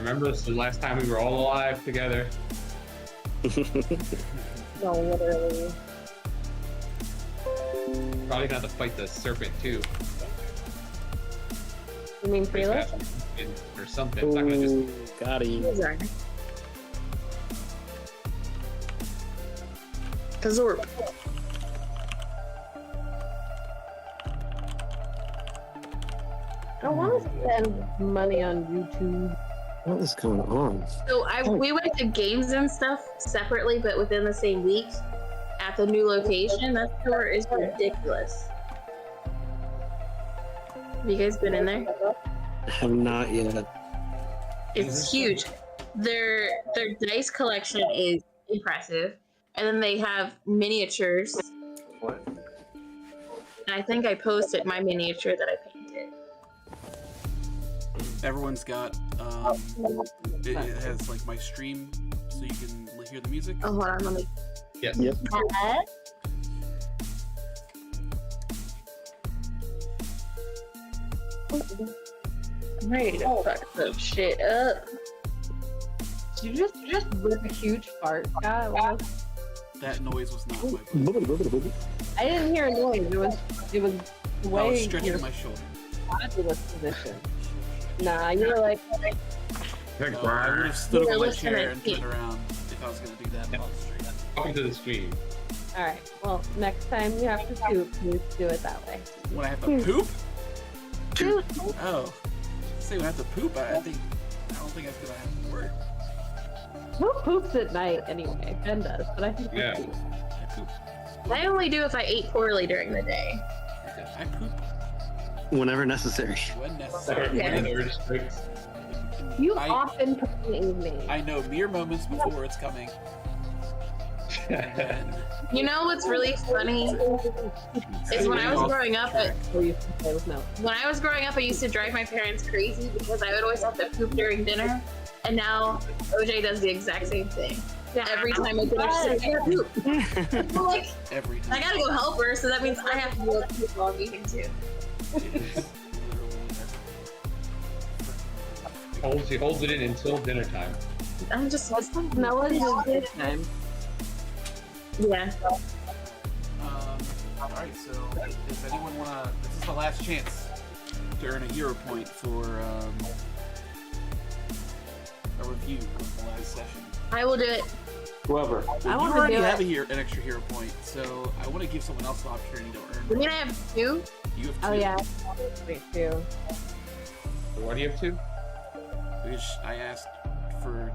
remember this is the last time we were all alive together. No, literally. Probably gonna have to fight the serpent too. You mean Felix? Or something. It's not gonna just... Got him. Kazorp. I want to spend money on YouTube. What is going on? So we went to games and stuff separately, but within the same week at the new location. That store is ridiculous. Have you guys been in there? I have not yet. It's huge. Their dice collection is impressive, and then they have miniatures. What? And I think I posted my miniature that I painted. Everyone's got it has like my stream, so you can hear the music. Oh, hold on, let me. Yes. Yep. I'm ready to fuck some shit up. Did you just rip a huge fart, guy? Like, That noise was not my voice. I didn't hear a noise. It was I way was stretching your my shoulder. fabulous position. Nah, you were like, No, I would have stood up on my listening chair to and me. turned around if I was going to do that on the street. Welcome to the stream. all right. Well, next time you have to poop, you do it that way. When I have to poop? Poop. Oh. Say when I have to poop, I don't think that's going to have to work. Who poops at night anyway? Ben does, but I think you Yeah. poop. I poop. I only do if I ate poorly during the day. I poop Whenever necessary. when necessary. Yeah. When it restricts. You I- often poop in the evening. I know mere moments before it's coming. And then You know what's really funny is when I was growing up. Or you can play with milk. When I was growing up, I used to drive my parents crazy because I would always have to poop during dinner, and now OJ does the exact same thing. Every time I dinner, she's like, I gotta poop. I'm like, every I time. gotta go help her, so that means I have to go poop while I'm eating too. It is literally She holds it in until dinner time. I'm just, No one has good time. yeah. Alright, so does anyone wanna this is the last chance to earn a hero point for a review of the last session. I will do it. Whoever. I You want to already do have it. an extra hero point, so I want to give someone else the opportunity to earn. I mean, I have two. You have two. Oh yeah, me too. What do you have to? Which I asked for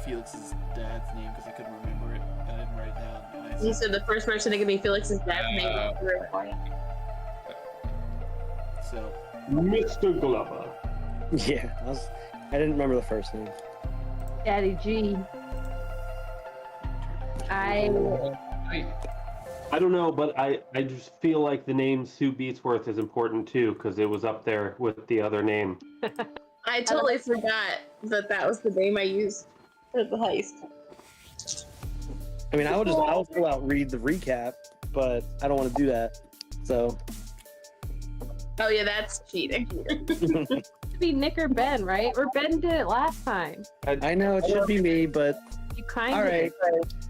Felix's dad's name because I couldn't remember it. And I didn't write it down. And I You said, said the first person to give me Felix's dad's name. so Mr. Glover. Yeah, I didn't remember the first name. Daddy G. I don't know, but I just feel like the name Sue Beatsworth is important too because it was up there with the other name. I totally forgot that was the name I used for the heist. I mean, I'll full out read the recap, but I don't want to do that. So. Oh yeah, that's cheating. It should be Nick or Ben, right? Or Ben did it last time. I know it should be me, but You kind all of right.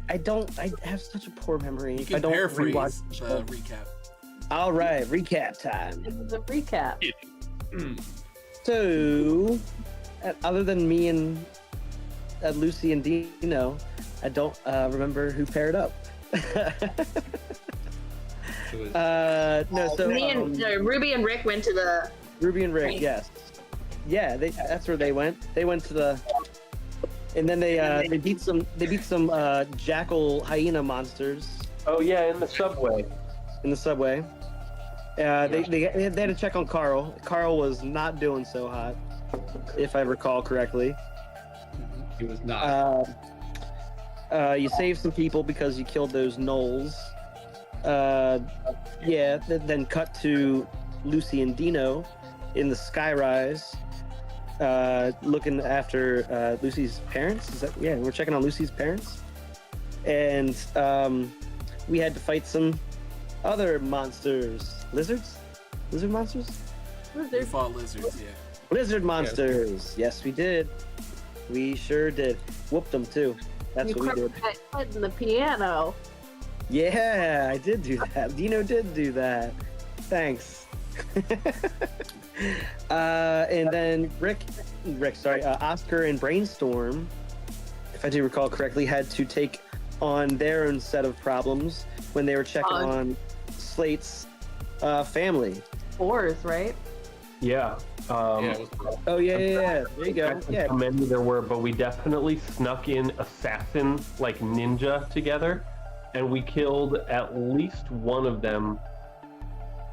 did. I have such a poor memory. you If can I don't paraphrase rewatch the the show. recap. All right, recap time. It was a recap. So, other than me and Lucy and Dino, I don't remember who paired up. It was No, so Me and Ruby and Rick went to the. Ruby and Rick, yes, yeah, that's where they went. They went to the, and then they beat some jackal hyena monsters Oh yeah, in the subway. in the subway. They had to check on Carl. Carl was not doing so hot, if I recall correctly. He was not. You saved some people because you killed those gnolls. Then cut to Lucy and Dino in the skyrise, looking after Lucy's parents. We're checking on Lucy's parents, and we had to fight some other monsters. Lizard monsters. We fought lizards, yeah. Lizard monsters. Yes, we did. We sure did. Whooped them too. That's You what we did. crushed my head in the piano. Yeah, I did do that. Dino did do that. Thanks. And then Oscar and Brainstorm, if I do recall correctly, had to take on their own set of problems when they were checking on Slate's family. 4s, right? Yeah. Yeah, it was Oh yeah. There you go. Yeah. How many there were, but we definitely snuck in assassin, like ninja, together, and we killed at least one of them.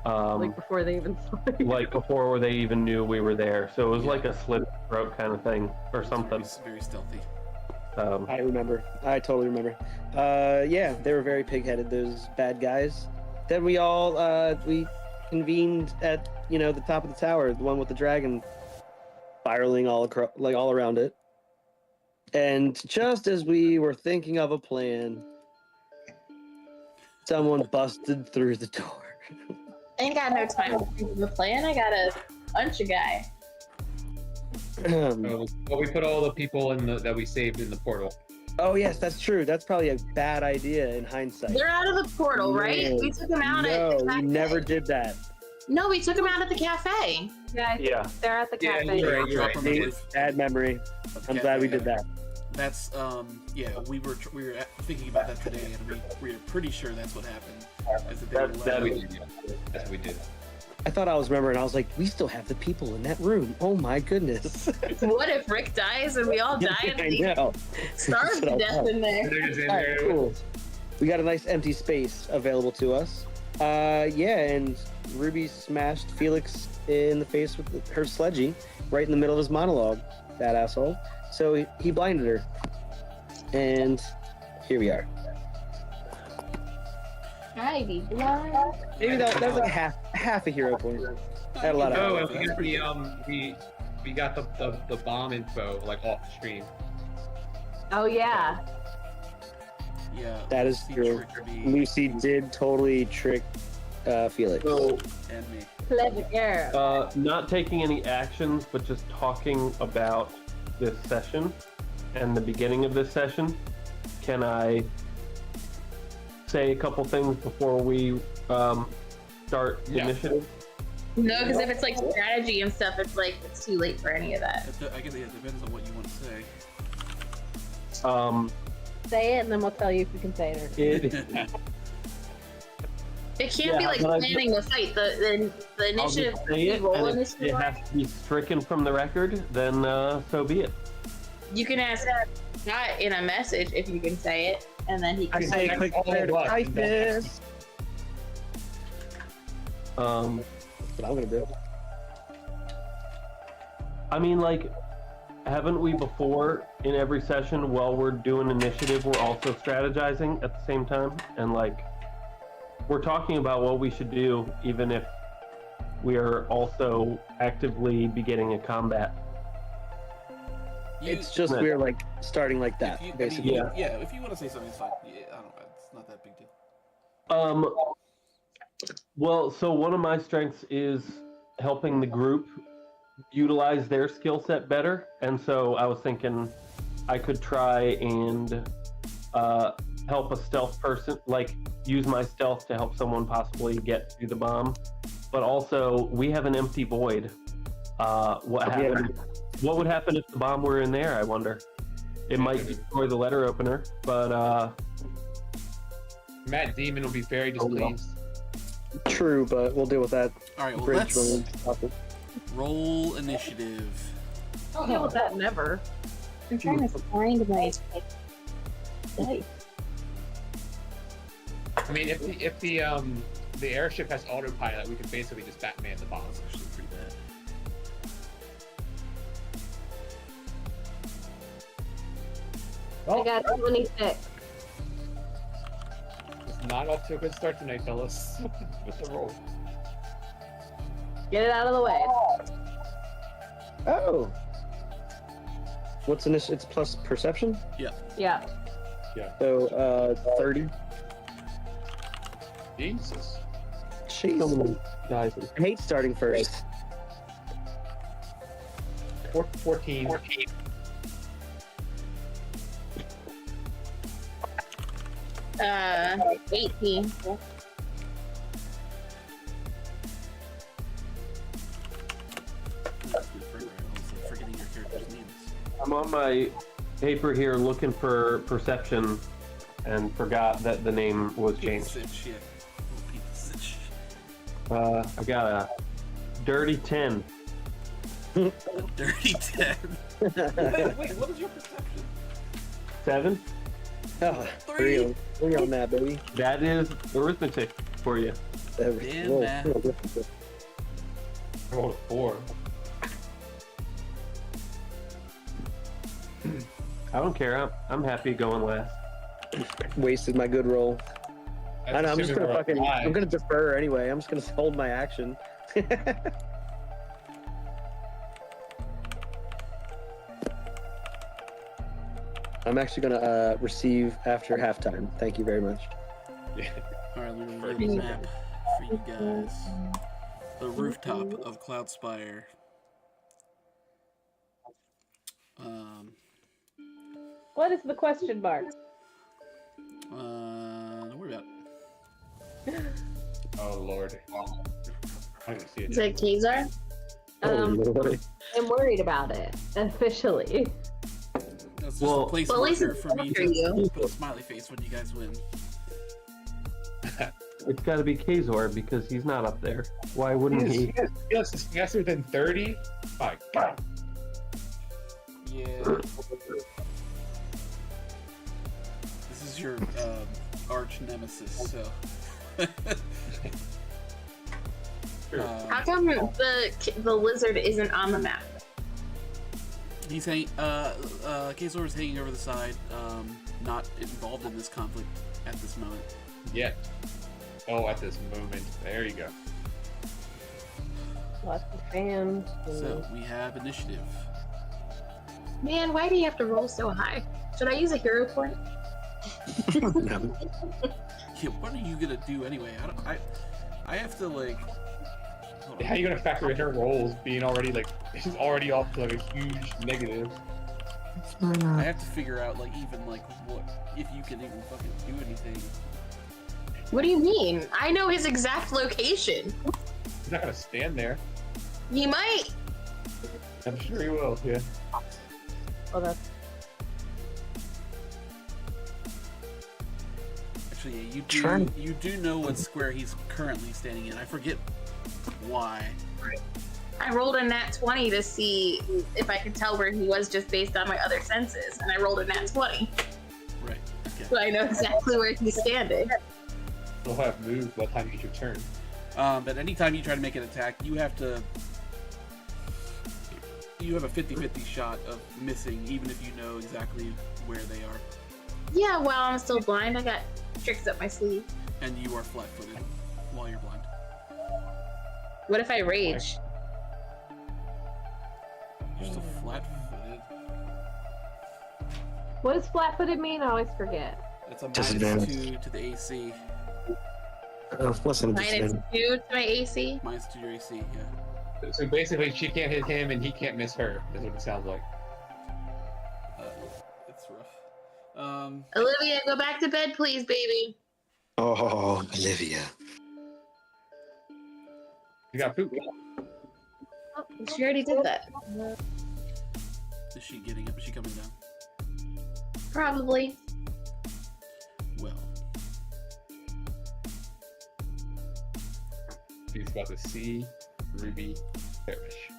Like before they even saw you. Like before they even knew we were there. So it was like a slit throat kind of thing or something. Very stealthy. I remember. I totally remember. Yeah, they were very pig-headed, those bad guys. Then we all we convened at the top of the tower, the one with the dragon spiraling all across, like all around it. And just as we were thinking of a plan, someone busted through the door. I ain't got no time to think of a plan. I gotta punch a guy. Well, we put all the people that we saved in the portal. Oh yes, that's true. That's probably a bad idea in hindsight. They're out of the portal, right? No, We took them out at No, the we cafe. never did that. No, we took them out at the cafe. Yeah. They're at the Yeah, cafe. you're right, Drop on the See, roof. bad memory. of the I'm glad we cafe. did that. That's yeah. We were thinking about that today, and we were pretty sure that's what happened. Is that they were That let We out. did, yeah. That's what we did. I thought I was remembering. I was like, we still have the people in that room. Oh my goodness. What if Rick dies and we all die and I we know. starve That's what to I death thought. in there? They're just in All right, there. cool. We got a nice empty space available to us. Yeah, and Ruby smashed Felix in the face with her sledgy right in the middle of his monologue. That asshole. So he blinded her. And here we are. I be blind. Maybe that was like half a hero point. I had a lot of Oh, help. and we got the bomb info like off the stream. Oh yeah. Yeah. That is Lucy true. tricked me Lucy did totally trick Felix. So, and me. Clever girl. not taking any actions, but just talking about this session and the beginning of this session. Can I say a couple things before we start Yeah. initiative? No, because if it's like strategy and stuff, it's too late for any of that. I guess it depends on what you want to say. Say it, and then we'll tell you if you can say it or not. It, It can't be Yeah, like but I- planning the fight. The I'll initiative. just say it, roll and if initiative. it has to be stricken from the record, then so be it. You can ask Scott in a message if you can say it, and then he I can. say That's quick all fire to it was. Typhus. Um, That's what I'm gonna do. I mean, like, haven't we before in every session while we're doing initiative, we're also strategizing at the same time? And, like, we're talking about what we should do, even if we are also actively beginning a combat. It's just we're like starting like that, basically. Yeah. Yeah. If you want to say something, it's fine. Yeah, I don't. It's not that big deal. Well, so one of my strengths is helping the group utilize their skill set better. And so I was thinking I could try and help a stealth person, like use my stealth to help someone possibly get to the bomb. But also, we have an empty void. What would happen if the bomb were in there, I wonder? It might destroy the letter opener, but Matt Demon will be very displeased. True, but we'll deal with that. All right. Well, bridge let's when we stop it. roll initiative. Don't deal with that never. I'm trying to find my dice. I mean, if the airship has autopilot, we can basically just Batman the bomb. That's actually pretty bad. I got 26. It's not off to a good start tonight, fellas. With the roll. Get it out of the way. Oh. What's in this? It's plus perception? Yeah. So, 30. Jesus. Jeez. guys, I hate starting first. 14. 18. Forgetting your character's names. I'm on my paper here looking for perception and forgot that the name was changed. Sitch, yeah. Little piece of sitch. I got a dirty 10. A dirty 10. Wait, what is your perception? 7? Oh, three on that, baby. That is arithmetic for you. Damn, man. I rolled a 4. I don't care. I'm happy going last. Wasted my good roll. I know, I'm just gonna Assuming we're I'm alive. gonna defer anyway. I'm just gonna hold my action. I'm actually gonna receive after halftime. Thank you very much. Alright, we're gonna little map for you guys. The rooftop of Cloudspire. What is the question mark? Don't worry about it. Oh lord. I didn't see it. Is it Kazar? Lord. I'm worried about it, officially. That's just Well- a place Well, at least marker it's for me after to you. put a smiley face when you guys win. It's got to be Kazor because he's not up there. Why wouldn't he? Yes, it's faster than 30. My God. Yeah. This is your arch nemesis, so. How come the lizard isn't on the map? He's hanging. Kazor is hanging over the side, not involved in this conflict at this moment. Yeah. Oh, at this moment. There you go. Lots of fans. So we have initiative. Man, why do you have to roll so high? Should I use a hero point? No. Yeah, what are you gonna do anyway? I have to like. Hold on. How are you gonna factor in her rolls being already like she's already off to like a huge negative? I have to figure out like even like what if you can even fucking do anything. What do you mean? I know his exact location. He's not gonna stand there. He might. I'm sure he will. Yeah. Oh, that's Actually, yeah, Trying- you do know what square he's currently standing in. I forget why. I rolled a nat 20 to see if I could tell where he was just based on my other senses, and I rolled a nat 20. Right. Okay. So I know exactly where he's standing. He'll have moved by the time you get your turn. But anytime you try to make an attack, you have to. You have a 50-50 shot of missing, even if you know exactly where they are. Yeah, while I'm still blind, I got tricks up my sleeve. And you are flat-footed while you're blind. What if I rage? You're still flat-footed. what does flat-footed mean? I always forget. That's a Disadvantage. -2 to the AC. Listen, -2 to my AC. -2 to your AC, yeah. So basically, she can't hit him and he can't miss her. Is what it sounds like. It's rough. Olivia, go back to bed, please, baby. Oh, Olivia. You got poop. Oh, she already did that. Is she getting up? Is she coming down? Probably. Well, She's about to see Ruby perish.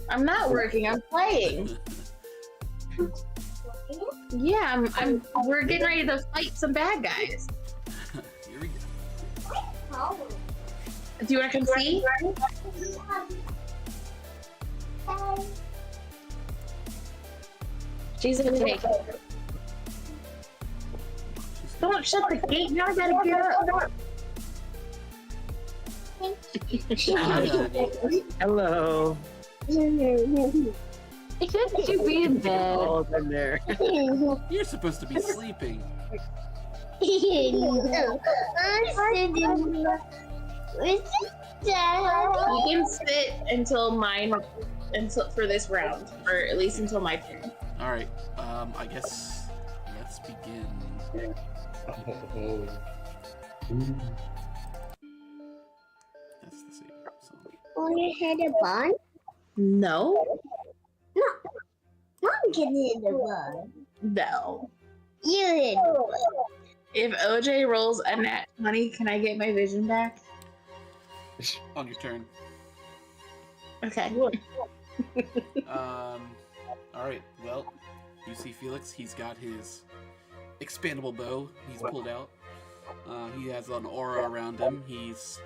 I'm not working. I'm playing. Yeah, we're getting ready to fight some bad guys. here we go. Do you want to come see? She's gonna take it. Don't shut the gate. Now I gotta get up. Hello. Shouldn't you be in bed? Oh, I'm there. You're supposed to be sleeping. You can sit until mine, for this round, or at least until my turn. All right. I guess let's begin. Oh. That's the same song. On your head a bun? No, Mom can hit the bun. no. You hit the bun. If OJ rolls a nat 20, can I get my vision back? On your turn. Okay. All right. Well, you see Felix. He's got his expandable bow. He's pulled out. He has an aura around him. He's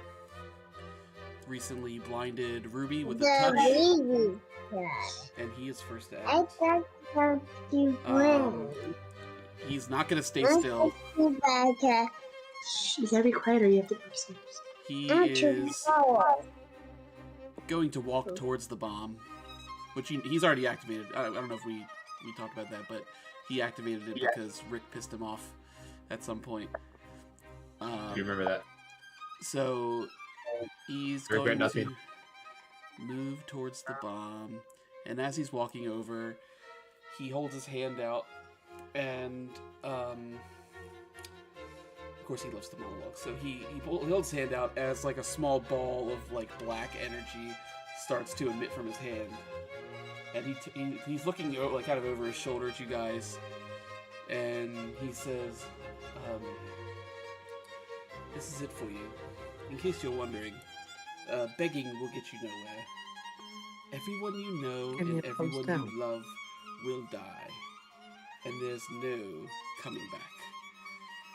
recently blinded Ruby with a The touch, baby cat. and he is first to I act. thought about you Um, he's not gonna stay still. you back. Shh, you gotta be quiet or you have to go upstairs. He I'm is going to walk towards the bomb, which he's already activated. I don't know if we talked about that, but he activated it because Rick pissed him off at some point. Do you remember that? So he's Regret going nothing. to move towards the bomb, and as he's walking over, he holds his hand out, and of course he loves the monologue. So he holds his hand out as like a small ball of like black energy starts to emit from his hand, and he's looking like kind of over his shoulder at you guys, and he says, "This is it for you. In case you're wondering, begging will get you nowhere. Everyone you know Give me and a everyone thumbs down. you love will die, and there's no coming back."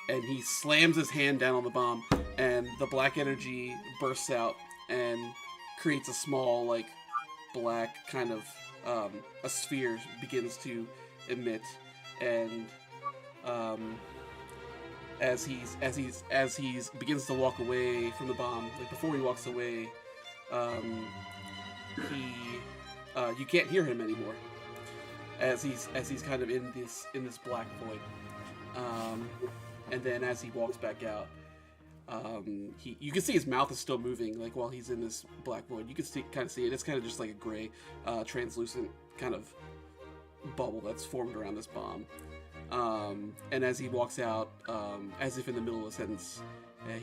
And he slams his hand down on the bomb, and the black energy bursts out and creates a small, like, black kind of a sphere begins to emit, and as he's begins to walk away from the bomb, like before he walks away, you can't hear him anymore as he's kind of in this black void. And then as he walks back out, you can see his mouth is still moving, like while he's in this black void. You can kind of see it. It's kind of just like a gray, translucent kind of bubble that's formed around this bomb. And as he walks out, as if in the middle of a sentence,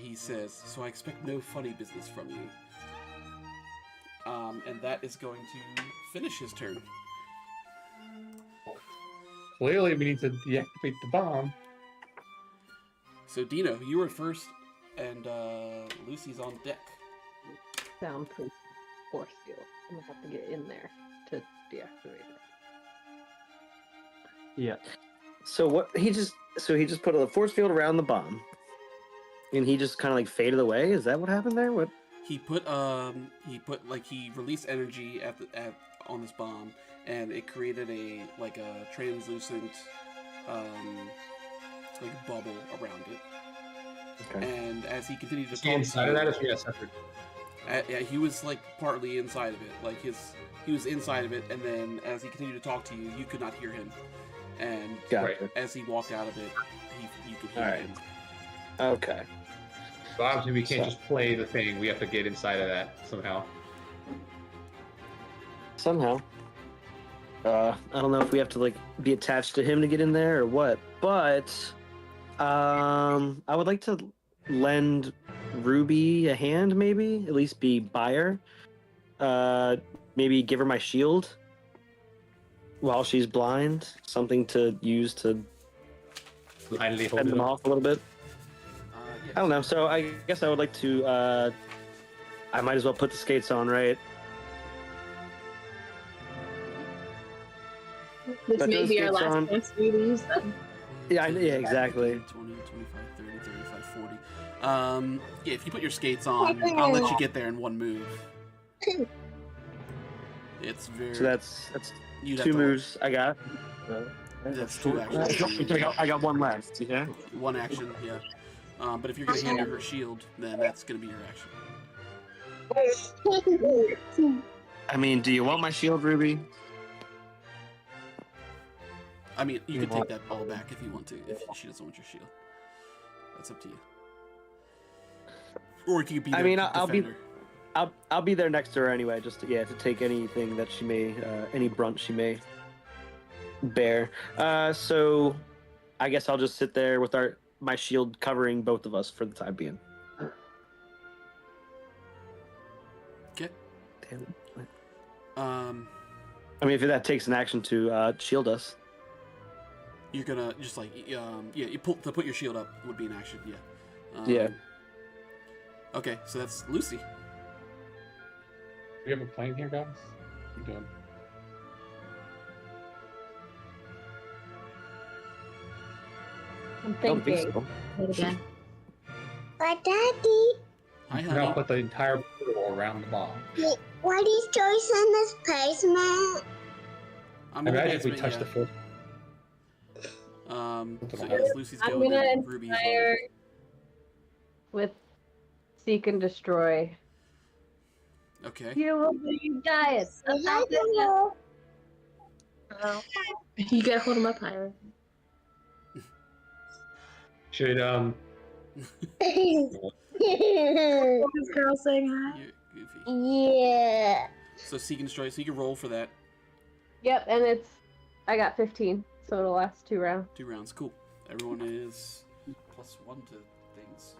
he says, "So I expect no funny business from you." And that is going to finish his turn. Clearly, we need to deactivate the bomb. So Dino, you were first, and Lucy's on deck. Soundproof force field. I'm gonna have to get in there to deactivate it. Yeah. So what he just put a force field around the bomb, and he just kind of like faded away. Is that what happened there? What? He released energy on this bomb, and it created a translucent like bubble around it. Okay. And as he continued to Is he talk inside to of you, that, or is he separate? yeah, he was like partly inside of it. Like he was inside of it, and then as he continued to talk to you, you could not hear him. And Gotcha. as he walked out of it, you could hear Alright. him. Okay. So obviously, we can't just play the thing. We have to get inside of that somehow. Somehow. I don't know if we have to like be attached to him to get in there or what, but I would like to lend Ruby a hand, maybe at least be buyer. Maybe give her my shield while she's blind, something to use to Blindly hold fend it them up. off a little bit. Yeah. I don't know. So I guess I would like to. I might as well put the skates on, right? This But may those be our skates last on- chance for you to use them. Yeah, exactly. 20, 25, 30, 35, 40. Yeah, if you put your skates on, I'll let you get there in one move. It's very. So that's you'd have two to- moves I got. That's two actions. I got one left. Yeah. One action, yeah. But if you're gonna hand her her shield, then that's gonna be your action. I mean, do you want my shield, Ruby? I mean, you can take that all back if you want to. If she doesn't want your shield, that's up to you. Or you could be. I mean, the I'll be- defender. I'll be there next to her anyway, just to take anything that she may, any brunt she may bear. So I guess I'll just sit there with my shield covering both of us for the time being. Okay. Damn it. Um, I mean, if that takes an action to shield us. you're gonna just like you put your shield up would be an action. Yeah. Yeah. Okay, so that's Lucy. Do we have a plane here, guys? What are you doing? I'm I don't think thinking. so. Again. But Daddy, Hi, Now honey. put the entire portal around the bomb. what is choice in this placement? I'm in the Imagine if we basement, touch yeah. the first. So yes, Lucy's I'm going gonna and Ruby's on. inspire with seek and destroy. Okay. You will be dying. You gotta hold him up higher. Should This girl saying hi. You're goofy. Yeah. So seek and destroy. So you can roll for that. Yep, and I got 15, so it'll last 2 rounds. 2 rounds. Cool. Everyone is +1 to things.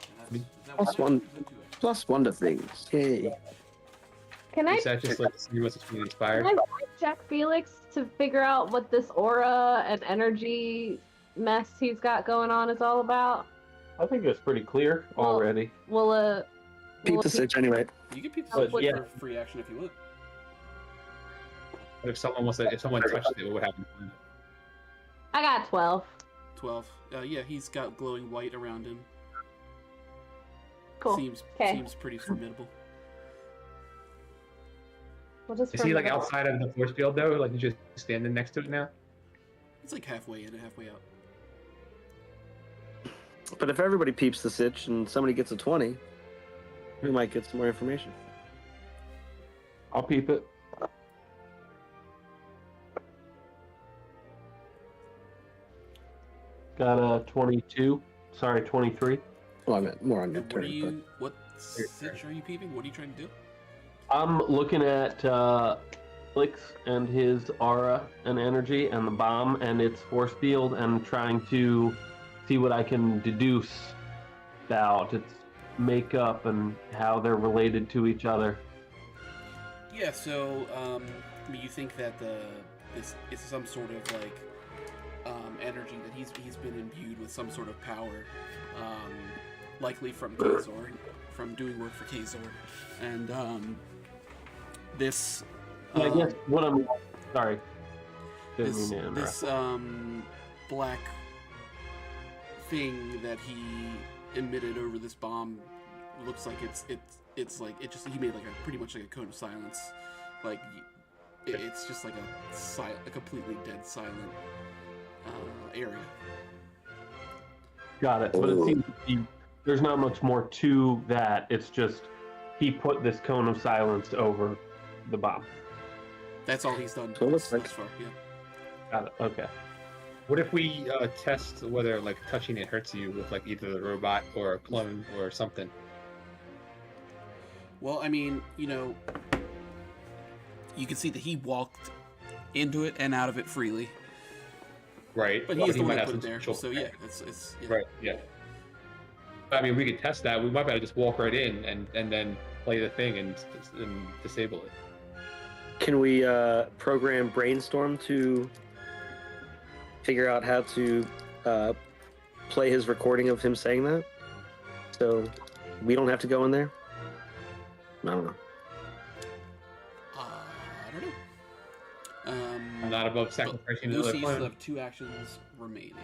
And that's- is that +1. is that 2 actions? +1 to things. Yay. Can I is that just like see what's being inspired? Can I check Felix to figure out what this aura and energy mess he's got going on is all about? I think it's pretty clear Well, already. Peep the sitch anyway. You can peep But, the yeah. for free action if you want. If someone touched it, what would happen? I got 12. 12. Yeah, he's got glowing white around him. Cool. Seems Okay. pretty formidable. We'll just Is he like remember- outside of the force field though? Like he's just standing next to it now? It's like halfway in and halfway out. But if everybody peeps the sitch and somebody gets a 20, we might get some more information. I'll peep it. Got a 22. Sorry, 23. Well, I meant more on your And what are turn. what sitch are you peeping? What are you trying to do? I'm looking at Felix and his aura and energy and the bomb and its force field and trying to see what I can deduce about its makeup and how they're related to each other. Yeah, so I mean, you think that this is some sort of like energy that he's been imbued with some sort of power, likely from Kazor, from doing work for Kazor, and this. I guess what I'm sorry. Didn't This mean to interrupt. this black thing that he emitted over this bomb looks like it's like it just he made like a pretty much like a cone of silence, like it's just like a completely dead silent area. Got it. But it seems to be, there's not much more to that. It's just he put this cone of silence over the bomb. That's all he's done So it looks thus like- far. Yeah. Got it. Okay. What if we test whether like touching it hurts you with like either the robot or a clone or something? Well, I mean, you know, you can see that he walked into it and out of it freely, Right. but he is the one might that have put it some there. special So yeah, effect. it's yeah. Right. Yeah. I mean, we could test that. We might be able to just walk right in and then play the thing and disable it. Can we program Brainstorm to figure out how to play his recording of him saying that? So we don't have to go in there? I don't know. I don't know. I'm not above but sacrificing another Lucy, you still clone. have 2 actions remaining.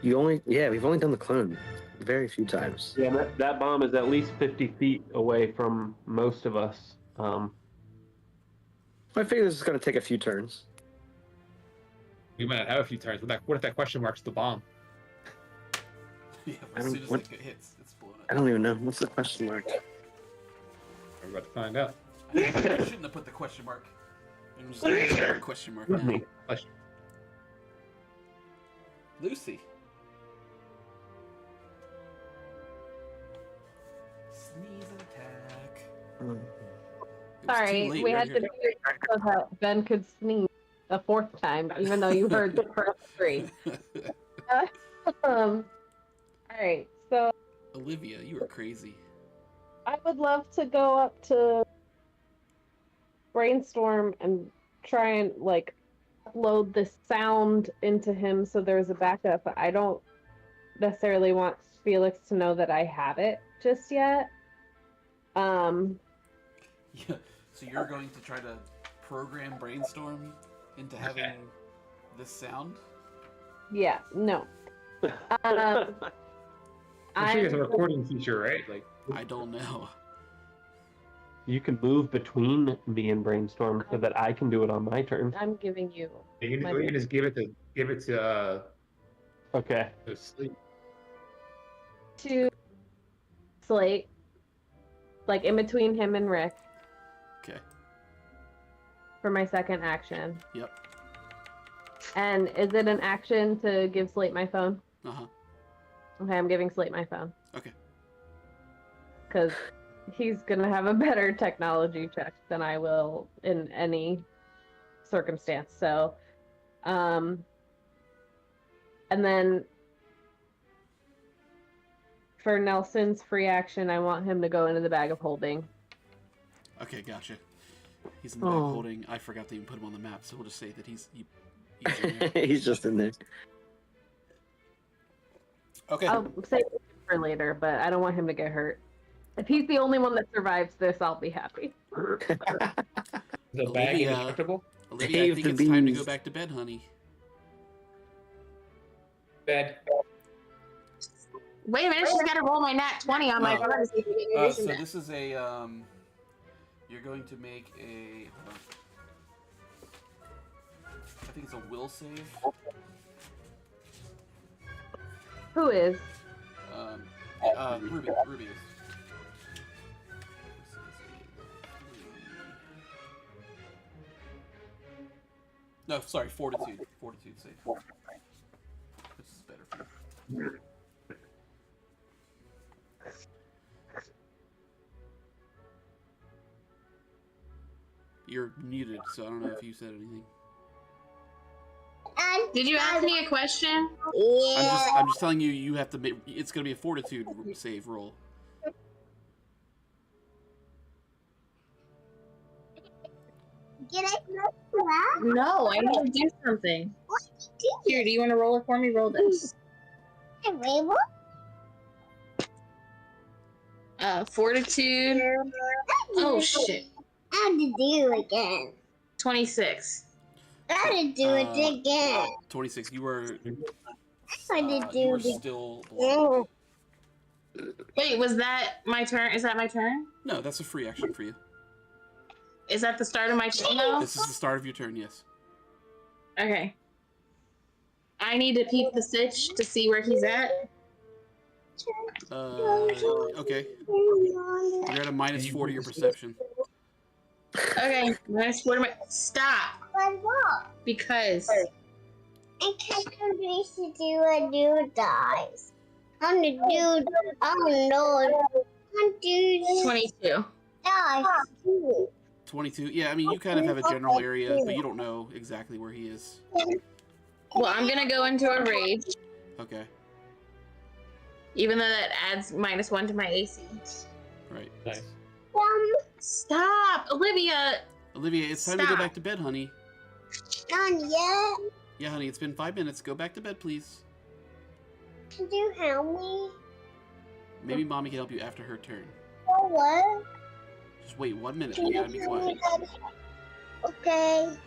We've only done the clone very few times. Yeah, that bomb is at least 50 feet away from most of us. I figure this is going to take a few turns. We might not have a few turns. What if that question mark's the bomb? Yeah, I as don't- soon as what- it hits, it's blown up. I don't even know. What's the question mark? We're about to find out. I shouldn't have put the question mark. I'm just gonna put a question mark Excuse now. me. Lucy. Sneeze attack. Hmm. It was too Sorry, late, we right had to here. do it so that Ben could sneeze. the fourth time, even though you heard the first three. All right, so Olivia, you are crazy. I would love to go up to Brainstorm and try and like upload the sound into him so there's a backup. But I don't necessarily want Felix to know that I have it just yet. Yeah. So you're going to try to program Brainstorm into having this sound? Yeah, no. I'm sure there's a I'm recording feature, right? Like, I don't know. You can move between me and Brainstorm so that I can do it on my turn. I'm giving you you my can just give it to Okay. Sleep. to Slate, like in between him and Rick Okay. for my second action. Yep. And is it an action to give Slate my phone? Uh-huh. Okay, I'm giving Slate my phone. Okay. Because he's gonna have a better technology check than I will in any circumstance. So, and then for Nelson's free action, I want him to go into the bag of holding. Okay, gotcha. He's in the back holding. I forgot to even put him on the map, so we'll just say that he's in there. He's just in there. Okay. I'll save it for later, but I don't want him to get hurt. If he's the only one that survives this, I'll be happy. The bag Olivia. indestructible? Olivia, I Save think the it's time to go bees. back to bed, honey. Bed. Wait a minute, she's got to roll my nat 20 on my Oh. phone to see if we can So do that. this is a, you're going to make a, hold on. I think it's a will save. Who is? Ruby is. No, sorry, fortitude. Fortitude save. This is better for you. You're muted, so I don't know if you said anything. Did you ask me a question? I'm just telling you, you have to make. It's gonna be a fortitude save roll. Get it? What No, I need to do something. do Here, do you want to roll it for me? Roll this. you do? Fortitude. Oh shit. I have to do it again. 26. I have to do it again. 26. You were. I have to You do were it again. still blind. Wait, was that my turn? Is that my turn? No, that's a free action for you. Is that the start of my turn now? This is the start of your turn. Yes. Okay. I need to peep the Stitch to see where he's at. Okay. You're at a minus 4 to your perception. Okay, minus 4 to my. Stop! Because. I can't convince you to do a new dice. I'm gonna do. Oh no! I'm do 22. dice too. 22. Yeah, I mean, you kind of have a general area, but you don't know exactly where he is. Well, I'm gonna go into a rage, Okay. even though that adds minus 1 to my AC. Right. Nice. Stop! Olivia! Olivia, it's time to go Stop. back to bed, honey. Not yet. Yeah, honey, it's been 5 minutes. Go back to bed, please. Can you help me? Maybe mommy can help you after her turn. For what? Just wait 1 minute. Can You you gotta be help quiet. me? Okay.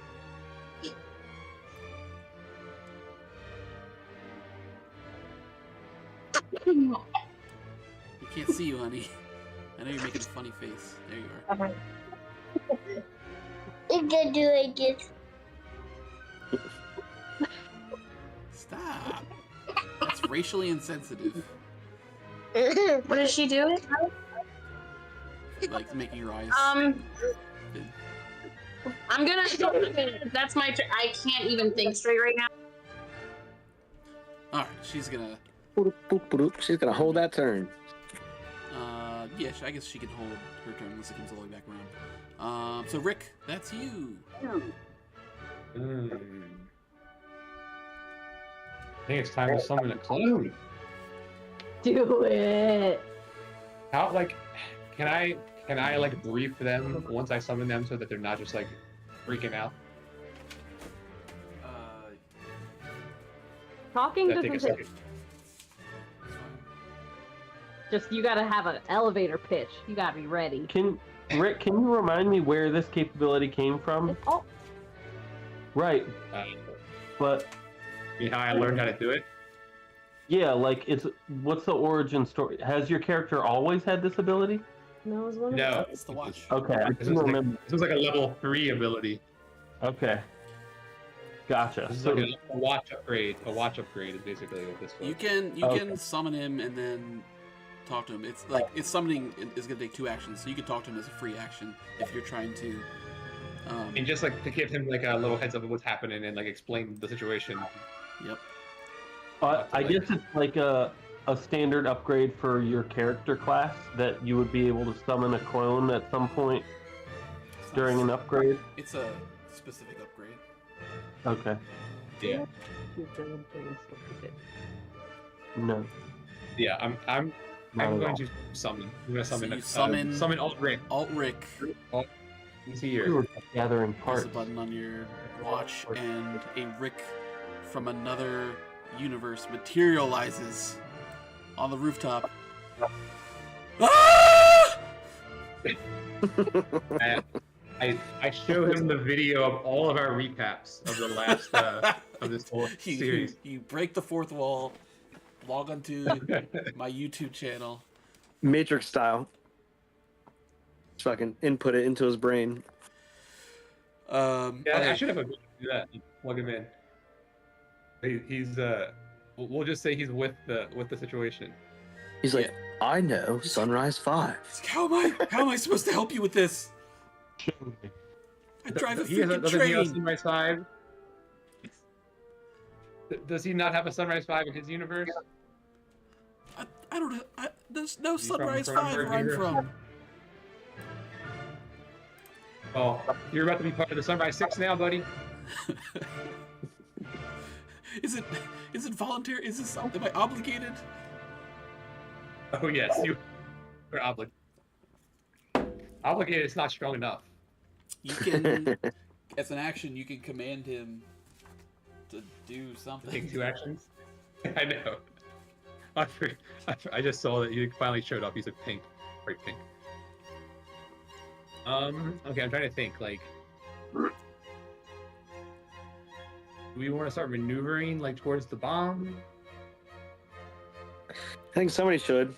We can't see you, honey. I know you're making a funny face. There you are. You can do it again. Stop. That's racially insensitive. What did she do? Like making your eyes. I'm gonna. That's my turn. I can't even think straight right now. All right, she's gonna. Boop, boop, boop. She's gonna hold that turn. Yeah, I guess she can hold her turn unless it comes all the way back around. So Rick, that's you. I think it's time to summon a clone. Do it. How like can I like brief them once I summon them so that they're not just like freaking out? Talking That take a doesn't second. just you gotta have an elevator pitch. You gotta be ready. Rick, can you remind me where this capability came from? It's all Right, but You know how I learned how to do it? yeah, like what's the origin story? Has your character always had this ability? no, it's one of No. It's the watch. Okay, I This can was, remember. like, this was like a level 3 ability. Okay, gotcha. This is So, like a watch upgrade. A watch upgrade is basically what this was. You can Okay. summon him and then talk to him. It's like it's summoning is going to take 2 actions, so you can talk to him as a free action if you're trying to. And just like to give him like a little heads up of what's happening and like explain the situation. Yep. I guess it's like a standard upgrade for your character class that you would be able to summon a clone at some point It's during an not- upgrade. It's a specific upgrade. Okay, Yeah. no. Yeah. I'm Not at going all. to summon. I'm gonna summon you summon- summon Alt Rick. Alt Rick. He's We here. were gathering Press parts. a button on your watch, and a Rick from another universe materializes on the rooftop. Ah! I show him the video of all of our recaps of the last of this whole series. You break the fourth wall, log onto my YouTube channel. Matrix style. Just fucking input it into his brain. Yeah, I Okay. should have a do that. Plug him in. He's we'll just say he's with the situation. He's like, I know Sunrise 5. It's like, how am I supposed to help you with this? I drive a He has freaking doesn't he have a train. Sunrise 5? Does he not have a Sunrise 5 in his universe? I don't know. There's no You from Sunrise 5 where Cronenberg I'm here? from. Oh, you're about to be part of the Sunrise 6 now, buddy. Is it voluntary? Is this am I obligated? Oh yes, you are obligated. Obligated is not strong enough. You can, as an action, you can command him to do Take something. 2 actions. I know. I just saw that you finally showed up. He's a pink, bright pink. Okay, I'm trying to think. Like, do we want to start maneuvering like towards the bomb? I think somebody should.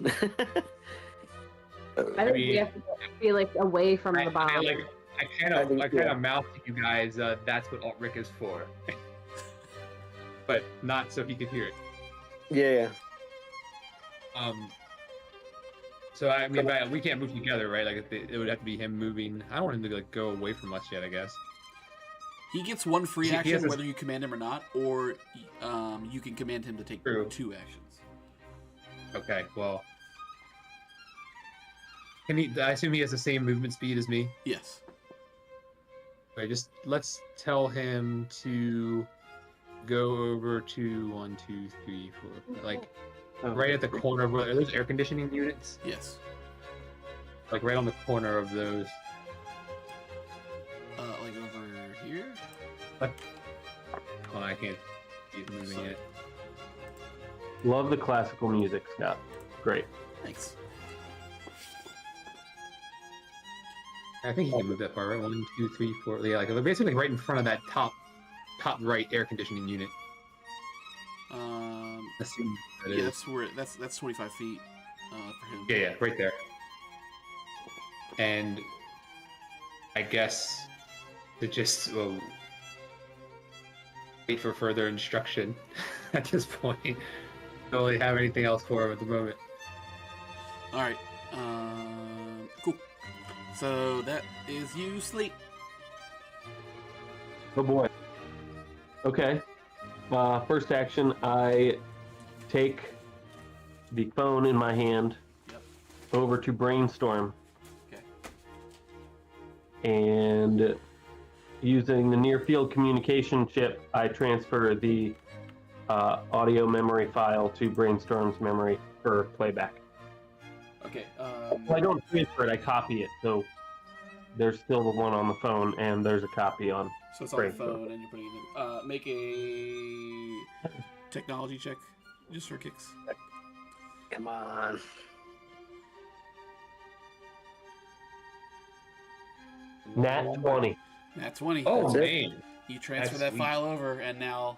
I think we mean, have to get Felix away from the bomb. I kind of mouth to you guys. That's what Alt Rick is for, but not so he could hear it. Yeah. So I mean, we can't move together, right? Like it would have to be him moving. I don't want him to like go away from us yet. I guess. He gets 1 free He has action this- whether you command him or not, or you can command him to take True. 2 actions. Okay. Well, can he? I assume he has the same movement speed as me. Yes. Okay, just let's tell him to go over to 1, 2, 3, 4, like Oh. right at the corner of where there's air conditioning units, Yes. like right on the corner of those. Like over here. Oh, I can't. He's moving yet. Love the classical music, Scott. Great. Thanks. I think he can move that far, right? 1, 2, 3, 4. Yeah, like they're basically right in front of that top right air conditioning unit. Assume that Yeah, is. that's where that's 25 feet for him. Yeah, right there. And I guess to just wait for further instruction at this point. Don't really have anything else for him at the moment. All right. Cool. So that is you, Sleep. Oh boy. Okay. First action, I take the phone in my hand Yep. over to Brainstorm. Okay. And using the near field communication chip, I transfer the audio memory file to Brainstorm's memory for playback. Okay. Well, I don't transfer it, I copy it. So there's still the one on the phone, and there's a copy on. So it's on the phone, and you're putting it in. Make a technology check, just for kicks. Come on. Nat 20. Nat 20. Oh That's it. man. You transfer That's that sweet. file over, and now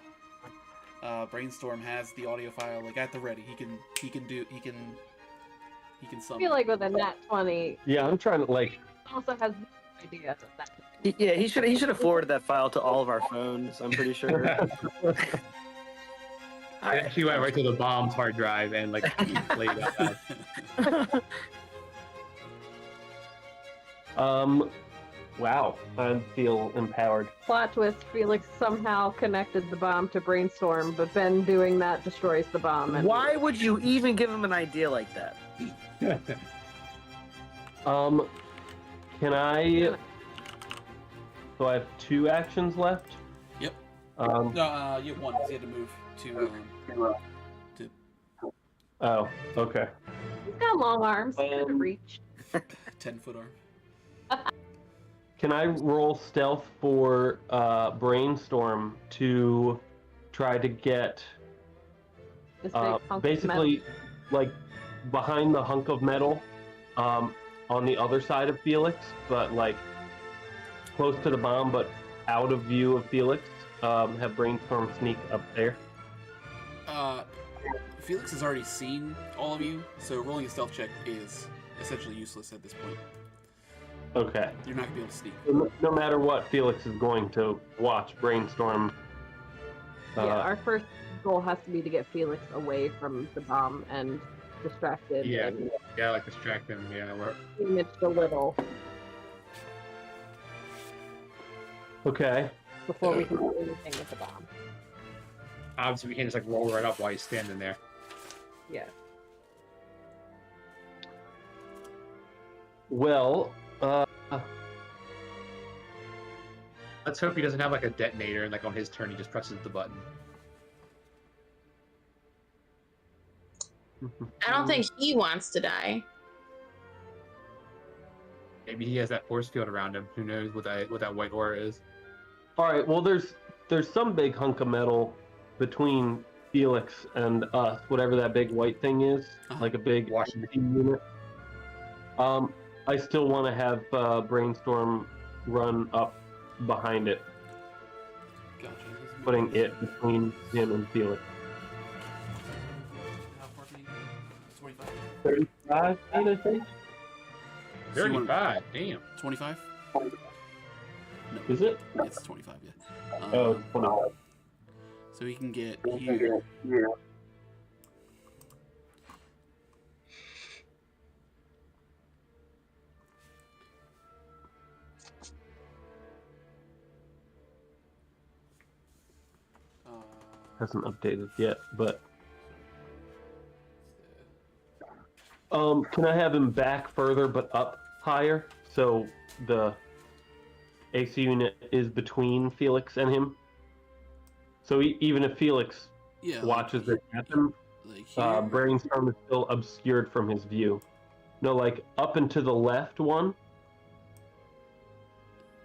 Brainstorm has the audio file like at the ready. He can I summon. feel like with a nat 20, Yeah, I'm trying to like. also has no idea of that. Yeah, he should have forwarded that file to all of our phones. I'm pretty sure. I actually went right to the bomb's hard drive and like played it out loud. Wow, I feel empowered. Plot twist, Felix somehow connected the bomb to Brainstorm, but Ben doing that destroys the bomb. And Why would you even give him an idea like that? Can I? So I have 2 actions left. Yep. Um. No, you have one. 'Cause you had to move to. Oh, okay. He's got long arms. He could have reached. 10-foot arm. Can I roll stealth for Brainstorm to try to get This big hunk of metal. basically like behind the hunk of metal on the other side of Felix, but like close to the bomb, but out of view of Felix? Have Brainstorm sneak up there? Felix has already seen all of you, so rolling a stealth check is essentially useless at this point. Okay. You're not gonna be able to sneak. No matter what, Felix is going to watch Brainstorm. Yeah, our first goal has to be to get Felix away from the bomb and distracted. Yeah, and yeah, like distract them. Yeah, we're damaged a little Okay. before we can do anything with the bomb. obviously we can't just like roll right up while he's standing there. Yeah. Well, Let's hope he doesn't have like a detonator and like on his turn he just presses the button. I don't think he wants to die. Maybe he has that force field around him. Who knows what that white aura is? all right. Well, there's some big hunk of metal between Felix and us, whatever that big white thing is, like a big Washington unit. I still want to have Brainstorm run up behind it, Gotcha. putting it between him and Felix. How far can you go? 25. 35 feet, I think. 35. Damn. 25? Is it? It's 25, yeah. Oh, it's 25. So he can get here. Hasn't updated yet, but can I have him back further but up higher so the AC unit is between Felix and him? So even if Felix Yeah. watches it happen, Like here. Brainstorm is still obscured from his view. No, like up and to the left one.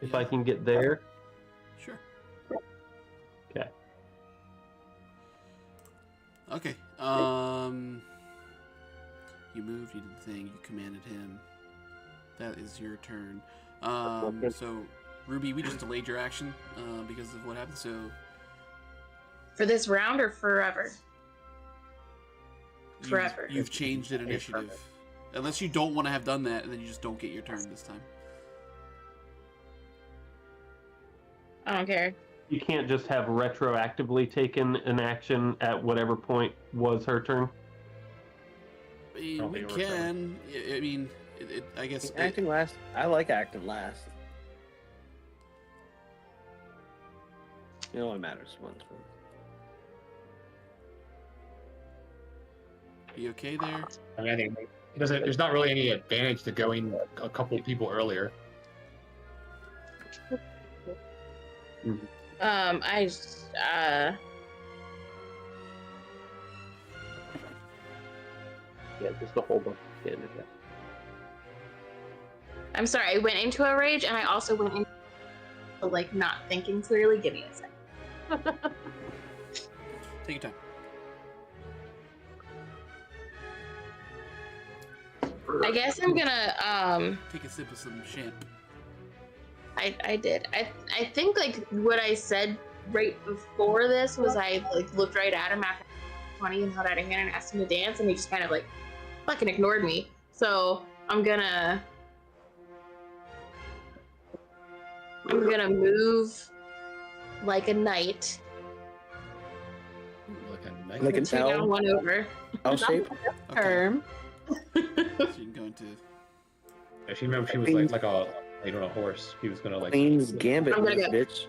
If I can get there. Sure. Okay. Okay. You moved, you did the thing, you commanded him. That is your turn. So, Ruby, we just delayed your action because of what happened, so... For this round or forever? Forever. You've changed an initiative. Unless you don't want to have done that, and then you just don't get your turn this time. I don't care. You can't just have retroactively taken an action at whatever point was her turn. I mean, Don't we think it works that way. can. I mean, I guess... Acting last. I like acting last. It only matters once. You okay there? I mean, I think it doesn't. There's not really any advantage to going a couple people earlier. Yeah, just a whole bunch of standard. Yeah. I'm sorry, I went into a rage and I also went into like not thinking clearly. Give me a second. Take your time. I guess I'm gonna Take a sip of some champ. I did. I think like what I said right before this was I like looked right at him after 20 and held out a hand and asked him to dance, and he just kind of like fucking ignored me. So I'm gonna move like a knight. Like a knight. Like an Two L? down, one over. L shape. Okay. Term. So you can go into. Actually, remember she was like a like on a horse. He was gonna like. Queen's Gambit, I'm gonna go. bitch.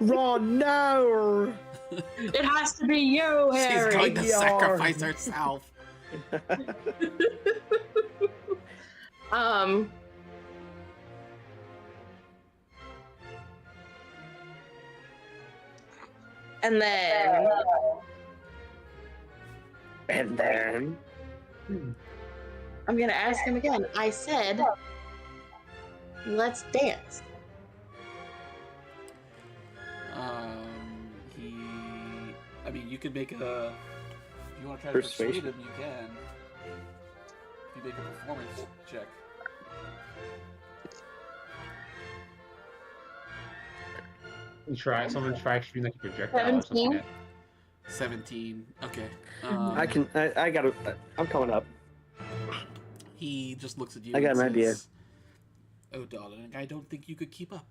Run now! It has to be you, Harry. She's going to Yar. sacrifice herself. And then And then. I'm gonna ask him again. I said, let's dance. I mean, you could make a. If you want to try to persuade Persuasion. him, you can. If you make a performance check. Someone try shooting like a projectile or something. 17? 17. Okay. I'm coming up. He just looks at you. I got and an idea. says, "Oh, darling, I don't think you could keep up."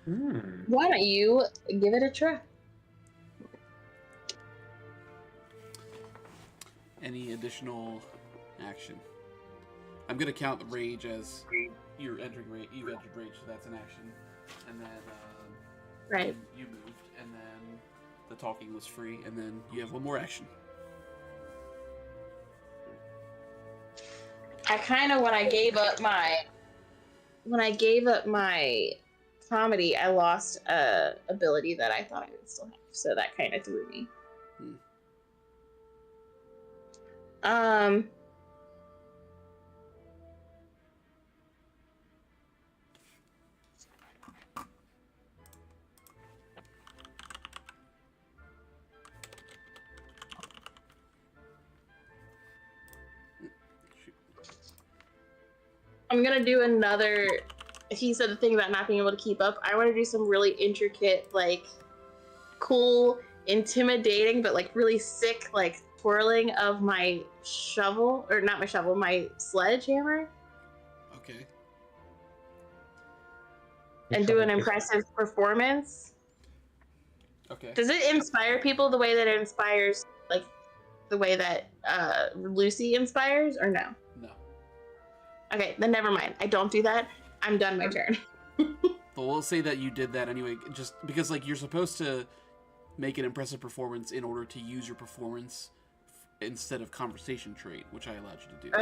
Why don't you give it a try? Any additional action? I'm gonna count the rage as you're entering rage. You've entered rage, so that's an action. And then Right. you moved, and then the talking was free, and then you have one more action. I kind of when I gave up my comedy, I lost a ability that I thought I would still have, so that kind of threw me. I'm gonna do another. He said the thing about not being able to keep up. I want to do some really intricate, like, cool, intimidating, but like really sick, like twirling of my shovel, or not my shovel, my sledgehammer, Okay. and do an impressive performance. Okay. Does it inspire people the way that it inspires, like, the way that Lucy inspires, or no? No. Okay, then never mind. I don't do that. I'm done my turn. But we'll say that you did that anyway, just because like you're supposed to make an impressive performance in order to use your performance instead of conversation trait, which I allowed you to do.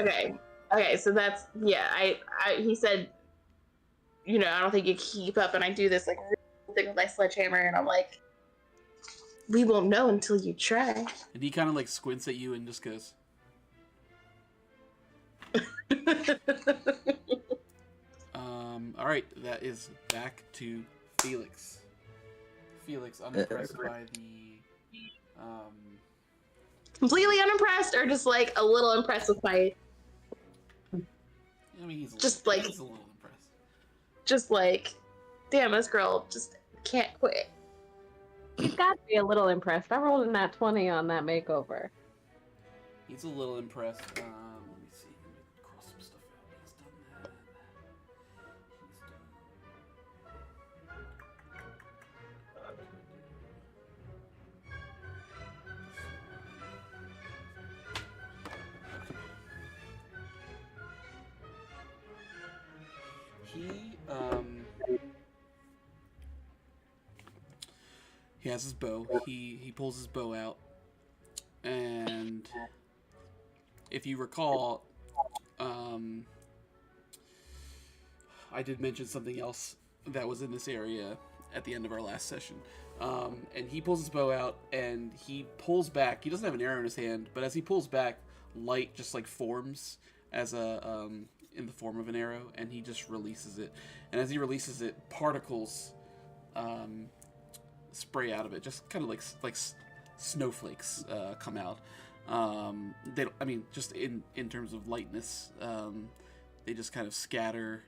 Okay, so that's, yeah, I he said, you know, I don't think you keep up, and I do this like thing with my sledgehammer, and I'm like, we won't know until you try. And he kind of like squints at you and just goes, all right, that is back to Felix. Felix, unimpressed by the, Completely unimpressed, or just like a little impressed with my, I mean, he's just a like, little impressed. just like, damn, this girl just can't quit. He's got to be a little impressed. I rolled in that 20 on that makeover. He's a little impressed. Let me see. Let me cross some stuff out. He's done that. He has his bow. He pulls his bow out, and if you recall, I did mention something else that was in this area at the end of our last session. And he pulls his bow out and he pulls back. He doesn't have an arrow in his hand, but as he pulls back, light just like forms as a in the form of an arrow, and he just releases it. And as he releases it, particles spray out of it, just kind of like snowflakes come out. They don't, I mean, just in terms of lightness, they just kind of scatter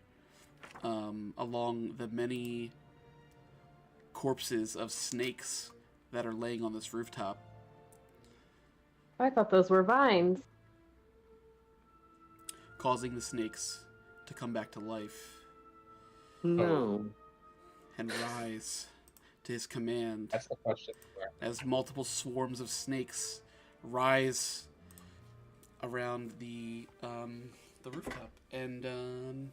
along the many corpses of snakes that are laying on this rooftop. I thought those were vines. Causing the snakes to come back to life No. and rise to his command. That's the question. As multiple swarms of snakes rise around the rooftop, and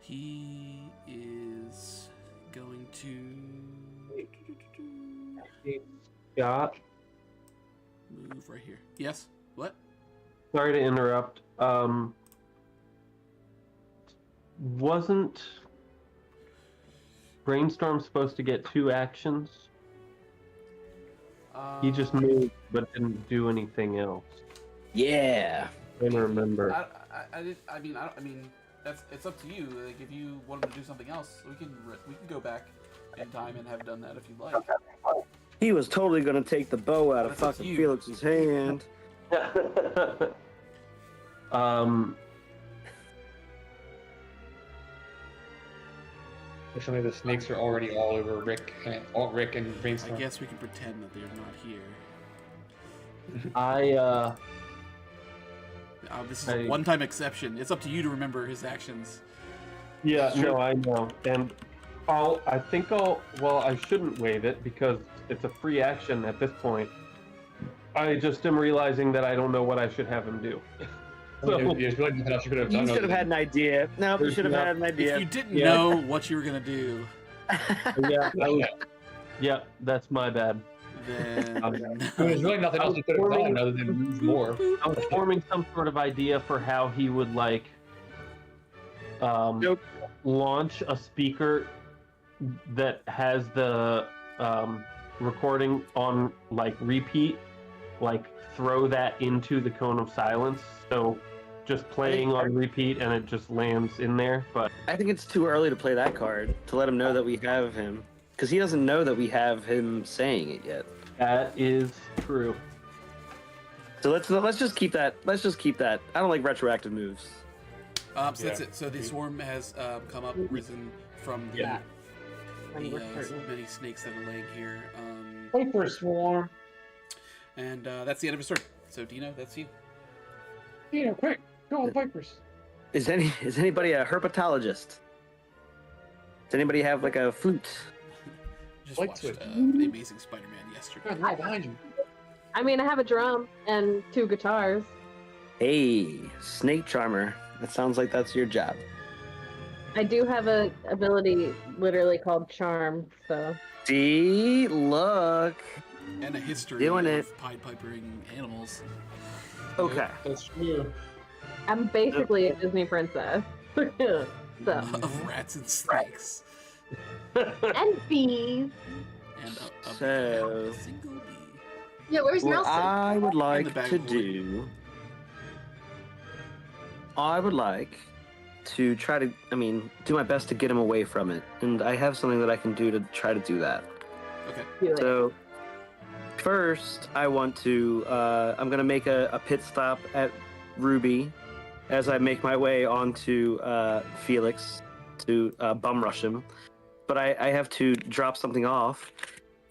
he is going to Scott, move right here. Yes. What? sorry to interrupt. Wasn't Brainstorm supposed to get 2 actions? He just moved, but didn't do anything else. Yeah. I don't remember. I mean, it's up to you. Like, if you want him to do something else, we can go back in time and have done that if you'd like. He was totally gonna take the bow out of That's up to fucking you. Felix's hand. Fortunately, the snakes are already all over Rick and I Brainstorm. guess we can pretend that they're not here. This is a one-time exception. It's up to you to remember his actions. Yeah, no, I know. And I shouldn't waive it because it's a free action at this point. I just am realizing that I don't know what I should have him do. There's really nothing else you could have done. You should have had an idea. No, you should have had an idea. If you didn't know what you were gonna do, Yeah, that's my bad. then There's really nothing else you could have done other than move more. I was forming some sort of idea for how he would launch a speaker that has the recording on repeat, throw that into the cone of silence. So just playing on repeat and it just lands in there. But I think it's too early to play that card to let him know that we have him, because he doesn't know that we have him saying it yet. that is true. So let's just keep that. Let's just keep that. I don't like retroactive moves. so that's it. So the swarm has come up, risen from the many snakes that are laying here. Viper swarm. And that's the end of his turn. So Dino, that's you. Dino, quick, go on Vipers. Is anybody a herpetologist? Does anybody have a flute? Just Light watched switch. The Amazing Spider-Man yesterday. Right behind you. I mean, I have a drum and 2 guitars. Hey, snake charmer. That sounds like that's your job. I do have a ability literally called Charm, so. See, look. And a history Doing of it. Pied Pipering animals. Okay. That's true. I'm basically a Disney princess. So. Of rats and snakes. And bees. And a So- single bee. Yeah, where's What Nelson? I would like bag to of wood. do. I would like to try to, do my best to get him away from it. And I have something that I can do to try to do that. Okay. Do it. So, first, I want to, I'm going to make a pit stop at Ruby as I make my way onto Felix to bum rush him. But I have to drop something off,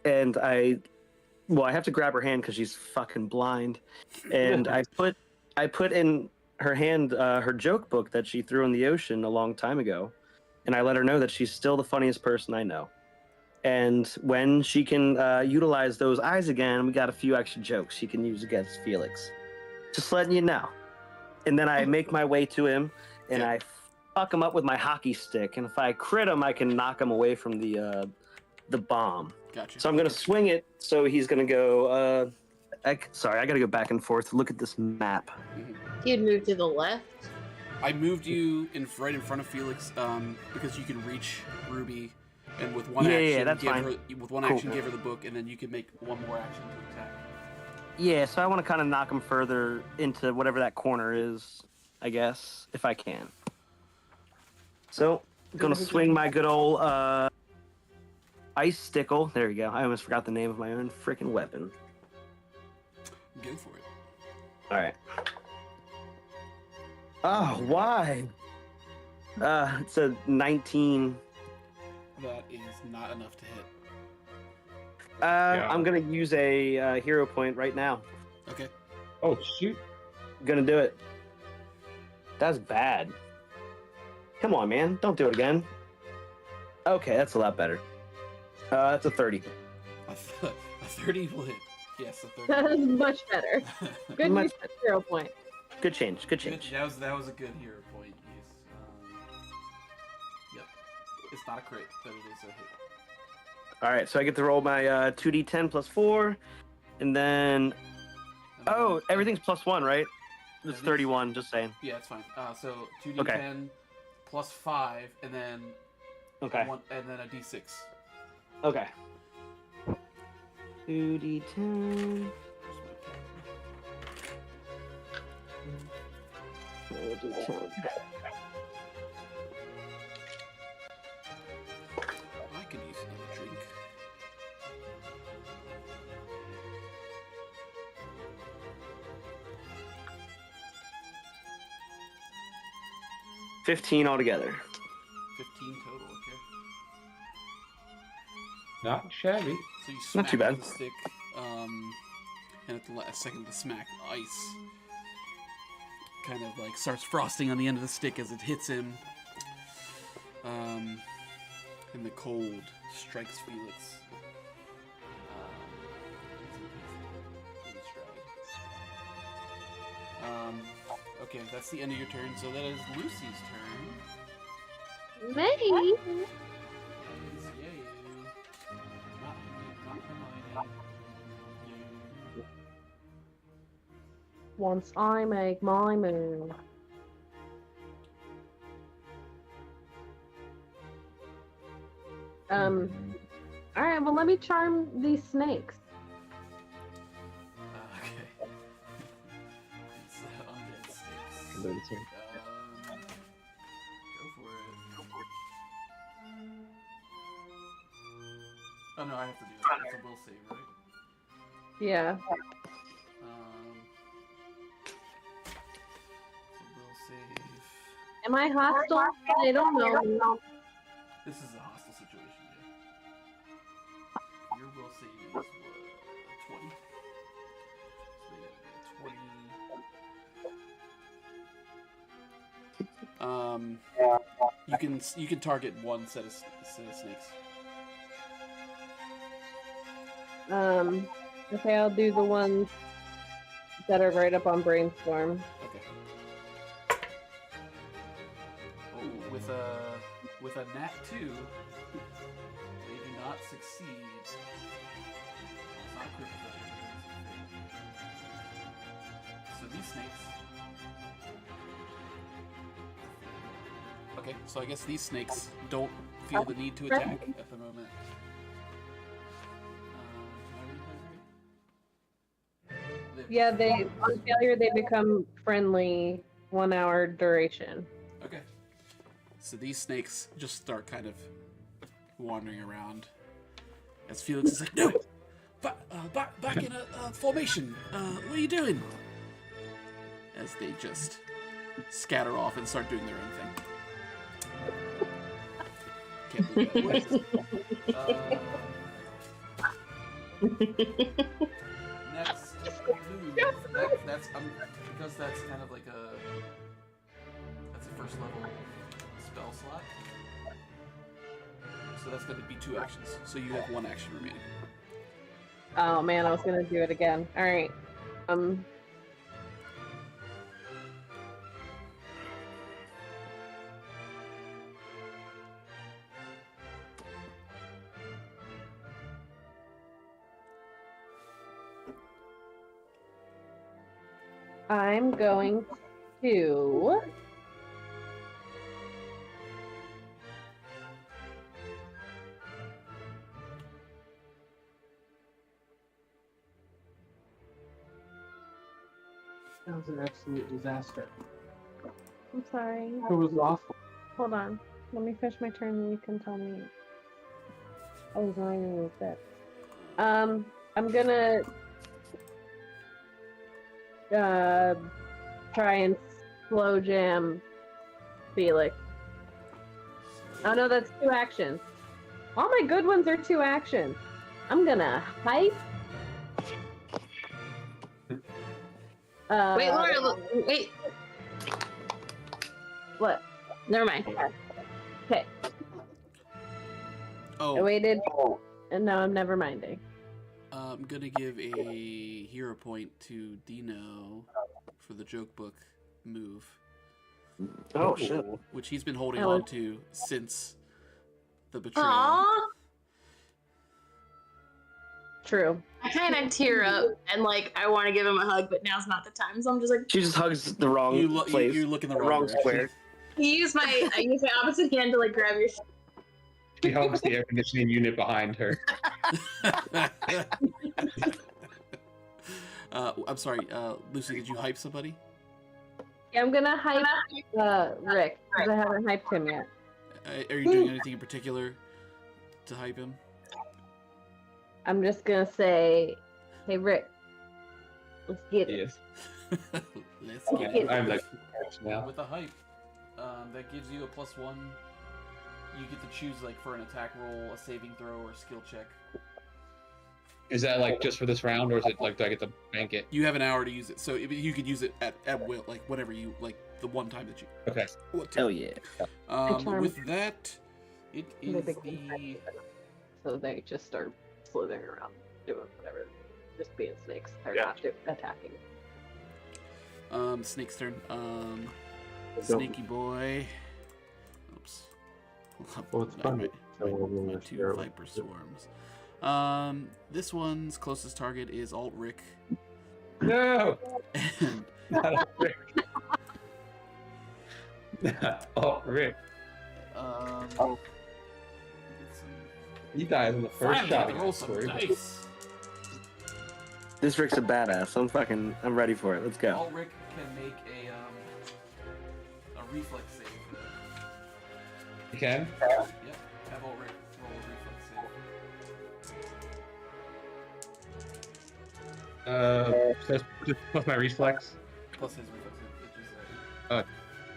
and I have to grab her hand because she's fucking blind. And I put in her hand her joke book that she threw in the ocean a long time ago, and I let her know that she's still the funniest person I know. And when she can utilize those eyes again, we got a few extra jokes she can use against Felix. Just letting you know. And then I make my way to him, and I fuck him up with my hockey stick. And if I crit him, I can knock him away from the bomb. Gotcha. So I'm gonna swing it. So he's gonna go. Sorry, I gotta go back and forth. Look at this map. Mhm. You'd move to the left. I moved you right in front of Felix because you can reach Ruby, and with one action, that's give fine. her give her the book, and then you can make one more action to attack. Yeah, so I want to kind of knock him further into whatever that corner is, I guess, if I can. So, I'm going to swing my good old ice stickle. There you go. I almost forgot the name of my own freaking weapon. Go for it. All right. Oh, why? It's a 19. That is not enough to hit. I'm gonna use a hero point right now. Okay. Oh shoot! Gonna do it. That's bad. Come on, man. Don't do it again. Okay, that's a lot better. That's a 30. A 30 will hit. Yes, a 30. That is much better. Good Much use of 0 point. Good change. Good change. That was a good hero point. Yes. Yep. It's not a crit, but it is a hit. All right, so I get to roll my 2d10 plus 4, and then everything's plus 1, right? It's 31. Just saying. Yeah, it's fine. So 2d10 plus 5, and then and then a d6. Okay. 2d10. I could use another drink. $15 altogether. 15 total. Okay. Not shabby. So you Not smack too bad. with the stick, and at the last second, the smack ice kind of like starts frosting on the end of the stick as it hits him. And the cold strikes Felix. Okay, that's the end of your turn. So that is Lucy's turn. Maybe. Once I make my move. Alright, well let me charm these snakes. Okay. It's undead snakes. Go for it. Oh no, I have to do it. It's a will save, right? Yeah. It's a will save. Am I hostile? They don't know me. This is a hostile situation, yeah. Your will save is what? 20? So they got 20. You can target one set of snakes. Okay, I'll do the ones that are right up on Brainstorm. Okay. Oh, with a nat 2, they do not succeed. It's not critical. So these snakes. Okay, so I guess these snakes don't feel the need to attack at the moment. Yeah, on failure they become friendly 1 hour duration. Okay. So these snakes just start kind of wandering around. As Felix is like, no! Back in a formation! What are you doing? As they just scatter off and start doing their own thing. Can't believe that. Next move. That's because that's kind of like that's a first level spell slot. So that's going to be 2 actions. So you have 1 action remaining. Oh man, I was gonna do it again. Alright. I'm going to That was an absolute disaster. I'm sorry. It was awful. Hold on. Let me finish my turn and you can tell me. I was lying with that. I'm gonna try and slow jam Felix. Oh no, that's 2 actions. All my good ones are 2 actions. I'm gonna hype. Wait, Laura, wait. What? Never mind. Okay. I Oh, waited, and now I'm never minding. I'm gonna give a hero point to Dino for the joke book move, Oh shit! which he's been holding Oh. on to since the betrayal. Aww. True. I kind of tear up and like I want to give him a hug, but now's not the time. So I'm just like, She just hugs the wrong place. You look in the the wrong wrong square. I use my opposite hand to like grab your. She hugs the air conditioning unit behind her. I'm sorry, Lucy. Did you hype somebody? Yeah, I'm gonna hype Rick because I haven't hyped him yet. Are you doing anything in particular to hype him? I'm just gonna say, "Hey Rick, let's get it." Yes. Let's get it. I'm like now. With a hype, that gives you a +1. You get to choose like for an attack roll, a saving throw, or a skill check. Is that like just for this round, or is it like do I get to bank it? You have an hour to use it, so you could use it at will, like whenever you like the one time that you. Okay. Hell yeah! With that, it is the. So they just start slithering around, doing whatever, just being snakes. They're Yeah. not attacking. Snake's turn. Snaky boy. Oops. Well, it's funny. My 2 Viper Swarms. This one's closest target is Alt Rick. No. And Not Rick. Oh, Rick. get some- He dies in the first Finally, shot. I roll some dice. This Rick's a badass. I'm ready for it. Let's go. Alt Rick can make a reflex save. You can? Yep. Have Alt Rick roll a reflex save. So plus my reflex. Plus his reflex save,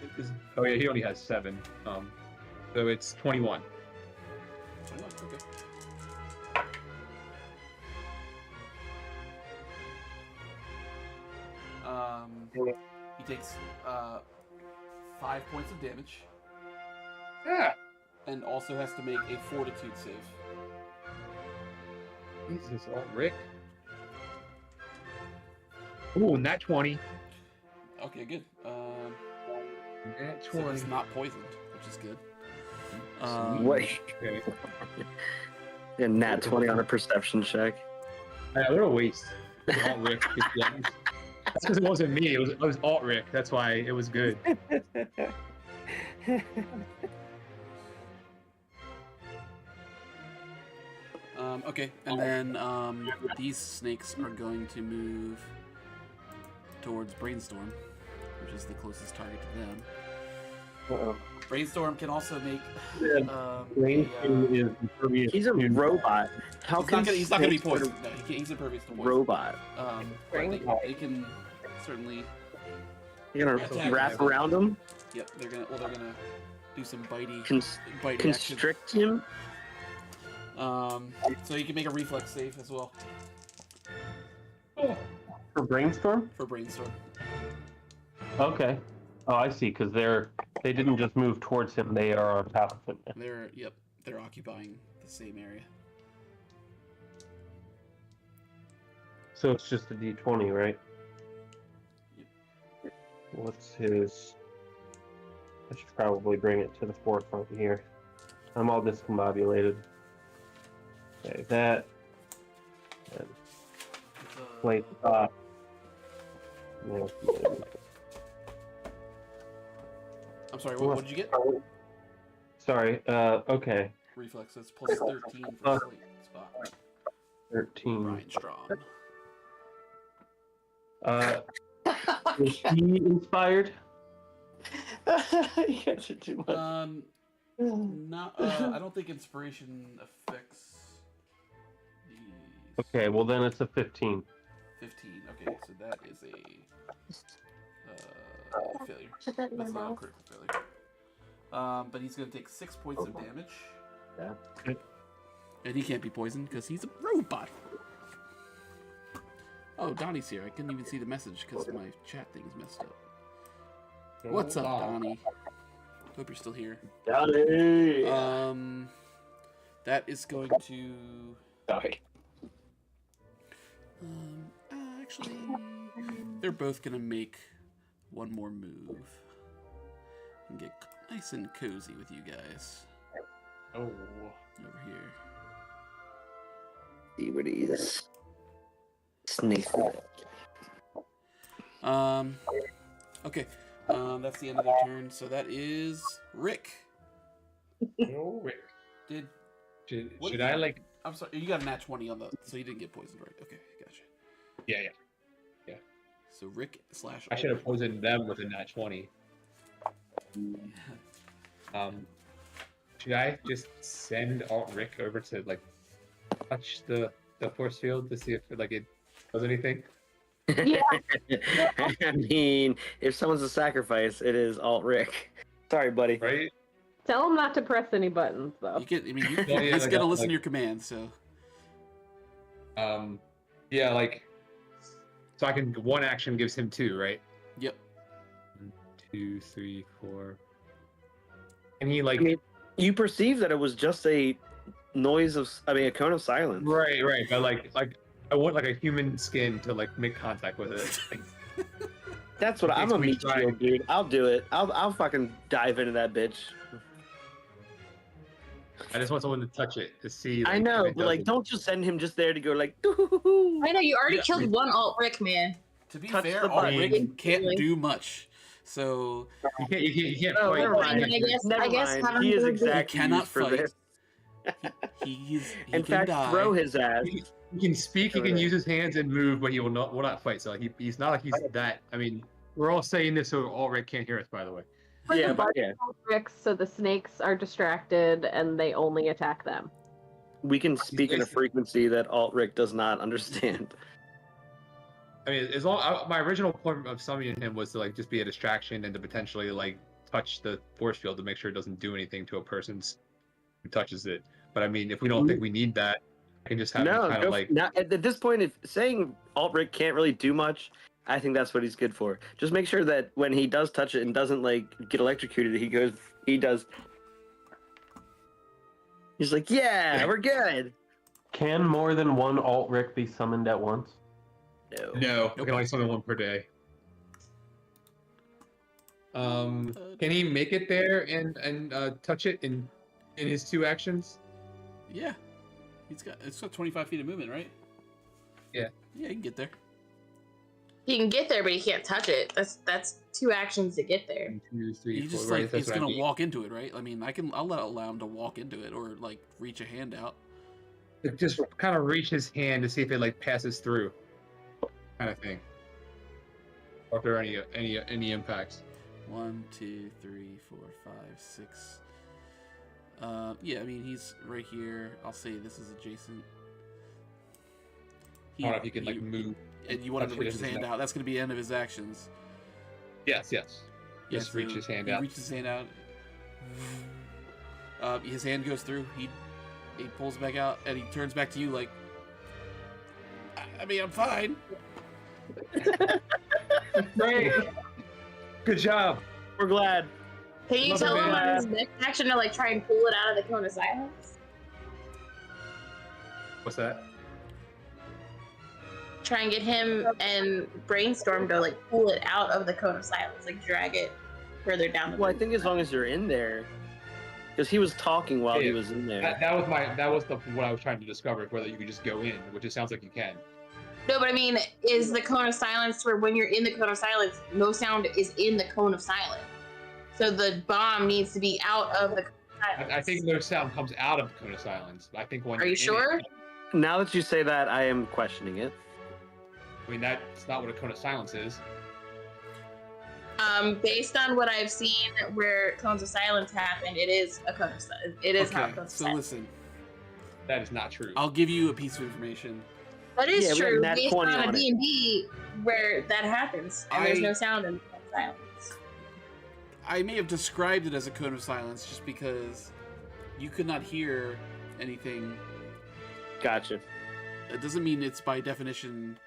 which is Oh yeah, he only has 7. So it's 21. 21. Okay. He takes 5 points of damage, Yeah. and also has to make a Fortitude save. Jesus, oh Rick. Ooh, nat 20. Okay, good. Nat So 20. he's not poisoned, which is good. What? Okay. And nat 20 on a perception check. What a waste. Alt Rick. That's because it wasn't me. It was Alt Rick. That's why it was good. Okay, and then these snakes are going to move towards Brainstorm, which is the closest target to them. Uh-oh. Brainstorm can also make. Brainstorm is impervious He's a to- robot. How can He's not gonna be snakes put a poisoned. No, he's impervious to poison. robot? But they can certainly. You're gonna Attack. wrap around him, Yep, they're gonna do some bitey action. constrict him. So you can make a reflex save as well For Brainstorm? for Brainstorm. Okay. Oh, I see, because they didn't just move towards him, they are on top of him. They're occupying the same area. So it's just a d20, right? Yep. What's his... I should probably bring it to the forefront here. I'm all discombobulated. Okay, that. And plate top. Yeah. I'm sorry. What did you get? Sorry, okay. Reflex. That's plus 13 for slate spot. 13. Brian Strong. Is he inspired? You guys are too much. Not. I don't think inspiration affects the Okay, well then it's a 15. 15. Okay, so that is a failure. That's not a critical failure. But he's gonna take 6 points of damage. Yeah. And he can't be poisoned because he's a robot. Oh, Donnie's here. I couldn't even see the message because my chat thing is messed up. What's up, Donnie? Hope you're still here. Donnie! That is going to... Sorry. Actually, they're both going to make one more move. And get nice and cozy with you guys. Oh. Over here. See what he is. Snake. Okay. That's the end of their turn. So that is Rick. Oh, wait. What Should did I you- like? I'm sorry. You got a nat 20 on the, so you didn't get poisoned, right? Okay, gotcha. Yeah. So Rick / I should have poisoned them with a nat 20. Should I just send Alt Rick over to like touch the force field to see if like it does anything? Yeah. I mean, if someone's a sacrifice, it is Alt Rick. Sorry, buddy. Right? Tell him not to press any buttons, though. You get. I mean, Yeah, he's like gonna a- listen like- to your commands. So Yeah, like. So I can one action gives him 2, right? yep. 1, 2, 3, 4. And he like. I mean, you perceive that it was just a noise of, a cone of silence. Right, but like I want like a human skin to like make contact with it. That's what I'm Makes a me meat try. shield, dude. I'll do it. I'll fucking dive into that bitch. I just want someone to touch it to see. Like, I know, if it but like, does don't just send him just there to go like. Doo-hoo-hoo. I know you already Yeah. killed one alt Rick, man. To be Touch fair, the Alt button. Rick can't do much. So it. You can't Oh, fight. never Well, I mind. mean, Never I guess mind. having He is her do- exactly He cannot used for fight. this. he In can fact, die. throw his ass. He can speak. He can use his hands and move, but he will not fight. So he's not like he's that. I mean, we're all saying this so Alt Rick can't hear us. By the way. Yeah, but yeah, Tricks, so the snakes are distracted and they only attack them. we can speak in a frequency that Alt Rick does not understand. I mean, as long my original point of summoning him was to like just be a distraction and to potentially like touch the force field to make sure it doesn't do anything to a person's who touches it. But I mean, if we don't think we need that, I can just have him No, kind of like. now, at this point, if saying Alt Rick can't really do much, I think that's what he's good for. Just make sure that when he does touch it and doesn't like get electrocuted, he does. He's like, yeah, we're good. Can more than one Alt Rick be summoned at once? No, we can only summon one per day. Can he make it there and touch it in his 2 actions? Yeah. It's got 25 feet of movement, right? Yeah. Yeah, he can get there. He can get there, but he can't touch it. That's 2 actions to get there. 1, 2, 3, He 4. just Right, like that's he's what I gonna mean. walk into it, right? I mean, I'll allow him to walk into it or like reach a hand out. Just kind of reach his hand to see if it like passes through, kind of thing. Or if there are any impacts. 1, 2, 3, 4, 5, 6. Yeah, I mean he's right here. I'll say this is adjacent. I don't know if you can like move. And you want him to touch it reach his in his hand neck. out. That's gonna be the end of his actions. Yes. Yeah, Just reach his hand he out. reaches his hand out. His hand goes through. He pulls back out and he turns back to you like, I mean, I'm fine. Great. Good job. We're glad. Can you Love tell it, him man. on his next action to like try and pull it out of the cone of silence? What's that? Try and get him and Brainstorm to like pull it out of the cone of silence, like drag it further down the Well, I room. think as long as you're in there, because he was talking while he Yeah. was in there. That was what I was trying to discover, whether you could just go in, which it sounds like you can. No, but I mean, is the cone of silence where when you're in the cone of silence, no sound is in the cone of silence. So the bomb needs to be out of the cone of silence. I think no sound comes out of the cone of silence. I think when Are you're you in sure? it, Now that you say that, I am questioning it. I mean, that's not what a cone of silence is. Based on what I've seen, where cones of silence happened, it is a cone of silence. It is how Okay, cones of so silence. listen, That is not true. I'll give you a piece of information. That is Yeah, we have true. nat Based 20 on a on it. D&D where that happens, and there's I- no sound in silence. I may have described it as a cone of silence just because you could not hear anything. Gotcha. It doesn't mean it's by definition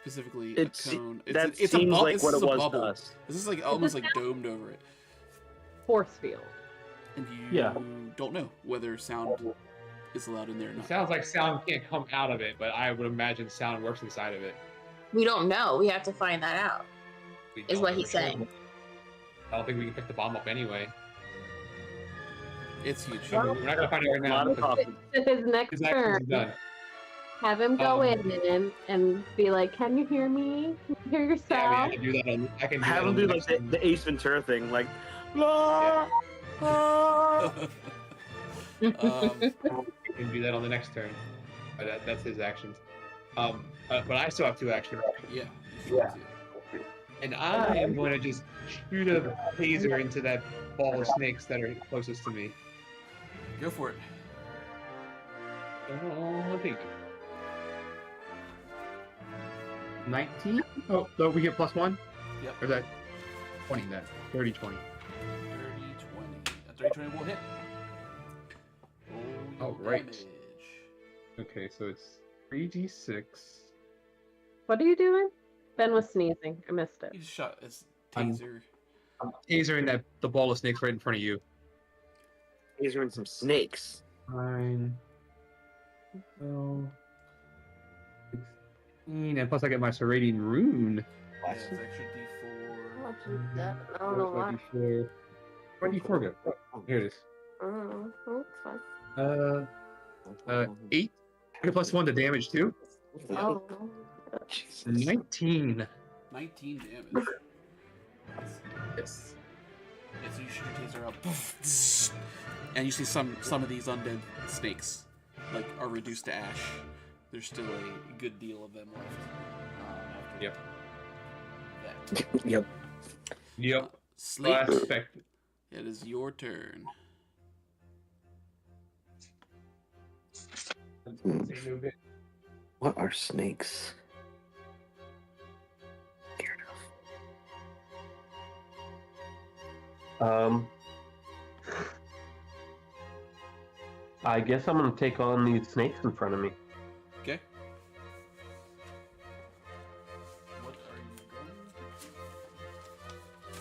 specifically It's a cone. that it's a seems bubble. like This what is it a was bubble. to us. This is like almost like domed over it, Force field. and you Yeah. don't know whether sound is allowed in there or It not. sounds like sound can't come out of it, but I would imagine sound works inside of it. We don't know. We have to find that out. We Is don't what know he's for sure. saying. I don't think we can pick the bomb up anyway. It's huge. We're not gonna find it right A now. lot of because talking. To his next his action turn, is done. have him go Um, in and be like, "Can you hear me? Can you hear Yeah, I yourself?" mean, I can do that. I can do Have that him on do the like next the, turn. the Ace Ventura thing, like. "La, la." I can do that on the next turn. But that's his actions. But I still have 2 actions, Yeah. Yeah. and I am going to just shoot a taser into that ball of snakes that are closest to me. Go for it. Oh, I think 19. Oh, so we get +1. Yep. Or is that 20 then? 30, 20. 30-20. A 30-20 will hit. Roll your Alright. damage. Okay, so it's 3d6. What are you doing? Ben was sneezing. I missed it. You just shot his I'm- taser. Tasering the ball of snakes right in front of you. He's doing some snakes. 9, 12, 16, and plus I get my serrating rune. Yeah, it's extra D4. I don't know why. 24. Where do you go? Oh, here it is. Oh, it's fine. 8. I get +1 to damage too. Oh. 19. 19 damage. Yes. And so you shoot your taser out, and you see some of these undead snakes like are reduced to ash. There's still a good deal of them left. After Yep. that. Yep. Yep. Sleep. I expect. It is your turn. What are snakes? Scared of. I guess I'm gonna take on these snakes in front of me. Okay. What are you going to do?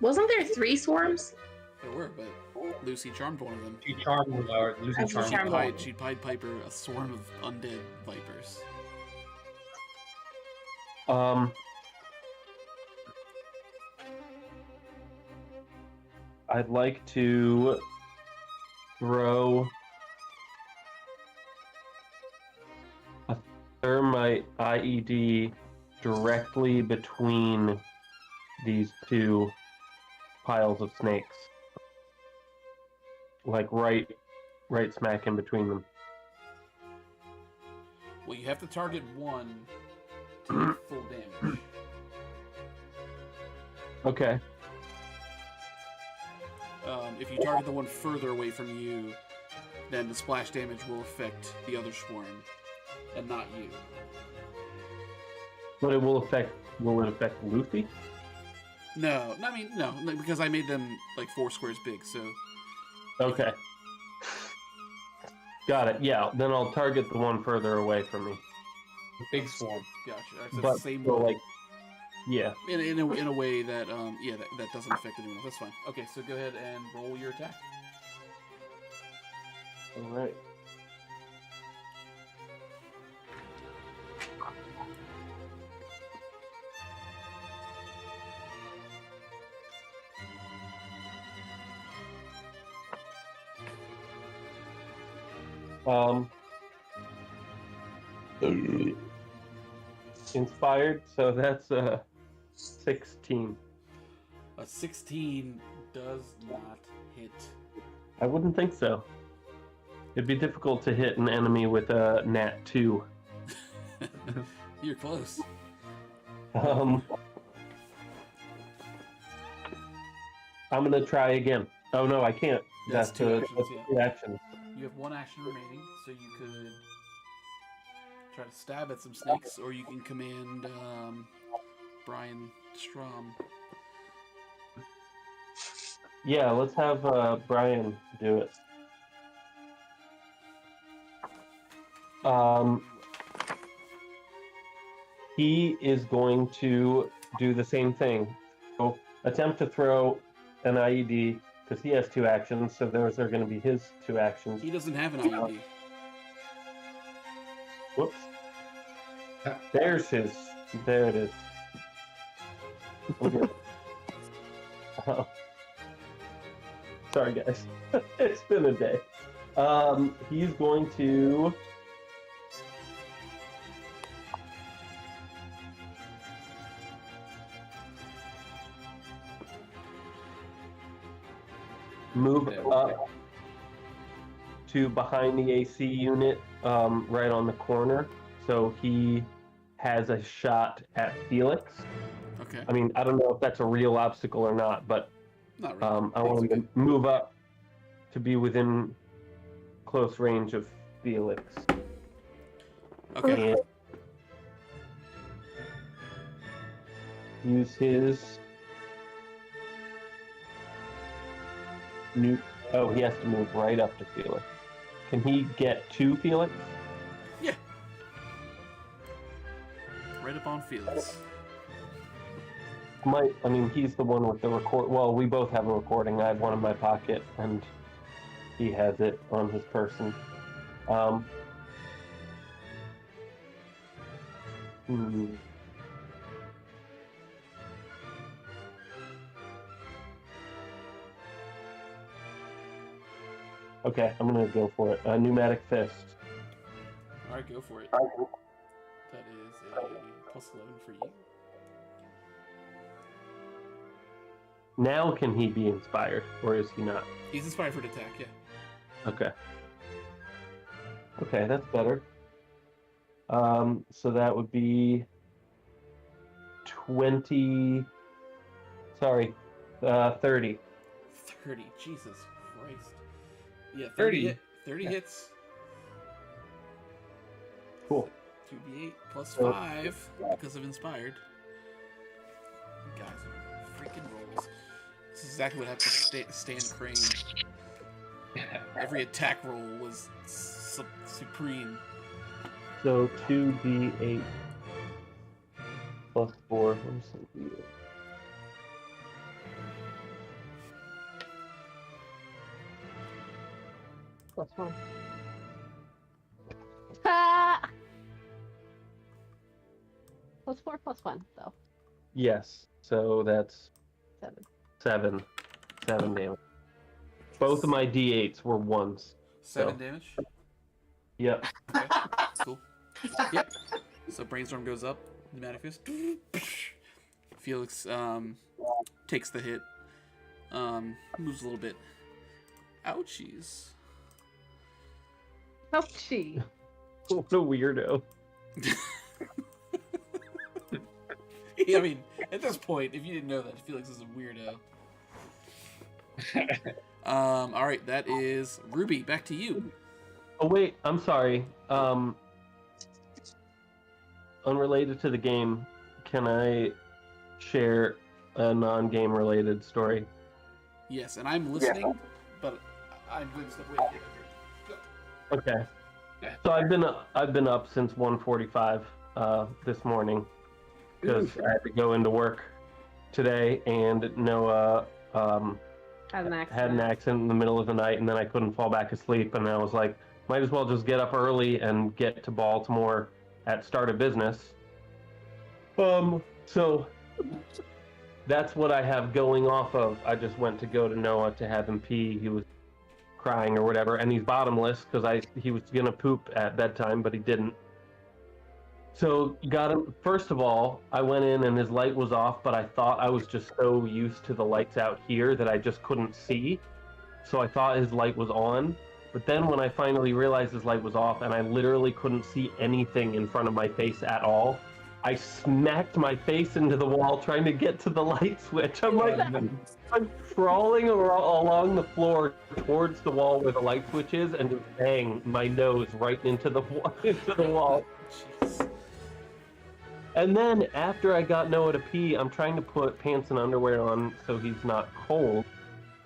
Wasn't there 3 swarms? There were, but Lucy charmed one of them. She charmed Lucy She charmed. charmed one. She'd Pied Piper a swarm of undead vipers. I'd like to throw a thermite IED directly between these 2 piles of snakes. Like right smack in between them. Well, you have to target one to get full damage. Okay. If you target the one further away from you, then the splash damage will affect the other swarm, and not you. But will it affect Lucy? No, I mean no, because I made them like 4 squares big. So Okay. Got it. Yeah, then I'll target the one further away from me. The big swarm. gotcha. That's But the same so, way. like, yeah. In a way that that doesn't affect anyone else. That's fine. Okay, so go ahead and roll your attack. All right. Inspired, so that's 16. A 16 does not hit. I wouldn't think so. It'd be difficult to hit an enemy with a nat 2. You're close. I'm gonna try again. Oh no, I can't. That's two actions, that's yeah. two actions. You have one action remaining, so you could try to stab at some snakes, or you can command Brian Strom. Yeah, let's have Brian do it. He is going to do the same thing. So attempt to throw an IED, because he has two actions, so those are going to be his two actions. He doesn't have an IED. Whoops. There's his. There it is. Oh. Sorry, guys. It's been a day. He's going to... move up to behind the AC unit, right on the corner. So he has a shot at Felix. Okay. I mean, I don't know if that's a real obstacle or not, but Not really. I want him to move up to be within close range of Felix. Okay. And use his new. Oh, he has to move right up to Felix. Can he get to Felix? Yeah. Right up on Felix. I mean, he's the one with the record. Well, we both have a recording. I have one in my pocket, and he has it on his person. Okay, I'm gonna go for it. Pneumatic fist. Alright, go for it. That is a plus 11 for you. Now can he be inspired, or is he not? He's inspired for an attack, yeah. Okay. Okay, that's better. So that would be 20. Sorry, 30. 30. Jesus Christ. Yeah, 30. 30 hits. Cool. 2d8 plus 5 because of inspired. You guys are freaking rolls. This is exactly what happened to Stan Crane. Every attack roll was supreme. So 2d8 plus 4. Where's the d8? +1. Ah! +4, +1, though. Yes. So that's 7. 7 damage. Both of my d8s were 1s. 7 damage? Yep. Okay, cool. Yep. So Brainstorm goes up, Pneumatic Fist. Felix takes the hit. Moves a little bit. Ouchies. Ouchie. What a weirdo. I mean, at this point, if you didn't know that, Felix is a weirdo. Alright, that is Ruby, back to you. Oh wait, I'm sorry. Unrelated to the game, can I share a non-game related story? Yes, and I'm listening, but I'm going to step away. Okay. So I've been up since 1:45 this morning because I had to go into work today, and Noah had an accident in the middle of the night, and then I couldn't fall back asleep, and I was like, might as well just get up early and get to Baltimore at start of business. So that's what I have going off of. I just went to go to Noah to have him pee. He was crying or whatever, and he's bottomless because he was gonna poop at bedtime, but he didn't. So got him. First of all, I went in and his light was off, but I thought I was just so used to the lights out here that I just couldn't see. So I thought his light was on. But then when I finally realized his light was off and I literally couldn't see anything in front of my face at all, I smacked my face into the wall trying to get to the light switch. I'm like, I'm crawling along the floor towards the wall where the light switch is, and just bang my nose right into the wall. Jeez. And then after I got Noah to pee, I'm trying to put pants and underwear on so he's not cold.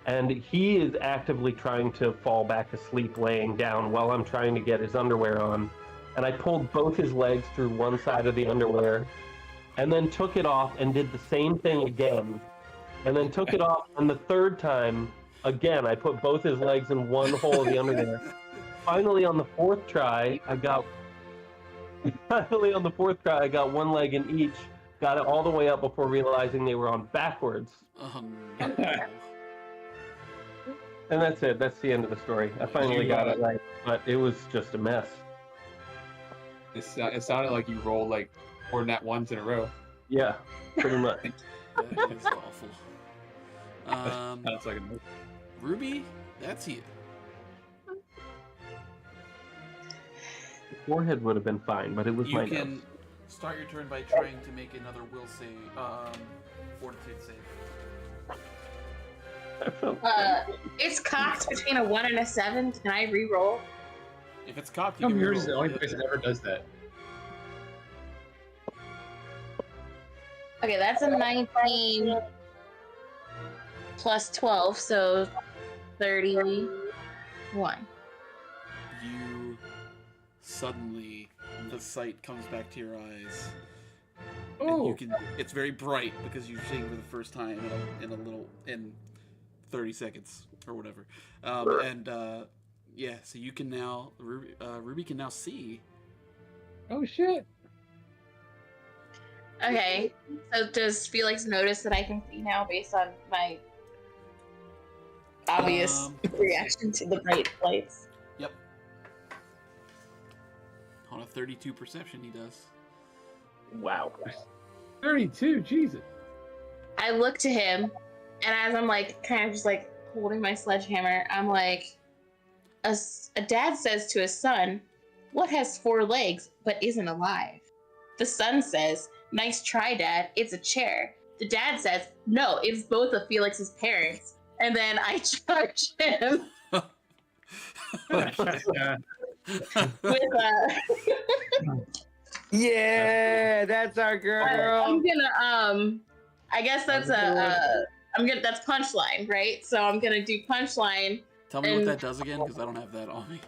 And he is actively trying to fall back asleep laying down while I'm trying to get his underwear on. And I pulled both his legs through one side of the underwear and then took it off and did the same thing again. And then took it off, and the third time, again, I put both his legs in one hole of the underwear. Finally, on the fourth try, I got one leg in each, got it all the way up before realizing they were on backwards. No. And that's it. That's the end of the story. I finally got it right, but it was just a mess. It sounded like you rolled like 4 nat ones in a row. Yeah, pretty much. That is awful. That's like a Ruby, that's you. The forehead would have been fine, but it was my You can nose. start your turn by trying to make another will save, fortitude save. It's cocked between a 1 and a 7. Can I re-roll? If it's cocked, you How can yours is the re-roll. only place that ever does that. Okay, that's a 19 plus 12, so 31. You suddenly, the sight comes back to your eyes. And Oh, you can. It's very bright because you're seeing for the first time in 30 seconds or whatever. Yeah, so you can now Ruby can now see. oh shit! Okay, so does Felix notice that I can see now based on my obvious reaction to the bright lights? Yep. On a 32 perception, he does. Wow. 32, Jesus. I look to him, and as I'm like kind of just like holding my sledgehammer, I'm like, a dad says to his son, "What has 4 legs but isn't alive?" The son says, "Nice try, Dad. It's a chair." The dad says, "No, it's both of Felix's parents." And then I charge him with Yeah, that's our girl. I'm gonna I guess that's that's punchline, right? So I'm gonna do punchline. Tell me what that does again, because I don't have that on me.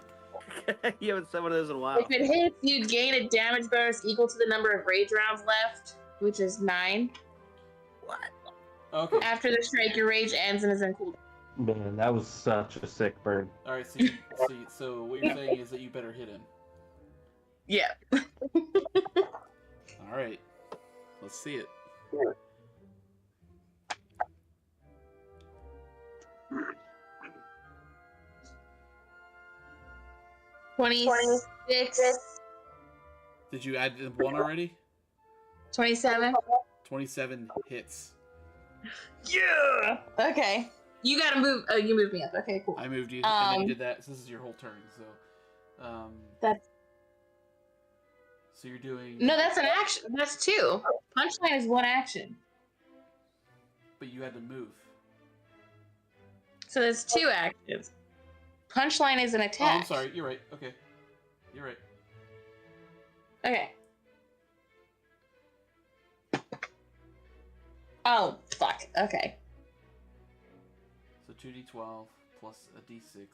You haven't said one of those in a while. If it hits, you gain a damage bonus equal to the number of rage rounds left, which is 9. What? Okay. After the strike, your rage ends and is in cooldown. Man, that was such a sick burn. All right. So what you're saying is that you better hit him. Yeah. All right. Let's see it. $26. Did you add the 1 already? 27. 27 hits. Yeah. Okay. You gotta move. Oh, you moved me up. Okay, cool. I moved you, and then you did that. So this is your whole turn. So, That's so you're doing. no. That's an action. That's 2. Punchline is 1 action. But you had to move. So that's 2 actions. Punchline is an Oh, attack. I'm sorry. You're right. Okay. You're right. Okay. Oh, fuck. Okay. So 2d12 plus a d6.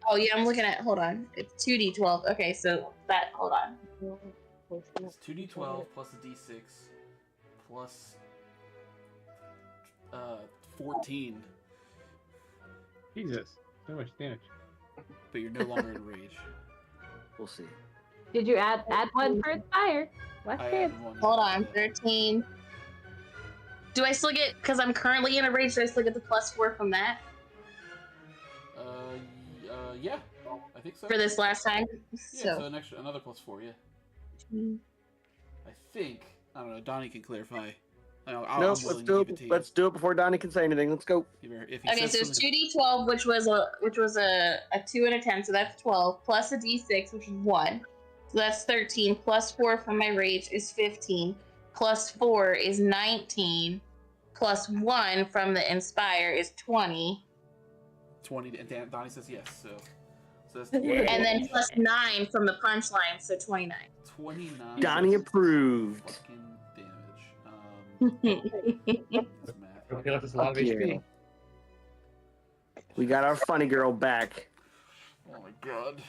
Oh, yeah, I'm looking at... Hold on. It's 2d12. Okay, so that... Hold on. It's 2d12 plus a d6 plus 14. Jesus, so much damage. But you're no longer in rage. We'll see. Did you add 1 for its fire? Watch I it. added 1. Hold on. 13. Do I still get... Because I'm currently in a rage, do I still get the +4 from that? Yeah. I think so. For this last time? Yeah, so another +4, yeah. I think... I don't know, Donnie can clarify. No, let's do it. Let's do it before Donnie can say anything. Let's go. If he Okay, says so it's something- 2d12, which was a 2 and a 10, so that's 12, plus a d6, which is 1. So that's 13. Plus 4 from my rage is 15. Plus 4 is 19. Plus 1 from the inspire is 20. 20, and Donnie says yes. So that's And then plus 9 from the punchline, so 29. 29. Donnie approved. Fucking damage. I feel like there's a lot of Fuck HP. yeah. We got our funny girl back. Oh my god.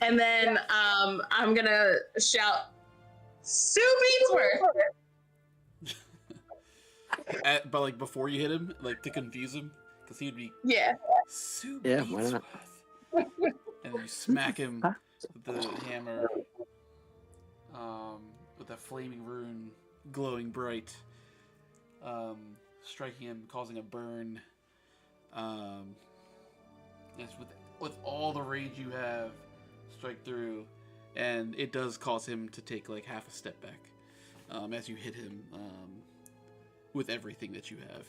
And then I'm gonna shout, Sue Beatsworth! But like before you hit him, like to confuse him, because he would be Yeah. Sue Yeah, why not? Beatsworth. And then you smack him with the hammer, with that flaming rune glowing bright, striking him, causing a burn. Yes, with all the rage you have, strike through, and it does cause him to take like half a step back as you hit him with everything that you have.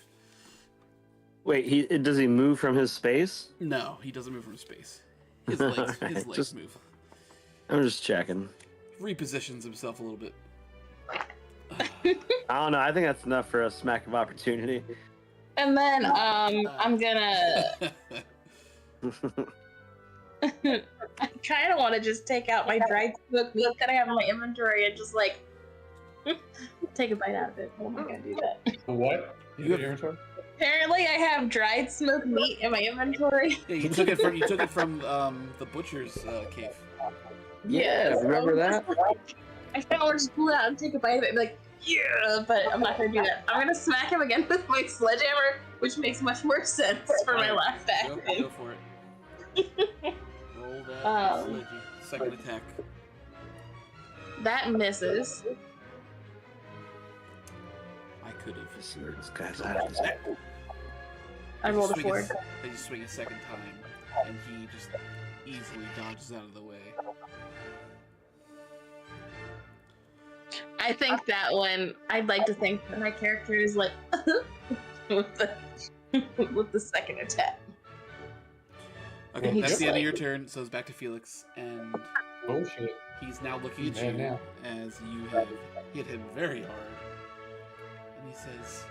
Wait, does he move from his space? No, he doesn't move from space. His legs, his legs Just- move. I'm just checking. Repositions himself a little bit. I don't know. I think that's enough for a smack of opportunity. And then I'm gonna... I kind of want to just take out my dried smoked meat that I have in my inventory and just like take a bite out of it. Oh my god, do that. What? You have- Apparently, I have dried smoked meat in my inventory. Yeah, you took it from the butcher's cave. Yeah, remember that? I kind of want to just pull it out and take a bite of it and be like, yeah, but I'm not gonna do that. I'm gonna smack him again with my sledgehammer, which makes much more sense for my last action. Go for it. Roll that sledgy. Second attack. That misses. I could have. This guy's out of his head. I rolled a swing 4. I just swing a second time, and he just easily dodges out of the way. I think that one, I'd like to think that my character is like with the second attack. Okay, He that's just the end of like- your turn, so it's back to Felix, and Oh shit. he's now looking at He's mad you now. as you have hit him very hard. And he says,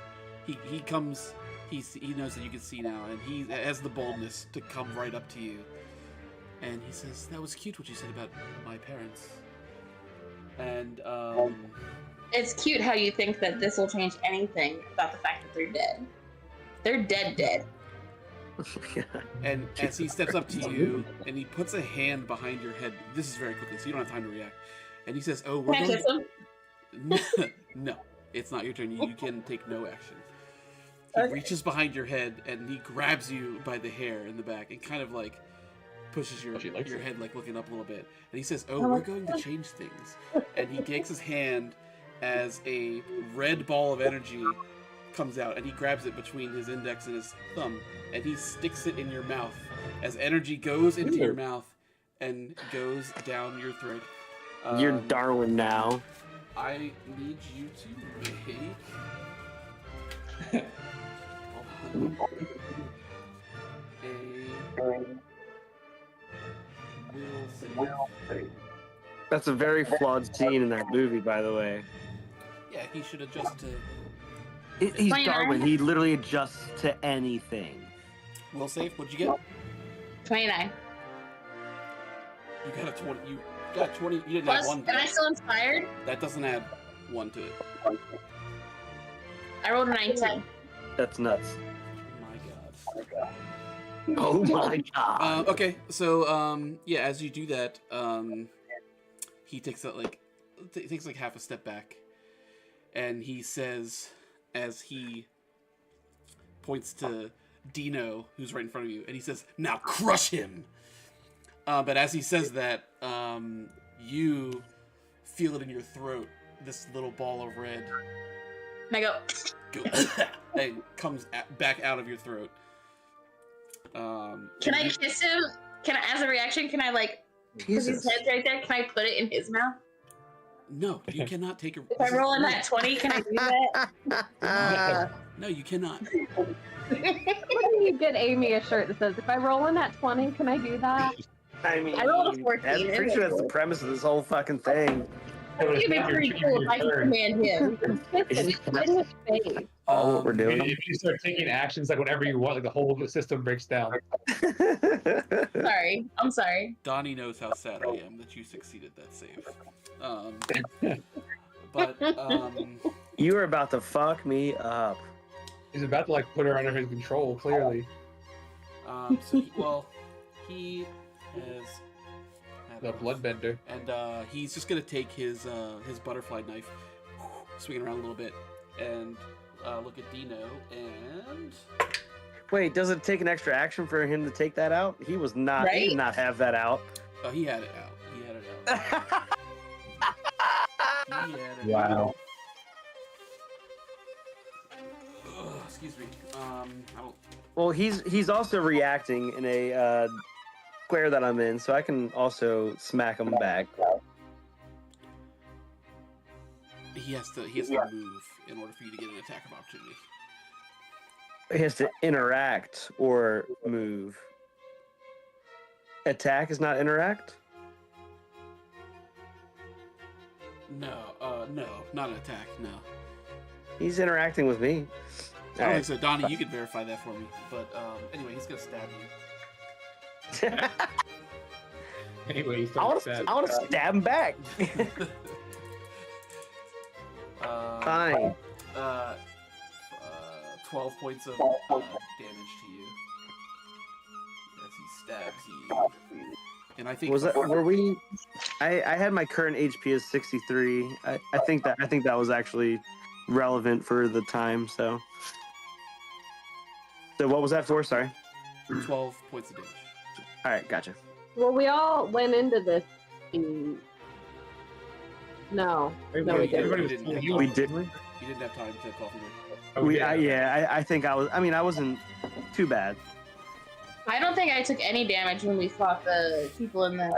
he comes, he knows that you can see now, and he has the boldness to come right up to you. And he says, that was cute what you said about my parents. And, It's cute how you think that this will change anything about the fact that they're dead. They're dead. And as he steps up to you, and he puts a hand behind your head, this is very quickly, so you don't have time to react. And he says, "Oh, we're Can I going." kiss him? No, it's not your turn. You can take no action. He Okay. reaches behind your head and he grabs you by the hair in the back and kind of like pushes your She likes it. head like looking up a little bit. And he says, "Oh, we're going to change things." And he takes his hand as a red ball of energy comes out, and he grabs it between his index and his thumb, and he sticks it in your mouth as energy goes into your mouth and goes down your throat. You're Darwin now. I need you to make hold on. Will save. That's a very flawed scene in that movie, by the way. Yeah, he should adjust to He's 29. Darwin. He literally adjusts to anything. will save. What'd you get? 29. You got a 20. You got 20. You didn't Plus, add one. am I still inspired? That doesn't add one to it. I rolled a 19. That's nuts. My God. Oh my god. Okay, so yeah, as you do that, he takes takes like half a step back, and he says, as he points to Dino, who's right in front of you, and he says, "Now crush him." But as he says that, you feel it in your throat. This little ball of red And I go, and comes back out of your throat. can I kiss him? As a reaction, can I like, because his Jesus. head's right there, can I put it in his mouth? No, you cannot take a. If I roll in that 20, can I do that? No, you cannot. You get Amy a shirt that says, "If I roll in that 20, can I do that?" I mean, I rolled a 14. I'm pretty sure that's the premise of this whole fucking thing. It'd be pretty cool if I could command him. In his face. All what we're If doing. you start taking actions like whatever you want, like the whole system breaks down. Sorry. I'm sorry. Donnie knows how sad I am that you succeeded that save. But You are about to fuck me up. He's about to like put her under his control, clearly. He has had The enough. bloodbender. And he's just gonna take his butterfly knife, swing it around a little bit, and look at Dino. And Wait, does it take an extra action for him to take that out? He was not. He did Right? not have that out. oh, he had it out. He had it out. He had it Wow. Ugh, excuse me. I don't. Well, he's also reacting in a square that I'm in, so I can also smack him back. He has to move in order for you to get an attack of opportunity. He has to interact or move. Attack is not interact? No, not an attack. No. He's interacting with me. I don't think so. Donnie, you can verify that for me. But anyway, he's gonna stab you. Anyway, he's I so want sad. to stab him back. Fine. 12 points of damage to you as he stabs you. And I think Were we? I had my current HP as 63. I think that was actually relevant for the time. So what was that for? Sorry. 12 points of damage. All right, gotcha. Well, we all went into this. No, no, we didn't. Everybody was didn't. healing. We did. You didn't have time to call for me. I think I was. I mean, I wasn't too bad. I don't think I took any damage when we fought the people in the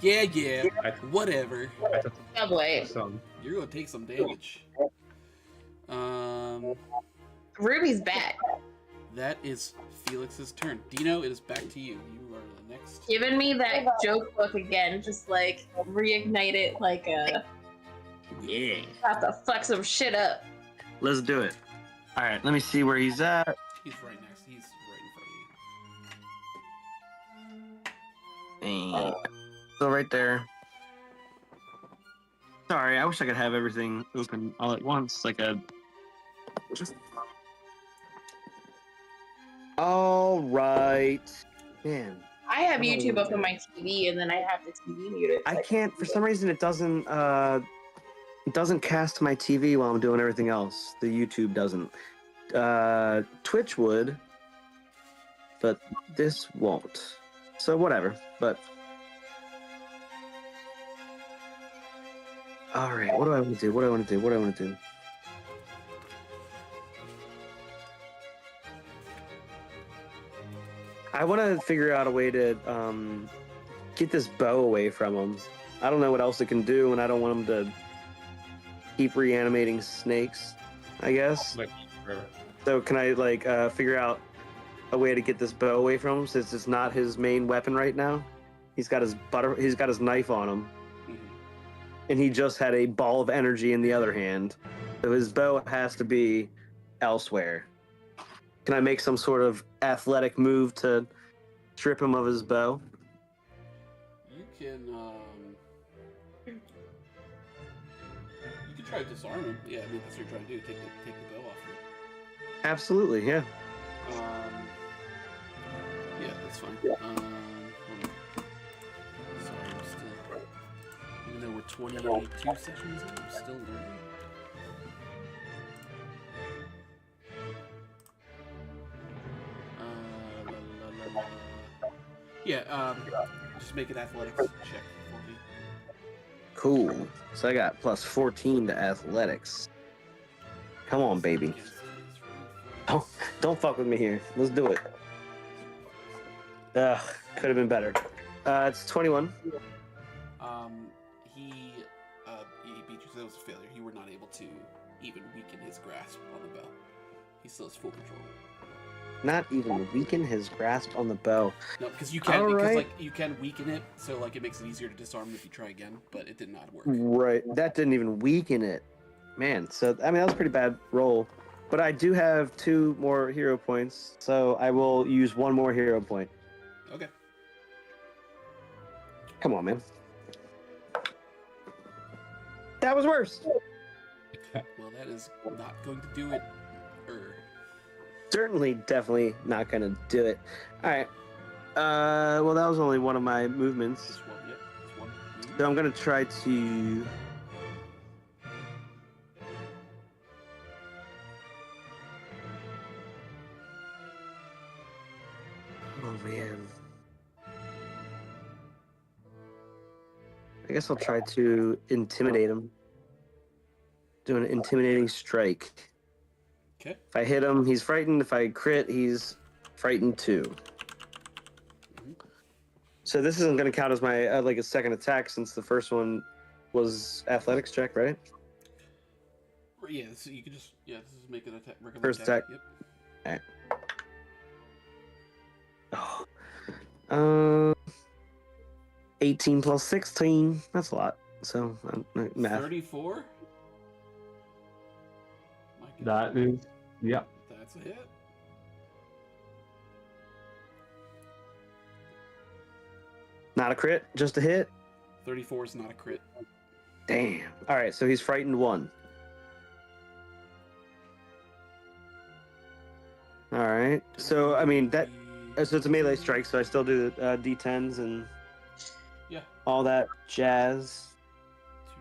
Yeah, whatever. I took subway. some. You're gonna take some damage. Ruby's back. That is Felix's turn. Dino, it is back to you. You are the next. Giving me that joke book again, just like reignite it like a Yeah. about to fuck some shit up. Let's do it. All right. Let me see where he's at. He's right next. He's right in front of And so right there. Sorry, I wish I could have everything open all at once, like a. All right, man. I have YouTube up on my TV, and then I have the TV muted. I can't. For some reason, it doesn't cast to my TV while I'm doing everything else. The YouTube doesn't. Twitch would, but this won't. So whatever. But all right. What do I want to do? What do I want to do? What do I want to do? I want to figure out a way to get this bow away from him. I don't know what else it can do, and I don't want him to keep reanimating snakes, I guess. Like, forever. So can I figure out a way to get this bow away from him, since it's not his main weapon right now? He's got his knife on him, and he just had a ball of energy in the other hand. So his bow has to be elsewhere. Can I make some sort of athletic move to strip him of his bow? you. You can try to disarm him. Yeah, I mean that's what you're trying to do. Take the bow off him. Absolutely, yeah. Yeah, that's fine. Hold on. Sorry, I'm still. Even though we're 22 sessions in, I'm still learning. Yeah, just make an athletics check for me. Cool. So I got plus 14 to athletics. Come on, baby. Don't fuck with me here. Let's do it. Ugh, could have been better. It's 21. He beat you, so that was a failure. You were not able to even weaken his grasp on the bow. He still has full control. not even weaken his grasp on the bow. No, because you can, All because right. like you can weaken it, so like it makes it easier to disarm if you try again. But it did not work. Right, that didn't even weaken it, man. So I mean, that was a pretty bad roll. But I do have 2 more hero points, so I will use 1 more hero point. Okay. Come on, man. That was worse. Well, that is not going to do it. Certainly, definitely not gonna do it. All right. Well, that was only one of my movements. Just one, yeah, just one. So I'm gonna try to. Oh man. I guess I'll try to intimidate him. Do an intimidating strike. Okay. If I hit him, he's frightened. If I crit, he's frightened too. So this isn't going to count as my like a second attack since the first one was athletics check, right? Yeah, so you can just this is make an attack. Regular First attack. Yep. Oh. 18 plus 16. That's a lot. So math. 34. My That is, yeah. That's a hit. Not a crit, just a hit. 34 is not a crit. Damn. All right, so he's frightened 1. All right. So I mean that. So it's a melee strike. So I still do the d10s and Yeah. all that jazz.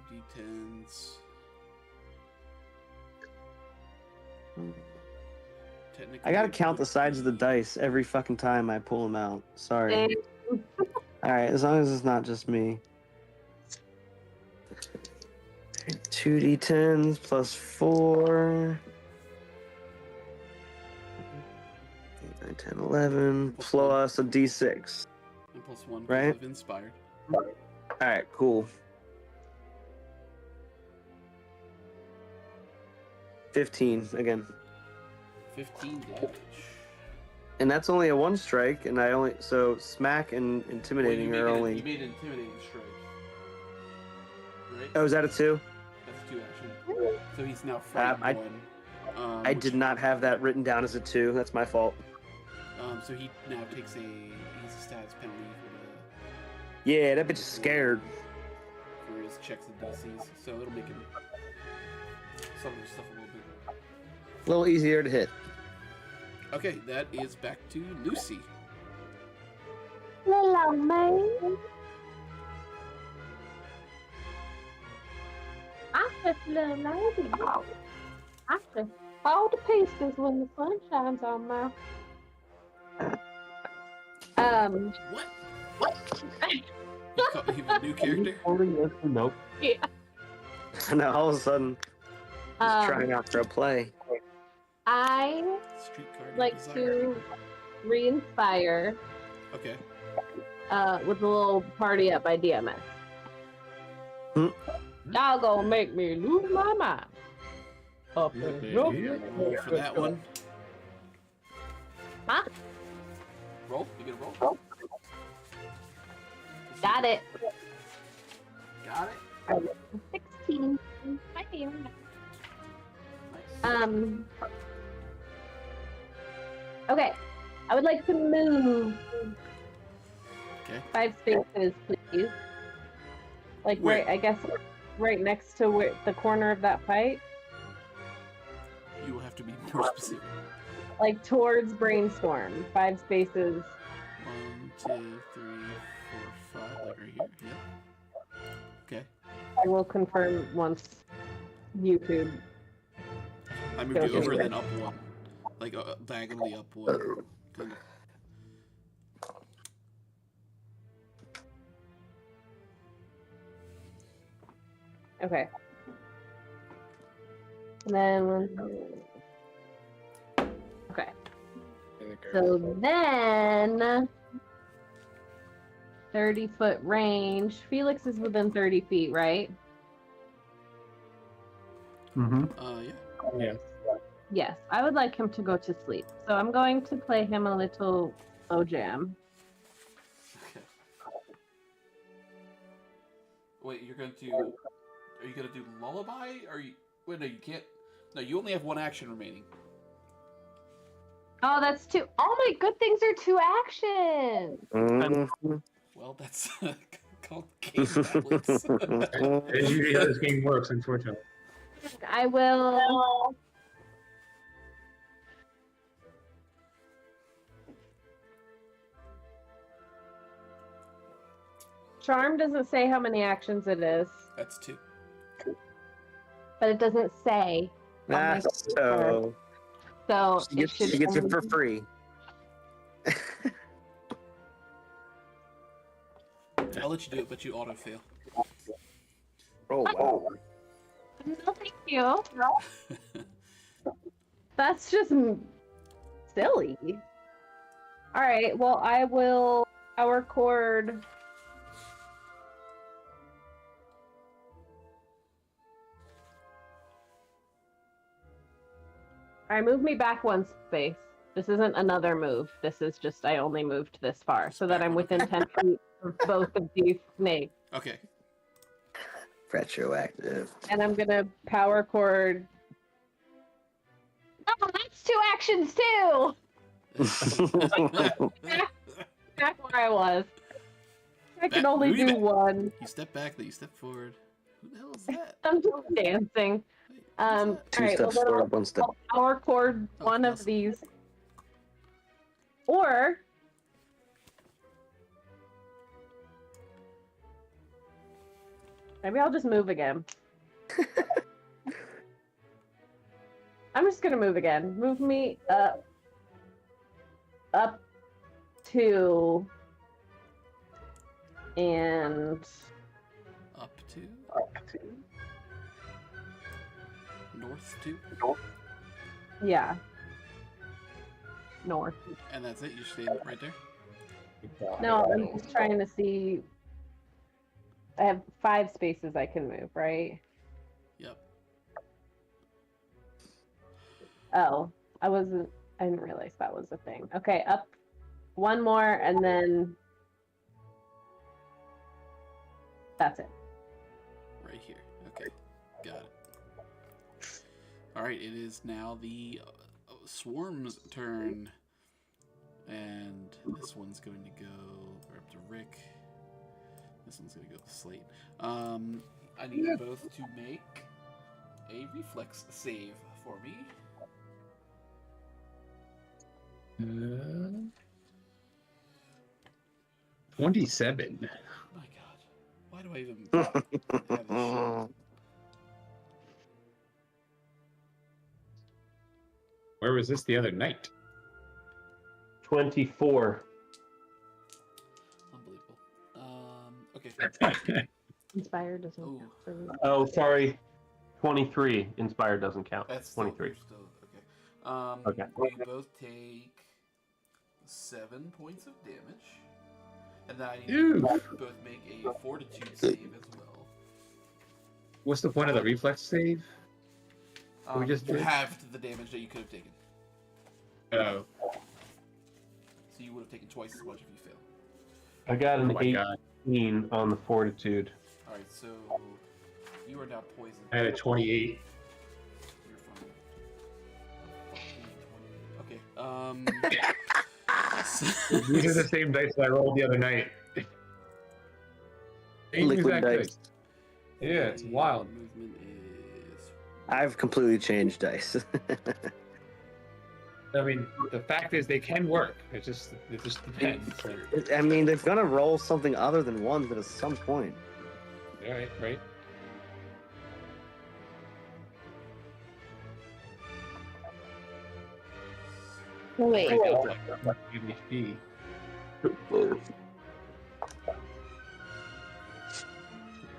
2 d10s. Technically, I gotta count the sides of the dice every fucking time I pull them out. Sorry. All right, as long as it's not just me. 2 d10s plus 4. 8, 9, 10, 11 plus a d6. And plus 1 Right. of inspired. All right, cool. 15 again. 15 damage. And that's only a 1 strike, and I only so smack and intimidating Well, are you only. made an intimidating strike. Right? Oh, is that a 2? That's a 2 action. So he's now frightened I- 1. I did not have that written down as a 2. That's my fault. So he now takes he's a status penalty Yeah, that bitch is scared. for his checks and DCs. So it'll make him some of his stuff a little bit. A little easier to hit. Okay, that is back to Lucy. Hello, man. I just little lady. I just fall to pieces when the sun shines on my. What? You have a new character? Yes or nope. And now all of a sudden, he's trying out for a play. I Streetcar like Desire. to re-inspire Okay. with a little party up by DMS. Y'all gonna make me lose my mind. Up and Roll for that one. Huh? Roll? You gonna roll? Got it. Got it. 16. My favorite. Nice. Okay. I would like to move Okay. 5 spaces, please. Like Where? right, I guess right next to where the corner of that fight, You will have to be more specific. like towards Brainstorm. 5 spaces. 1, 2, 3, 4, 5. Like right here. Yep. Okay. I will confirm once YouTube. I moved you over then up 1. Like diagonally up 1. Kind of. Okay. And then okay. So then 30-foot range. Felix is within 30 feet, right? Mm-hmm. Yeah. Yeah. Yes, I would like him to go to sleep. So I'm going to play him a little slow jam. Okay. Wait, you're gonna do? Are you gonna do lullaby? Or you? Wait, no, you can't. No, you only have one action remaining. Oh, that's two. All my good things are 2 actions. Mhm. Well, that's called game tablets. It's usually how this game works, unfortunately. I will. Charm doesn't say how many actions it is, That's 2. but it doesn't say. Ah, so So she gets it for free. I'll let you do it, but you auto fail. Oh wow. No, thank you. That's just silly. All right. Well, I will power chord. All right, move me back 1 space. This isn't another move. This is just I only moved this far so that I'm within 10 feet of both of these snakes. Okay. Retroactive. And I'm gonna power chord. Oh, that's 2 actions too. Back where I was. I can only do 1. You step back, then you step forward. Who the hell is that? I'm just dancing. Wait, All who's that? 2 right, steps well, then forward, 1 step. I'll power chord Oh, one of awesome. these. Or maybe I'll just move again. I'm just gonna move again. Move me up 2 and Up to? North to? yeah, north. And that's it? You're staying right there? No, I'm just trying to see. I have 5 spaces I can move, right? Yep. Oh, I didn't realize that was a thing. Okay, up 1 more and then that's it. Right here. Okay. Got it. Alright, it is now the Swarm's turn. And this one's going to go up to Rick. This one's going to go to Slate. I need you both to make a reflex save for me. 27. My god. Why do I even have this shit? Where was this the other night? 24. Unbelievable. Okay. Inspired doesn't Ooh. count for me. Oh, sorry. 23. Inspired doesn't count. That's still, 23. still okay. Okay. You both take 7 points of damage, and then I need you to both make a Fortitude save as well. What's the point of the reflex save? We just you did? halved the damage that you could have taken, Oh, so you would have taken twice as much if you failed. I got an my God. 18 on the fortitude. All right, so you are now poisoned. I had a 28. You're fine. Okay. These are the same dice that I rolled the other night. Same Liquid exact dice. Yeah, it's wild. Movement is. I've completely changed dice. I mean, the fact is they can work. It just depends. I mean, they've got to roll something other than 1s at some point. All right, right. Wait. Right now, it's like, what UHD?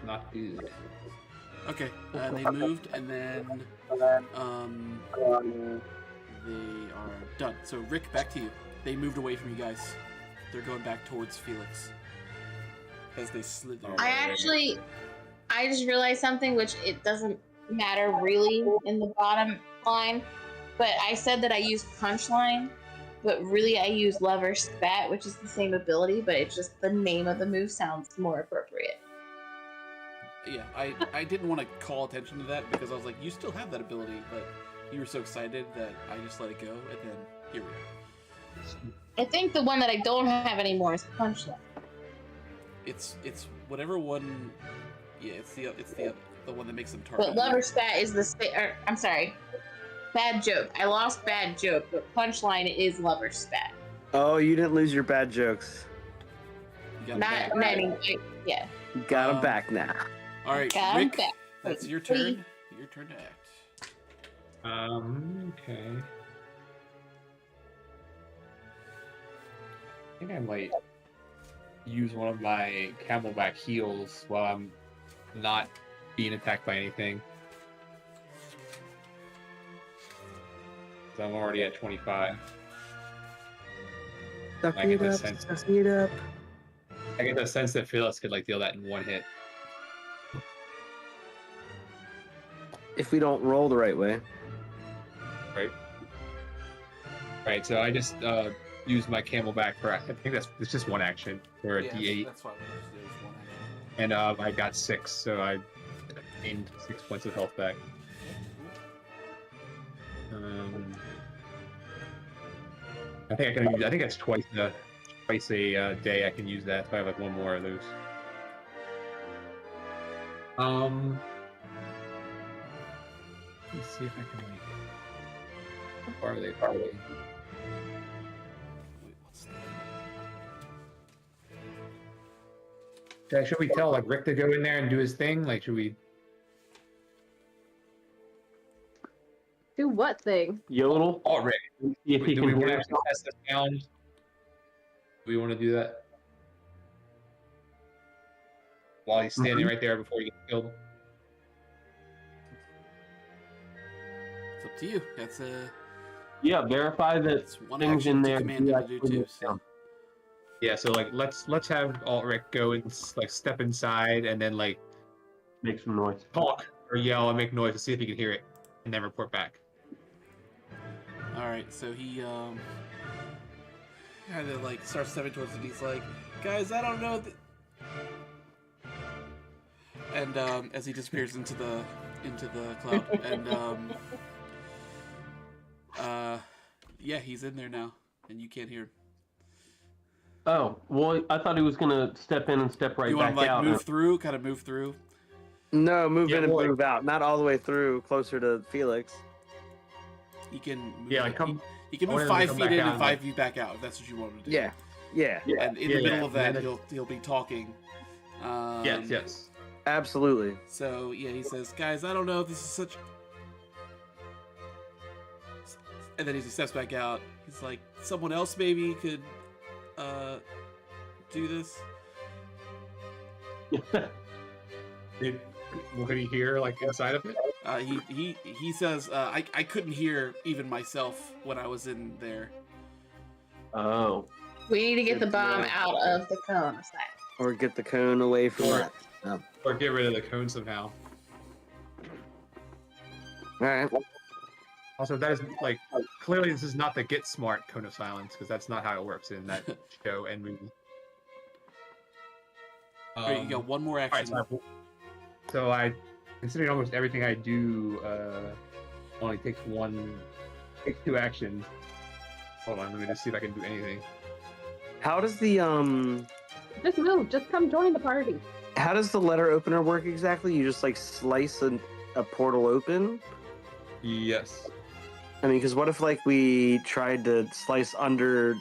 Not good. Okay, they moved, and then they are done. So Rick, back to you. They moved away from you guys. They're going back towards Felix as they slid there. I just realized something, which it doesn't matter really in the bottom line. but I said that I used punchline, but really I use lever spat, which is the same ability, but it's just the name of the move sounds more appropriate. Yeah, I didn't want to call attention to that because I was like, you still have that ability, but you were so excited that I just let it go, and then here we go. I think the one that I don't have anymore is punchline. It's whatever one. Yeah, it's the one that makes them target. But lever spat is I'm sorry, bad joke. I lost bad joke, but punchline is lever spat. Oh, you didn't lose your bad jokes. Not many. Yeah. You got them back now. All right, Rick, that's your turn. Your turn to act. Okay. I think I might use one of my camelback heals while I'm not being attacked by anything. So I'm already at 25. I get the sense that Felix could like deal that in one hit. If we don't roll the right way. Right, so I just use my camelback for, I think it's just one action for a D8. That's fine. There's one action. And I got 6, so I gained 6 points of health back. I think it's twice a day I can use that if I have like one more of those. Let's see if I can like. How far are they? Wait, what's that? Should we tell like Rick to go in there and do his thing? Like, should we? Do what thing? Yodel. Oh, Rick. See if he Do can we want hear to test the sound? Do we want to do that? While he's standing right there before he gets killed? It's up to you. That's Yeah, verify that it's one things action in to there. command him to do too. So. Yeah, so like let's have Ulrich go and like step inside and then like Make some noise. talk or yell and make noise to see if he can hear it, and then report back. All right, so he kind of like starts stepping towards it. He's like, "Guys, I don't know." And as he disappears into the cloud, and yeah, he's in there now, and you can't hear him. Oh, well, I thought he was gonna step in and step right You back want to like out. move through, kind of move through. No, move Yeah, in and well, move out. Not all the way through, closer to Felix. He can move, Yeah, like come. he can I move want him to 5 come feet back in out and and, 5 feet back out. If that's what you want him to do. Yeah. Yeah. And in the middle of that, he'll be talking. Yes. Absolutely. So yeah, he says, "Guys, I don't know if this is such." And then as he steps back out, he's like, "Someone else maybe could do this." What could he hear like inside of it? He says, "I couldn't hear even myself when I was in there." Oh. We need to get the bomb out of the cone of silence. Or get the cone away from Or- it. Oh. Or get rid of the cone somehow. Alright. Also, that is like clearly this is not the Get Smart cone of silence because that's not how it works in that show and movie. All right, you got one more action. Alright, so I, considering almost everything I do, only takes 2 actions. Hold on, let me just see if I can do anything. How does the Just move. Just come join the party. how does the letter opener work exactly? You just like slice a portal open? Yes. I mean, because what if like we tried to slice under,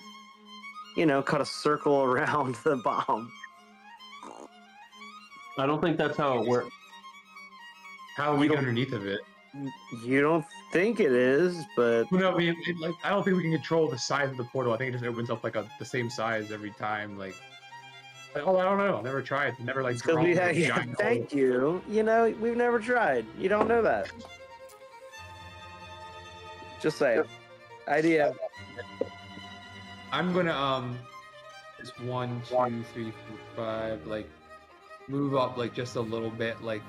cut a circle around the bomb? I don't think that's how it works. How are we underneath of it? You don't think it is, but No, I mean, I don't think we can control the size of the portal. I think it just opens up like the same size every time. Like, oh, I don't know. Never tried. Never like. because we have. Yeah, thank you. We've never tried. You don't know that. Just saying. Idea. I'm gonna just 1, 2, 3, 4, 5. Like, move up like just a little bit. Like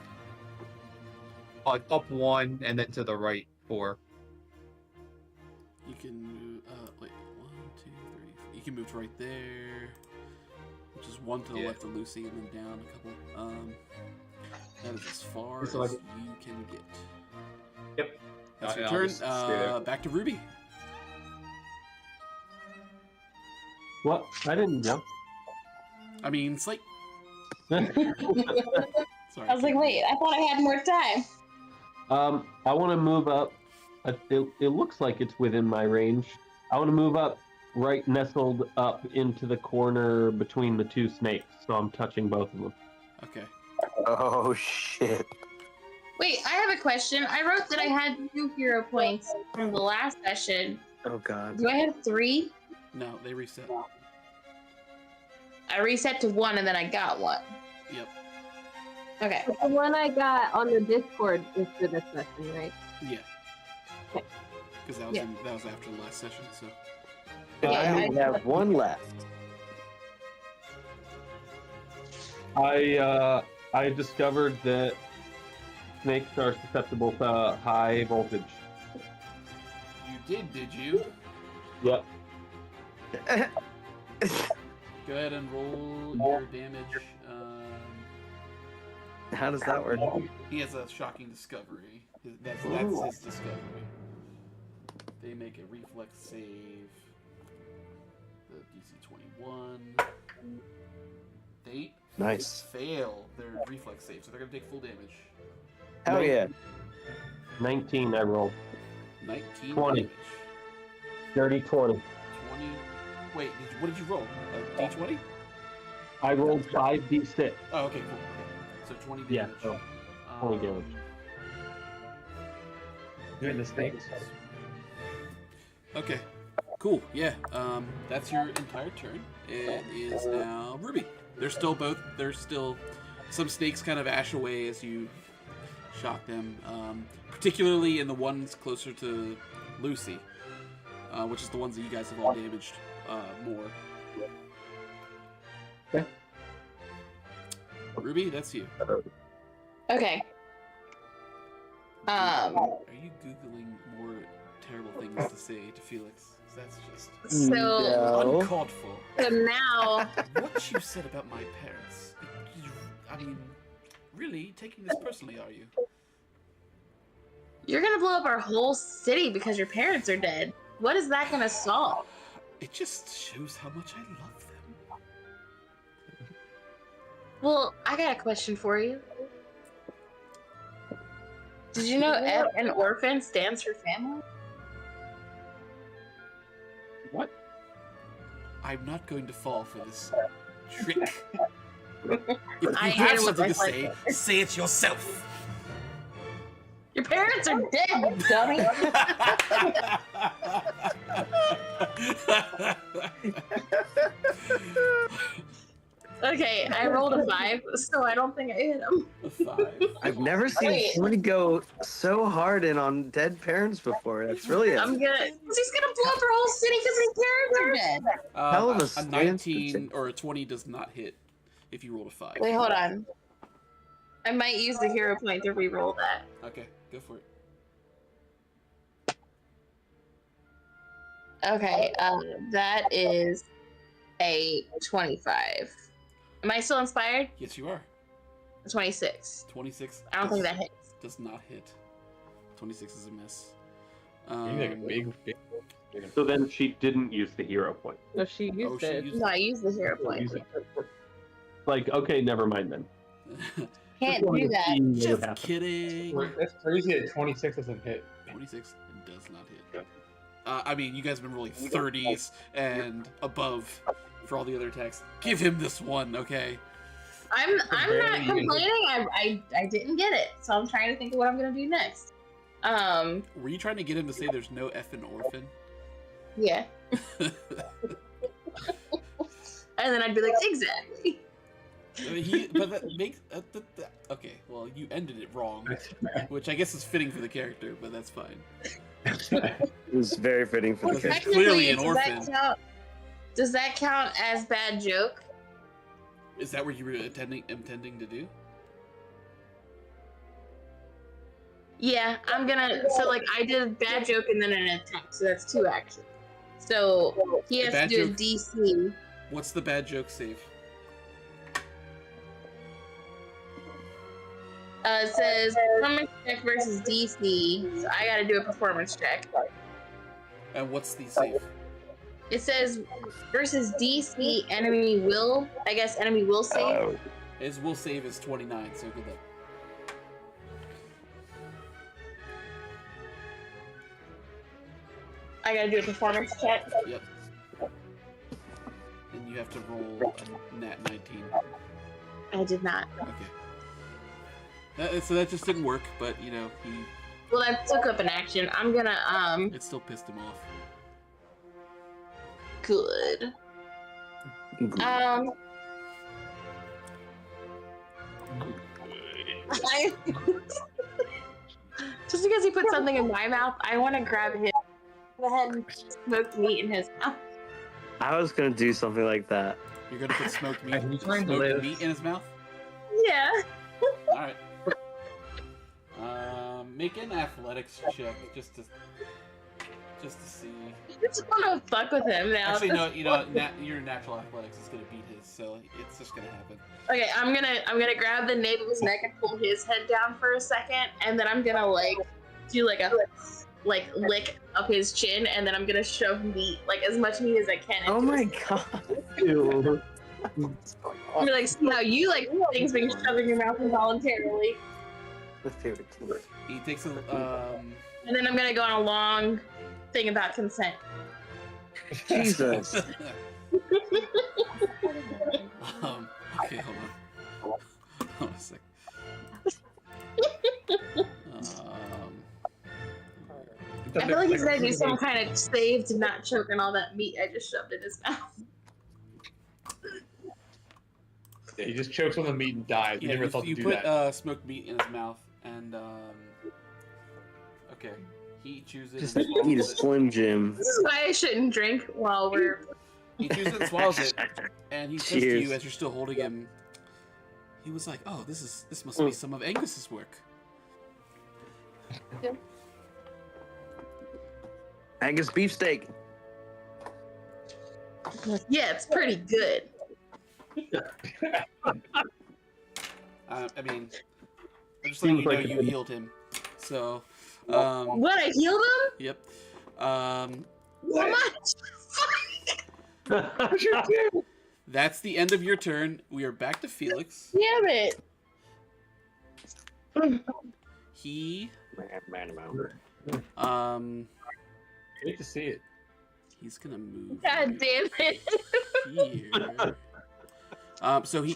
up 1 and then to the right 4. You can move. Wait, 1, 2, 3. You can move to right there, which is 1 to the left of Lucy, and then down a couple. That is as far as you can get. Yep. That's your I'll turn. just stay there. Back to Ruby. What? I didn't jump. I mean, Slate. I Sorry. was like, wait, I thought I had more time. I want to move up. It looks like it's within my range. I want to move up, right nestled up into the corner between the two snakes, so I'm touching both of them. Okay. Oh shit. Wait, I have a question. I wrote that I had 2 hero points from the last session. Oh god. Do I have 3? No, they reset. I reset to 1 and then I got 1. Yep. Okay. The one I got on the Discord is for this session, right? Yeah. Okay. Because that was Yeah. that was after the last session. So. I only have 1 left. I discovered that snakes are susceptible to high voltage. You did you? Yep. Go ahead and roll your damage. How does that work? He has a shocking discovery. That's his discovery. They make a reflex save. The DC 21. They Nice. fail their reflex save, so they're gonna take full damage. Hell yeah. 19 I rolled. 19 20. damage. Dirty 20. 20. Wait, what did you roll? A D20? I rolled 5d6. Oh, okay, cool. So 20 damage. Yeah, so 20 damage. You're in the snakes. Okay, cool. Yeah, that's your entire turn. It is now Ruby. They're still some snakes kind of ash away as you shock them, particularly in the ones closer to Lucy, which is the ones that you guys have all damaged more. Okay. Ruby, that's you. Okay. Are you Googling more terrible things to say to Felix? 'Cause that's just So, No. uncalled for. so now, What you said about my parents. I mean, really taking this personally, are you? you're gonna blow up our whole city because your parents are dead. What is that gonna solve? It just shows how much I love them. Well, I got a question for you. Did you know F in orphan stands for family? What? I'm not going to fall for this trick. If you I have hate it when something to guys say, like say it yourself. Your parents are dead, dummy. Okay, I rolled a 5, so I don't think I hit him. A 5. I've never seen Wait. somebody go so hard in on dead parents before. That's really I'm gonna. He's gonna blow up our whole city because his parents are dead. Hell of a A stance 19 or a 20 does not hit if you rolled a 5. Wait, hold on. I might use the hero point to re-roll that. Okay, go for it. Okay, that is a 25. Am I still inspired? Yes, you are. 26. 26. I don't think that hits. Does not hit. 26 is a miss. You need like a big. So then she didn't use the hero point. No, she used it. No, I used the hero point. Use it. Like, okay, never mind then. Can't Just wanted do to that. see what would Just happen. kidding. That's crazy that 26 doesn't hit. 26 does not hit. I mean, you guys have been rolling 30s and above for all the other attacks. Give him this one, okay? I'm not barely even complaining. I didn't get it, so I'm trying to think of what I'm gonna do next. Were you trying to get him to say there's no effing orphan? Yeah. And then I'd be like, exactly. I mean, but that makes okay. Well, you ended it wrong, which I guess is fitting for the character, but that's fine. It was very fitting for the Well, character. clearly an does orphan. Does that count as bad joke? Is that what you were intending to do? Yeah, I'm gonna. So like, I did a bad joke and then an attack, so that's 2 actions. So he has to bad do a joke- DC. What's the bad joke save? It says performance check versus DC. So I gotta do a performance check. And what's the save? It says versus DC enemy will. I guess enemy will save. His will save is 29, so good luck. I gotta do a performance check. Yep. And you have to roll a nat 19. I did not. Okay. So that just didn't work, but you know, Well, that took up an action. I'm gonna it still pissed him off. Good. Just because he put something in my mouth, I want to grab him. Go ahead and smoke meat in his mouth. I was gonna do something like that. You're gonna put smoked meat, He's trying to live. meat in his mouth? Yeah. Alright. Make an athletics check just to see. I just want to fuck with him now. Actually, no. Your natural athletics is gonna beat his, so it's just gonna happen. Okay, I'm gonna grab the nape of his neck and pull his head down for a second, and then I'm gonna do a lick up his chin, and then I'm gonna shove meat, as much meat as I can. Oh my god. Ew. I'm gonna see how you like things being shoved in your mouth involuntarily. My favorite team. He takes a And then I'm gonna go on a long thing about consent. Jesus. Okay, hold on. Hold on a sec. I feel like he's gonna do some kind of save to not choke on all that meat I just shoved in his mouth. Yeah, he just chokes on the meat and dies. Yeah, Never thought to you do put that. Smoked meat in his mouth, and okay, he chews it. Just and swallows eat a it. Slim Jim. This is why I shouldn't drink while we're. He chews it and swallows it, and he says to Cheers. you as you're still holding him. He was like, "Oh, this must be some of Angus's work." Angus beefsteak. Yeah, it's pretty good. I mean, I'm just letting you Seems know like a you good- healed him. So, What, I healed him? yep. How much? That's the end of your turn. We are back to Felix. Damn it. He, Hate to see it. he's gonna move God damn it. here. So he,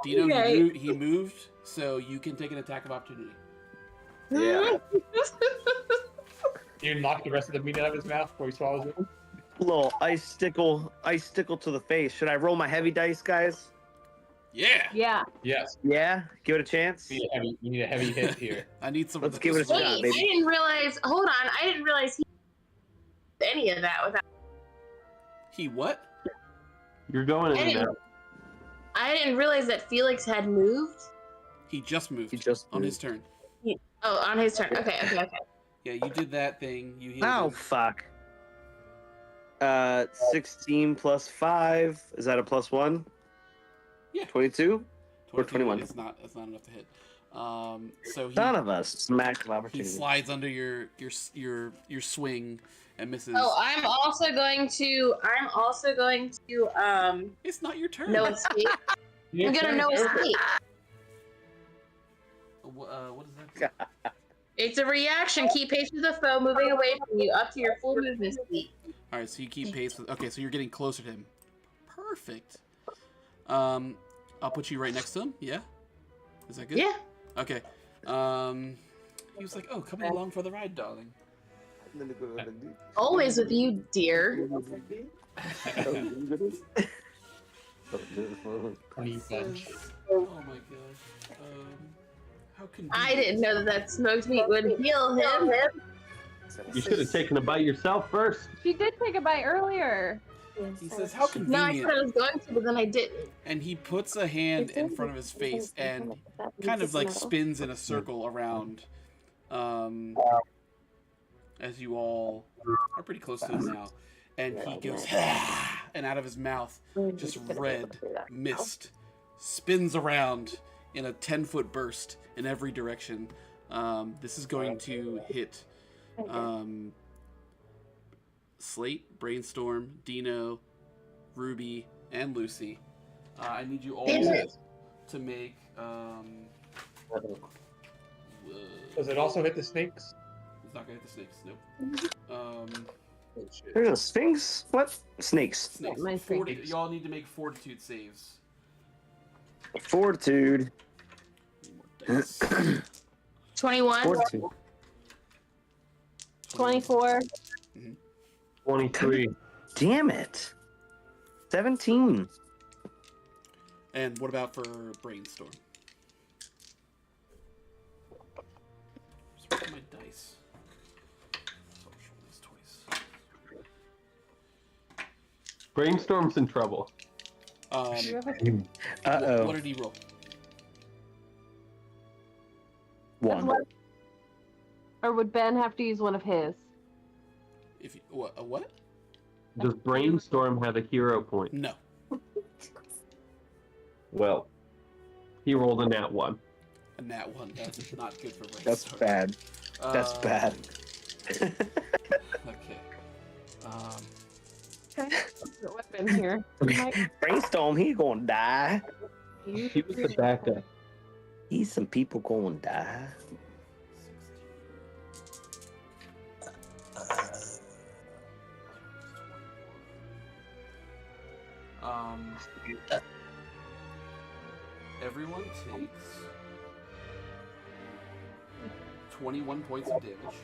Dino, Okay. he moved, so you can take an attack of opportunity. Yeah. You knock the rest of the meat out of his mouth before he swallows it. Little ice stickle to the face. Should I roll my heavy dice, guys? Yeah. Yeah. Yes. Yeah? Give it a chance? You need a heavy hit here. I need some. Let's of give it a this. shot. Wait, baby. I didn't realize. Hold on, I didn't realize he did any of that without. He what? You're going in there. I didn't realize that Felix had moved. He just moved. He just on moved. his turn. Oh, on his turn. Okay. Yeah, you did that thing. You healed Oh, him. fuck. 16 plus 5. Is that a plus 1? Yeah. 22? Or 22, 21. It's not enough to hit. So he, None of us. Smack of he opportunity. slides under your swing and misses. Oh, I'm also going to. It's not your turn. No escape. I'm gonna no escape. What is that? It's a reaction. Keep pace with the foe moving away from you up to your full movement speed. All right, so you keep pace with. Okay, so you're getting closer to him. Perfect. I'll put you right next to him. Yeah. Is that good? Yeah. Okay. He was like, "Oh, coming along for the ride, darling." Always with you, dear. Honey bunch. Oh my gosh. How can I didn't know that smoked meat would heal him. You should have taken a bite yourself first. She did take a bite earlier. He says, "How No, I convenient." said I was going to, but then I didn't. And he puts a hand in front of his face and kind of like spins in a circle around as you all are pretty close to him now, and he goes, and out of his mouth, just red mist spins around in a 10-foot burst in every direction. This is going to hit Slate, Brainstorm, Dino, Ruby, and Lucy. I need you all to make. Does it also hit the snakes? It's not gonna hit the snakes. Nope. There's a sphinx? What? Snakes. Snakes. My 40. Y'all need to make fortitude saves. Fortitude. Dice. 21. Fortitude. 24. 23. Damn it. 17. And what about for Brainstorm? Just my dice. Brainstorm's in trouble. Uh-oh. What did he roll? 1. Or would Ben have to use one of his? If you, what? Does Brainstorm have a hero point? No. Well, he rolled a nat 1. A nat 1. That's not good for Brainstorm. That's bad. That's bad. Okay. Okay. Your weapon here. Brainstorm, he gonna die. He was the backup. He's some people gonna die. 16. Everyone takes 21 points of damage.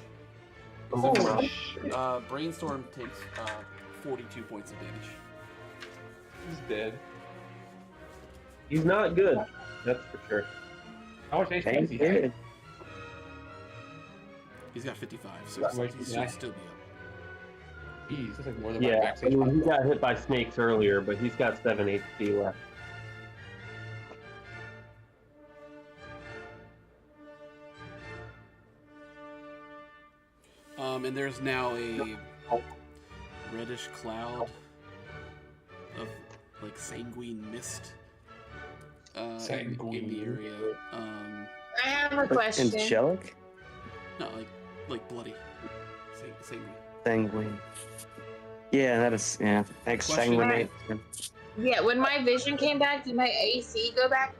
Brainstorm takes 42 points of damage. He's dead. He's not good, that's for sure. How much HP does he have? He's got 55, so How much he does he should have? still be up. Jeez, that's like more than my Yeah, max I mean, HP. he got hit by snakes earlier, but he's got 7 HP left. And there's now a reddish cloud of like sanguine mist in the Sanguine. area. I have a question. Angelic? No, like bloody. Sanguine. Sanguine. Yeah, that is, yeah. Exsanguinate. Yeah, when my vision came back, did my AC go back?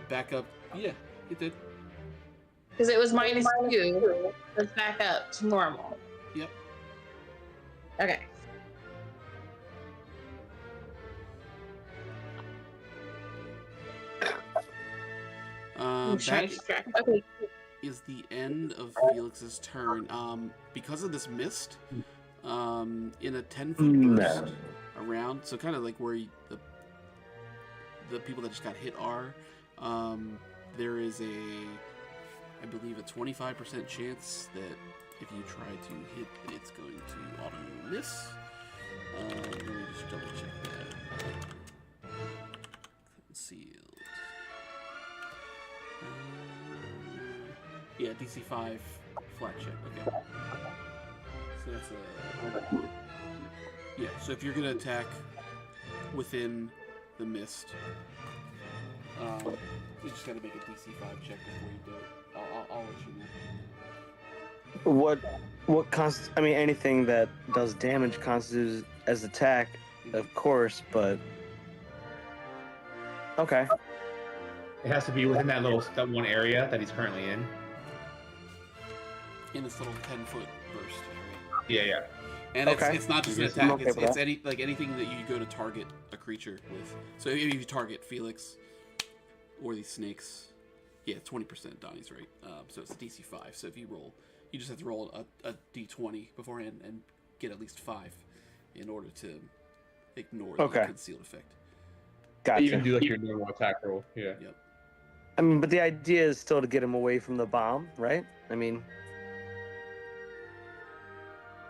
Back up. Yeah, it did. Because it was -2. Let's back up to normal. Yep. Okay. That Okay. is the end of Felix's turn. Because of this mist, in a 10-foot burst around, so kind of like where the people that just got hit are, there is I believe a 25% chance that if you try to hit, it's going to auto miss. Let me just double check that. Concealed. Yeah, DC 5 flat check. Okay. So that's a. Yeah, so if you're gonna attack within the mist, you just gotta make a DC 5 check before you do it. I'll let you know. What constitutes? I mean, anything that does damage constitutes as attack, of course, but okay. It has to be within that one area that he's currently in. In this little 10-foot burst area. Yeah. And Okay. it's not just an I'm attack, okay with it's that. anything that you go to target a creature with. So if you target Felix or these snakes, yeah, 20%, Donnie's right. So it's a DC 5. So if you roll, you just have to roll a D20 beforehand and get at least 5 in order to ignore the Okay. concealed effect. Gotcha. Even do like your normal attack roll. Yeah. Yep. I mean, but the idea is still to get him away from the bomb, right? I mean,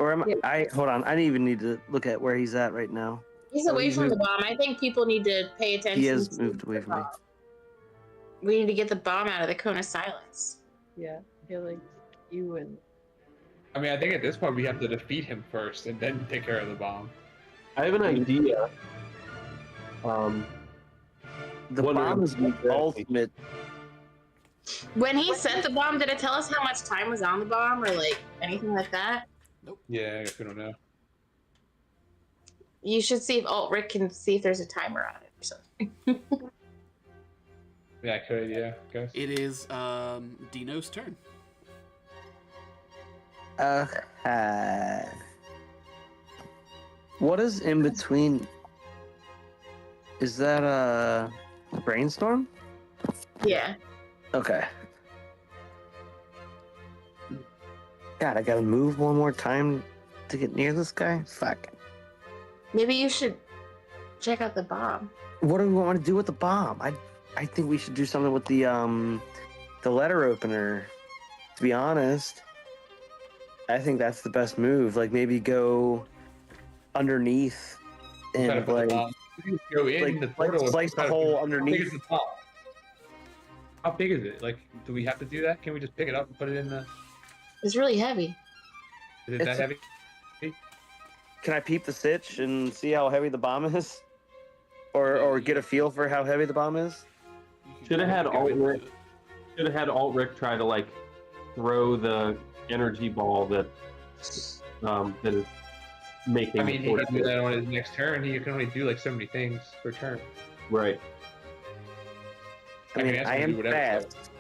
or am I? Hold on. I didn't even need to look at where he's at right now. He's away from the bomb. I think people need to pay attention. He has to moved away the from me. bomb. We need to get the bomb out of the cone of silence. Yeah, I feel like you and I mean, I think at this point we have to defeat him first and then take care of the bomb. I have an idea. The Wondering- bomb is the ultimate. When he set the bomb, did it tell us how much time was on the bomb or like anything like that? Yeah, I guess we don't know. You should see if Alt-Rick can see if there's a timer on it or something. Yeah, I could. Yeah, I guess. It is Dino's turn. What is in between? Is that a brainstorm? Yeah. Okay. God, I gotta move one more time to get near this guy? Fuck. Maybe you should check out the bomb. What do we want to do with the bomb? I think we should do something with the letter opener. To be honest, I think that's the best move. Like maybe go underneath Try to and put the like bomb. We can go in the portal. slice the Try to- hole How big is underneath. the bomb? How big is it? Like, do we have to do that? Can we just pick it up and put it in the? It's really heavy. Is it that It's- heavy? Can I peep the stitch and see how heavy the bomb is, or get a feel for how heavy the bomb is? Should have had You can go Alt-Rick. into it. Should have had Alt-Rick try to like throw the energy ball that is making. I mean, the he portal. can do that on his next turn. He can only do like so many things per turn. Right. I mean, that's I gonna am do whatever. fast.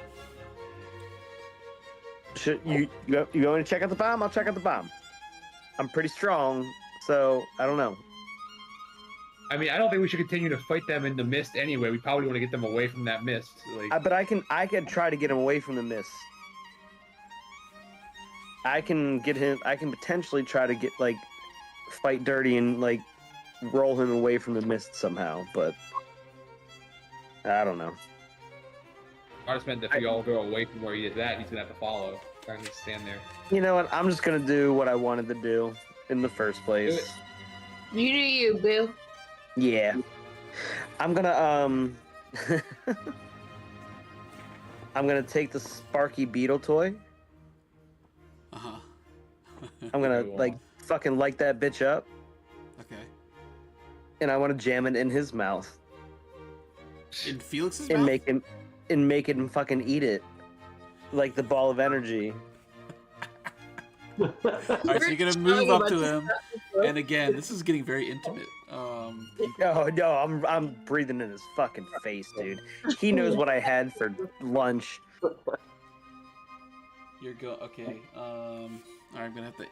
Should you want to check out the bomb? I'll check out the bomb. I'm pretty strong, so I don't know. I mean, I don't think we should continue to fight them in the mist anyway. We probably want to get them away from that mist. Like, But I can try to get him away from the mist. I can potentially try to get like fight dirty and like roll him away from the mist somehow, but I don't know. I just meant if we all go away from where he is at, he's gonna have to follow. Trying to stand there. You know what? I'm just gonna do what I wanted to do in the first place. You do you, boo. Yeah. I'm gonna I'm gonna take the Sparky Beetle toy. Uh-huh. I'm gonna Cool. like fucking light that bitch up, Okay. and I want to jam it in his mouth In Felix's and mouth? make him fucking eat it, like the ball of energy. All right, so you're gonna move up to him, and again, this is getting very intimate. No, I'm breathing in his fucking face, dude. He knows what I had for lunch. You're okay. All right, I'm gonna have to.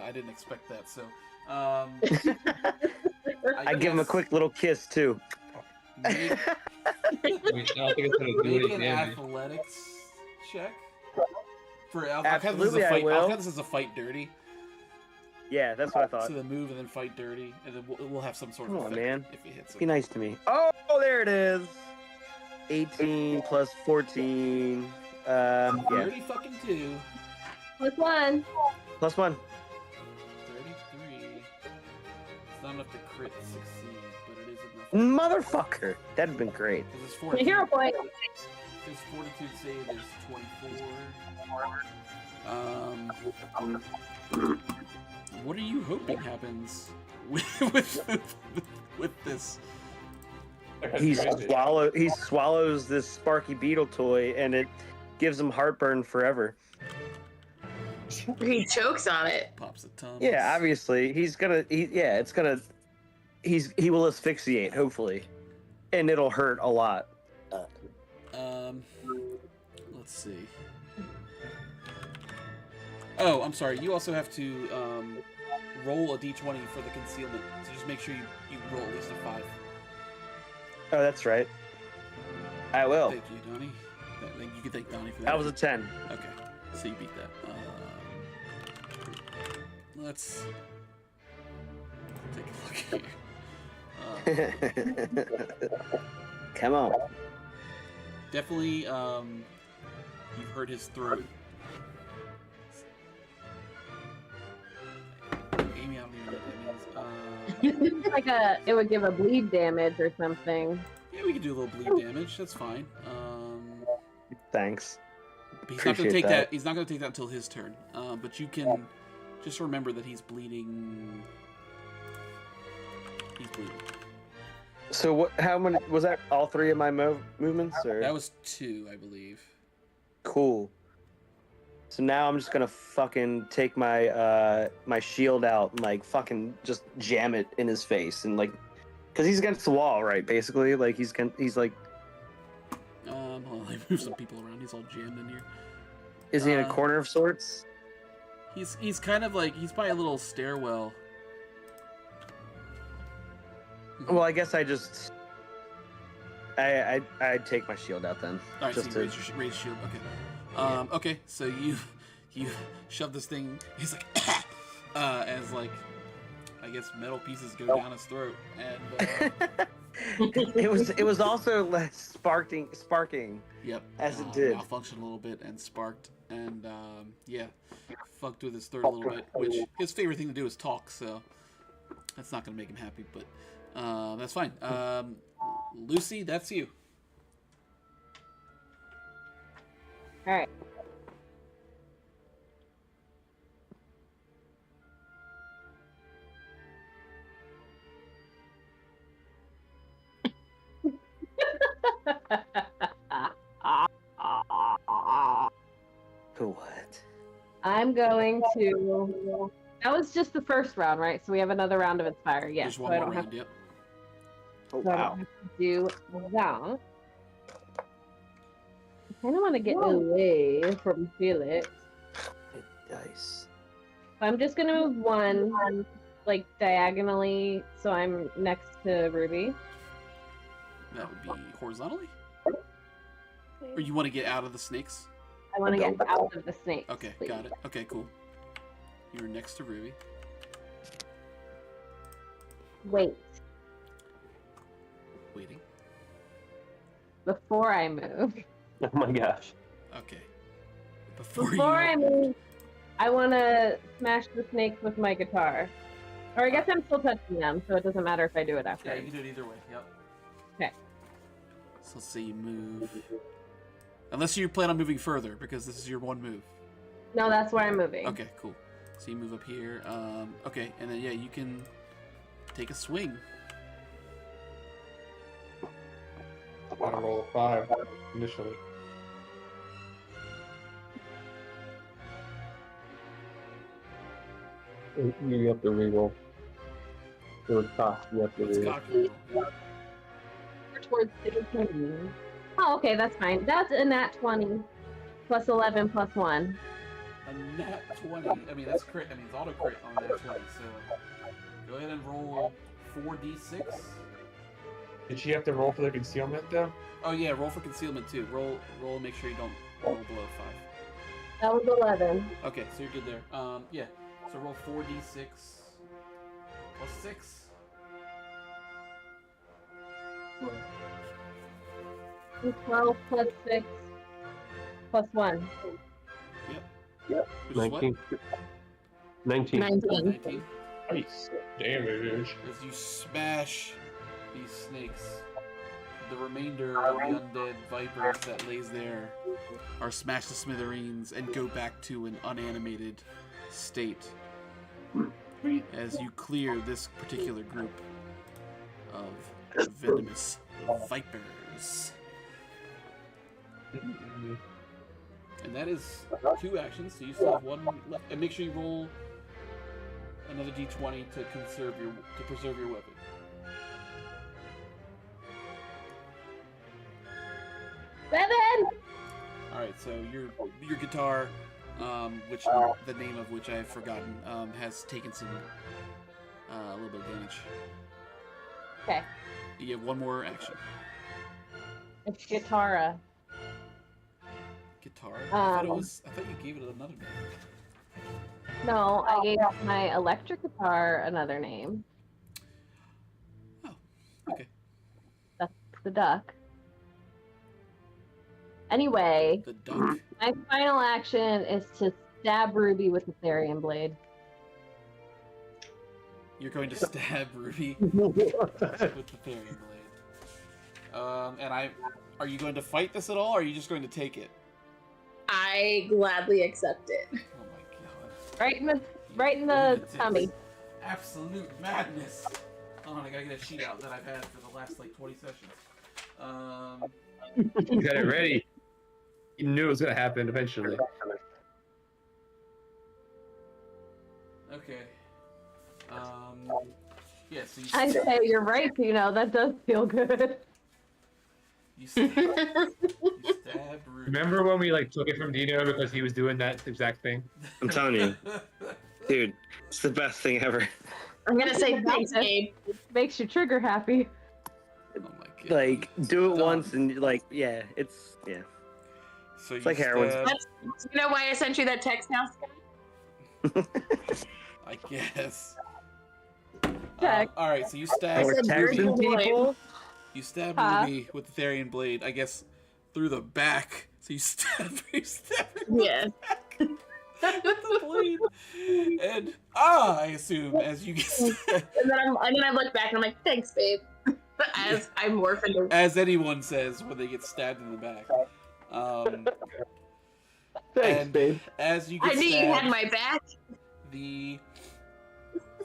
I didn't expect that, so. I give him a guess quick little kiss too. Make, I don't think it's gonna do make any an damage. athletics check. For Absolutely, I will. I've had this as a fight dirty. Yeah, that's what I thought. So the move and then fight dirty, and then we'll have some sort Come of on, effect man. if he hits Be it. nice to me. Oh, there it is. 18 plus 14. Yeah, 30 fucking 2. with one. plus 1. 33. It's not enough to crit succeed, but it is enough. Motherfucker. That'd have been great. Because it's A 42. hero point. His fortitude save is 24. What are you hoping happens with this? He swallows this Sparky Beetle toy, and it gives him heartburn forever. He chokes on it. Pops a tongue. Yeah, obviously he will asphyxiate, hopefully, and it'll hurt a lot. Let's see. Oh, I'm sorry. You also have to roll a d20 for the concealment. So just make sure you roll at least a 5. Oh, that's right. I will. Thank you, Donnie. You can thank Donnie for that. That was a 10. Okay, so you beat that. Let's take a look here. Come on. Definitely, you've hurt his throat. Amy, I don't even know what that means. Like it would give a bleed damage or something. Yeah, we can do a little bleed damage. That's fine. Thanks. He's not going to Appreciate take that. He's not going to take that until his turn. But you can just remember that he's bleeding. He's bleeding. So what? How many was that? All 3 of my movements, or That was 2, I believe. cool. So now I'm just gonna fucking take my my shield out and like fucking just jam it in his face and like, cause he's against the wall, right? Basically, like he's like, Hold on, I move some people around. He's all jammed in here. is he in a corner of sorts? He's kind of like he's by a little stairwell. Well, I guess I just I take my shield out then. All right, just so you raise shield. Okay. Okay, so you shove this thing. He's like, as like, I guess metal pieces go down his throat, and it was also less sparking. Yep. As it did. Malfunctioned a little bit and sparked, and yeah, fucked with his throat a little bit. Which his favorite thing to do is talk, so that's not gonna make him happy, but that's fine. Lucy, that's you. All right. What? I'm going to. That was just the first round, right? So we have another round of Inspire. Yes. There's So one I more don't have round. Yep. Oh So I wow. don't have to do that. I kind of want to get away from Felix. Dice. So I'm just gonna move one, like diagonally, so I'm next to Ruby. That would be horizontally. Or you want to get out of the snakes? I want to get out of the snake. Okay, please. got it. Okay, cool. You're next to Ruby. Wait, Waiting. before I move. Oh my gosh. Okay. Before Before you I move, I want to smash the snakes with my guitar. Or I guess I'm still touching them, so it doesn't matter if I do it after. Yeah, you can do it either way. Yep. Okay. So let's say you move. Unless you plan on moving further, because this is your one move. No, that's where I'm moving. Okay, cool. So you move up here. Okay, and then yeah, you can take a swing. I gotta roll a 5 initially. You have to reroll. It was cost. You have to It's reroll. cocktail. Towards the Oh, okay, that's fine. That's a nat 20 plus 11 plus 1. A nat 20. I mean, that's crit. I mean, it's auto crit on nat 20. So go ahead and roll 4d6. Did she have to roll for the concealment though? Oh yeah, roll for concealment too. Roll. Make sure you don't roll below 5. That was 11. Okay, so you're good there. Yeah. So roll 4d6 plus 6. And 12 plus 6 plus 1. Which is what? 19. 19. 19. 19. Nice damage. As you smash these snakes, the remainder of the undead vipers that lays there are smashed to smithereens and go back to an unanimated state as you clear this particular group of venomous vipers. And that is 2 actions, so you still have 1 left. And make sure you roll another d20 to preserve your weapon. Seven! Alright, so your guitar, which the name of which I've forgotten, has taken some a little bit of damage. Okay. You have 1 more action. It's Guitara. Guitar. I thought you gave it another name. No, I gave my electric guitar another name. Oh, okay. That's the duck. Anyway, The duck. my final action is to stab Ruby with the Therian blade. You're going to stab Ruby with the fairy blade. Are you going to fight this at all, or are you just going to take it? I gladly accept it. Oh my god. Right in the tummy. Absolute madness. Hold on, I gotta get a sheet out that I've had for the last like 20 sessions. You got it ready. You knew it was gonna happen eventually. Okay. Yeah, so I say you're right, that does feel good. you stabbed Ruby. Remember when we like took it from Dino because he was doing that exact thing? I'm telling you, dude, it's the best thing ever. I'm gonna say thanks, Gabe. Makes your trigger happy. Oh my god. Like, do it Done. once and like, yeah. So It's like heroin. You know why I sent you that text now, Scott? I guess. Text. All right, so you stabbed We're Ruby. texting people. You stabbed Huh? Ruby with the Therian blade, I guess, through the back. So you stabbed her Yeah. with the blade. And I assume as you get stabbed, And then I look back and I'm like, thanks, babe. As I morph into. as anyone says when they get stabbed in the back. Thanks, and babe. as you get I knew stabbed, you had my back. the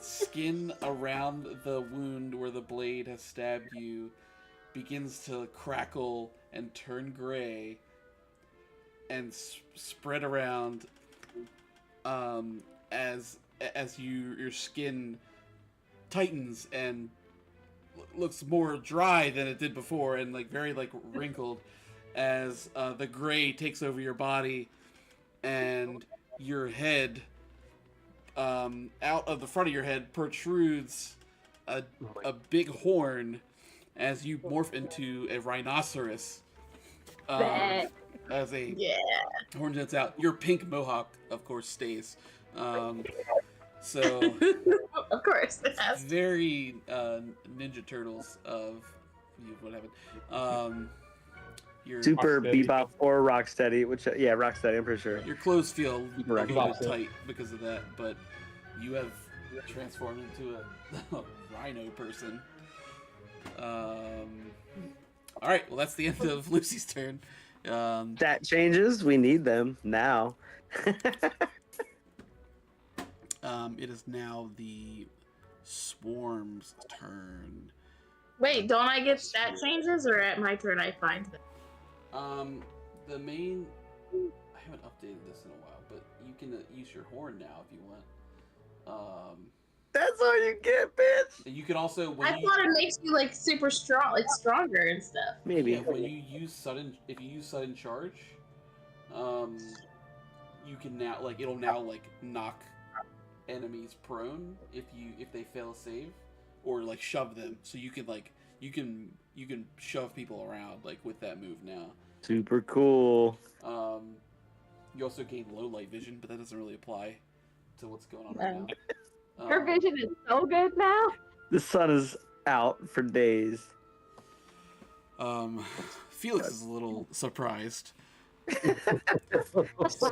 skin around the wound where the blade has stabbed you begins to crackle and turn gray and spread around as your skin tightens and looks more dry than it did before and like very like wrinkled as the gray takes over your body and your head out of the front of your head protrudes a big horn as you morph into a rhinoceros. As a horn jets out. Your pink mohawk, of course, stays. So Of course, it has. very Ninja Turtles of what happened. Your Super Rocksteady. Bebop or Rocksteady, which Rocksteady, I'm pretty sure. Your clothes feel a Right. little bit tight because of that, but you have transformed into a rhino person. All right, well that's the end of Lucy's turn. Stat changes, we need them now. It is now the swarm's turn. Wait, don't I get stat changes, or at my turn I find them? The main. I haven't updated this in a while, but you can use your horn now if you want. That's all you get, bitch. You can also when I you, thought it makes you like super strong, like stronger and stuff. Maybe. yeah, when you use if you use sudden charge, you can now it'll now knock enemies prone if they fail a save, or like shove them. So you can shove people around with that move now. Super cool. You also gain low light vision, but that doesn't really apply to what's going on right now. Her vision is so good now. The sun is out for days. Felix is a little surprised.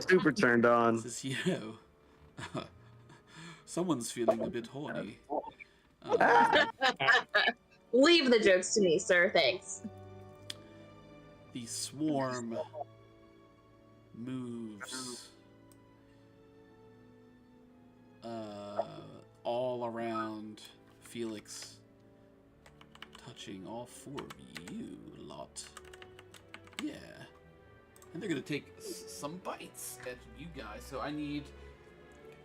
Super turned on. Says, someone's feeling a bit horny. Leave the jokes to me, sir. Thanks. The swarm moves all around Felix, touching all four of you lot. Yeah. And they're going to take some bites at you guys. So I need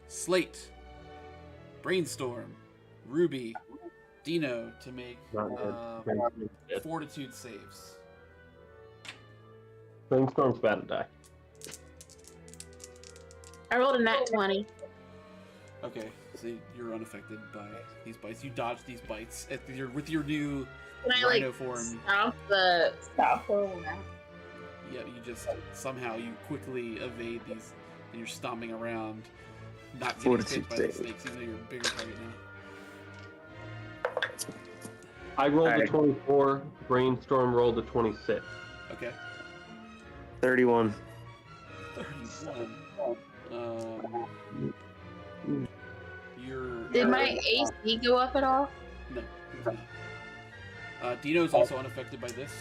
Slate, Brainstorm, Ruby, Dino to make fortitude saves. Brainstorm's about to die. I rolled a nat 20. Okay, so you're unaffected by these bites. You dodge these bites with your new Can I rhino form. stop form now? Yeah, you just somehow you quickly evade these, and you're stomping around, not getting Fortitude hit by the save. snakes, even though you're a bigger target now. I rolled a Alright. 24. Brainstorm rolled a 26. Okay. 31. 31. Did my AC go up at all? No. It's not. Dino's also unaffected by this.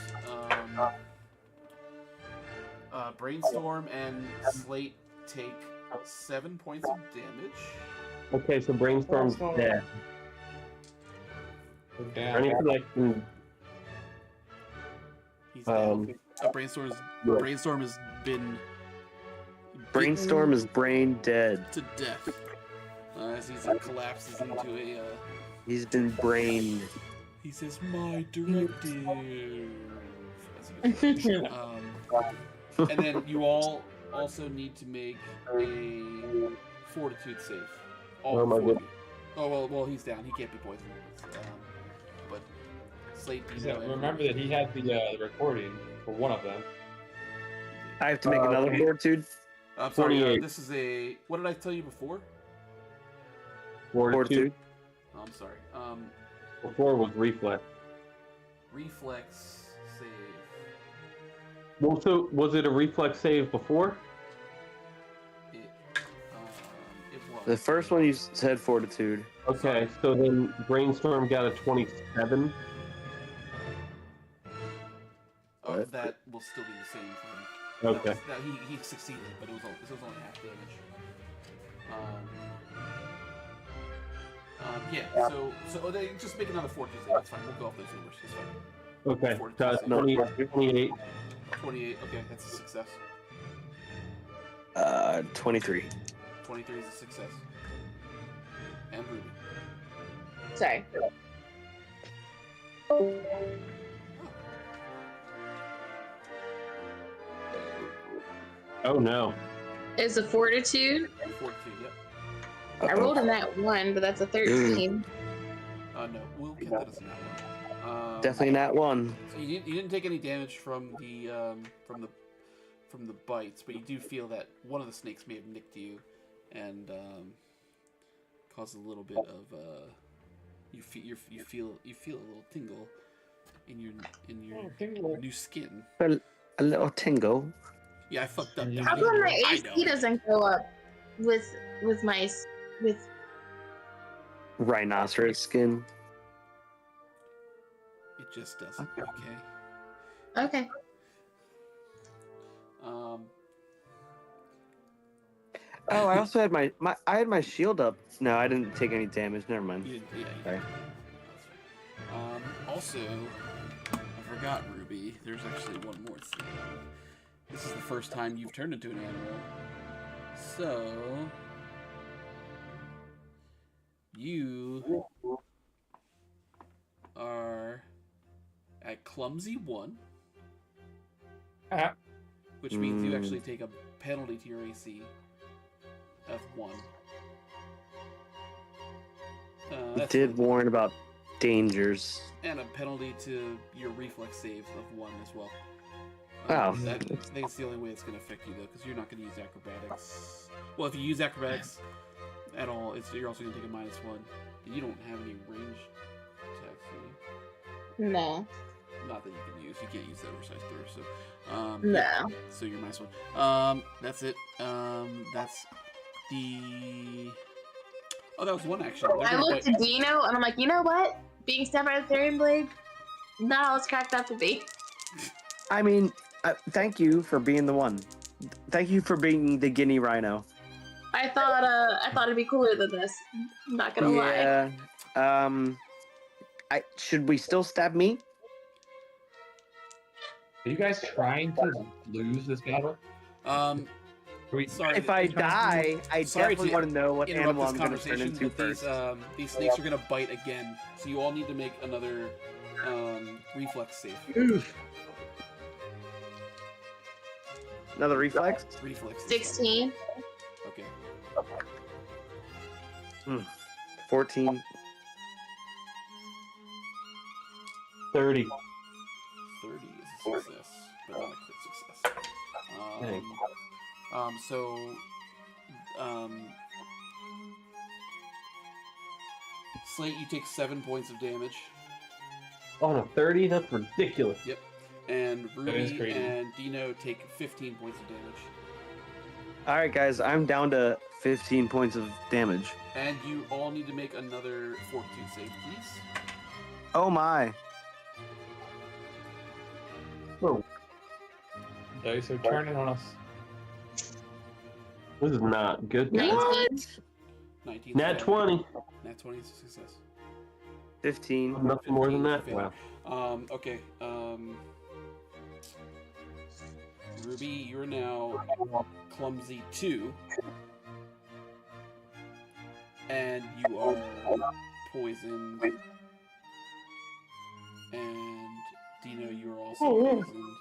Brainstorm and Slate take 7 points of damage. Okay, so Brainstorm's dead. Anything like He's dead. Brainstorm has been Brainstorm is brain dead. to death as he collapses into a. He's been brained. He says, "My directive." As he goes. And then you all also need to make a Fortitude save. Oh my goodness. Oh well, he's down. He can't be poisoned. But Slate, remember that he had the recording for one of them. I have to make another Fortitude. I'm sorry. 28. This is a. What did I tell you before? Fortitude. Oh, I'm sorry. Before was Reflex. Reflex save. Well, so was it a Reflex save before? It was. The first one you said Fortitude. Okay, so then Brainstorm got a 27. That will still be the same thing. Okay. He succeeded, but this was only half damage. Yeah. So they just make another Fortitude save. That's fine. We'll go off those numbers. It's fine. Okay. Fortitude save. 28. 28. Okay, that's a success. 23. 23 is a success. And Ruby. Sorry. Oh no. Is a Fortitude? 14. Yep. I rolled in that one, but that's a 13. No, we'll get that as an one. Definitely not one. So you didn't take any damage from the bites, but you do feel that one of the snakes may have nicked you, and caused a little bit of you feel a little tingle in your new skin. A little tingle. Yeah, I fucked up. How come my AC doesn't go up with Rhinoceros skin. It just doesn't. Okay. Okay. Oh, I also had I had my shield up. No, I didn't take any damage. Never mind. You didn't. Yeah. Sorry. Also, I forgot, Ruby. There's actually one more thing. This is the first time you've turned into an animal. So you are at Clumsy 1. Which means you actually take a penalty to your AC of 1. You did warn about dangers. And a penalty to your reflex save of 1 as well. Oh. I think it's the only way it's going to affect you, though, because you're not going to use acrobatics. Well, if you use acrobatics at all, you're also going to take a -1. And you don't have any range attacks, do you? No. Not that you can use. You can't use the oversized thrower, so... No. Yeah, so you're -1. That's it. That's the... Oh, that was one action. I looked at Dino, and I'm like, you know what? Being stabbed by the Therian Blade, not all it's cracked up to be. I mean, thank you for being the one. Thank you for being the guinea rhino. I thought it'd be cooler than this. I'm not gonna lie. Yeah. Should we still stab me? Are you guys trying to lose this battle? Sorry. If I die, I definitely want to know what animal I'm going to turn into first. These snakes are going to bite again, so you all need to make another reflex save. Oof. Another reflex? Reflex. 16. Okay. 14. 30. 30 is a success, but not a crit success. Slate, you take 7 points of damage. On a 30? That's ridiculous. Yep. And is Ruby crazy. and Dino take 15 points of damage. Alright, guys, I'm down to 15 points of damage. And you all need to make another Fortitude save, please. Oh my. Whoa. Dice are turning on us. This is not good. 19. 19. Nat 20. Nat 20 is a success. 15. Nothing more than 15 that. is a Wow. fail. Okay. Ruby, you're now clumsy 2. And you are poisoned. And Dino, you are also poisoned.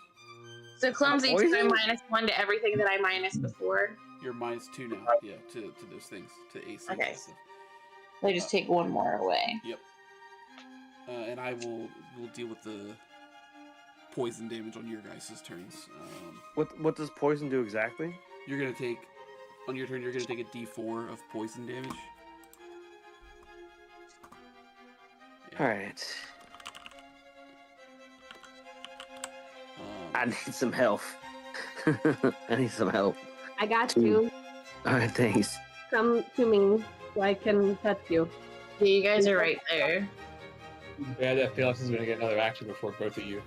So clumsy 2, Poison? I'm -1 to everything that I minus before. You're -2 now. Yeah, to those things, to AC. Okay. And stuff. I just take one more away. Yep. And I will deal with the poison damage on your guys' turns. What does poison do exactly? You're gonna take on your turn. You're gonna take a D4 of poison damage. Yeah. All right. I need some help. I need some help. I got you. All right, thanks. Come to me so I can touch you. Yeah, you guys are right there. Yeah, that Felix is gonna get another action before both of you.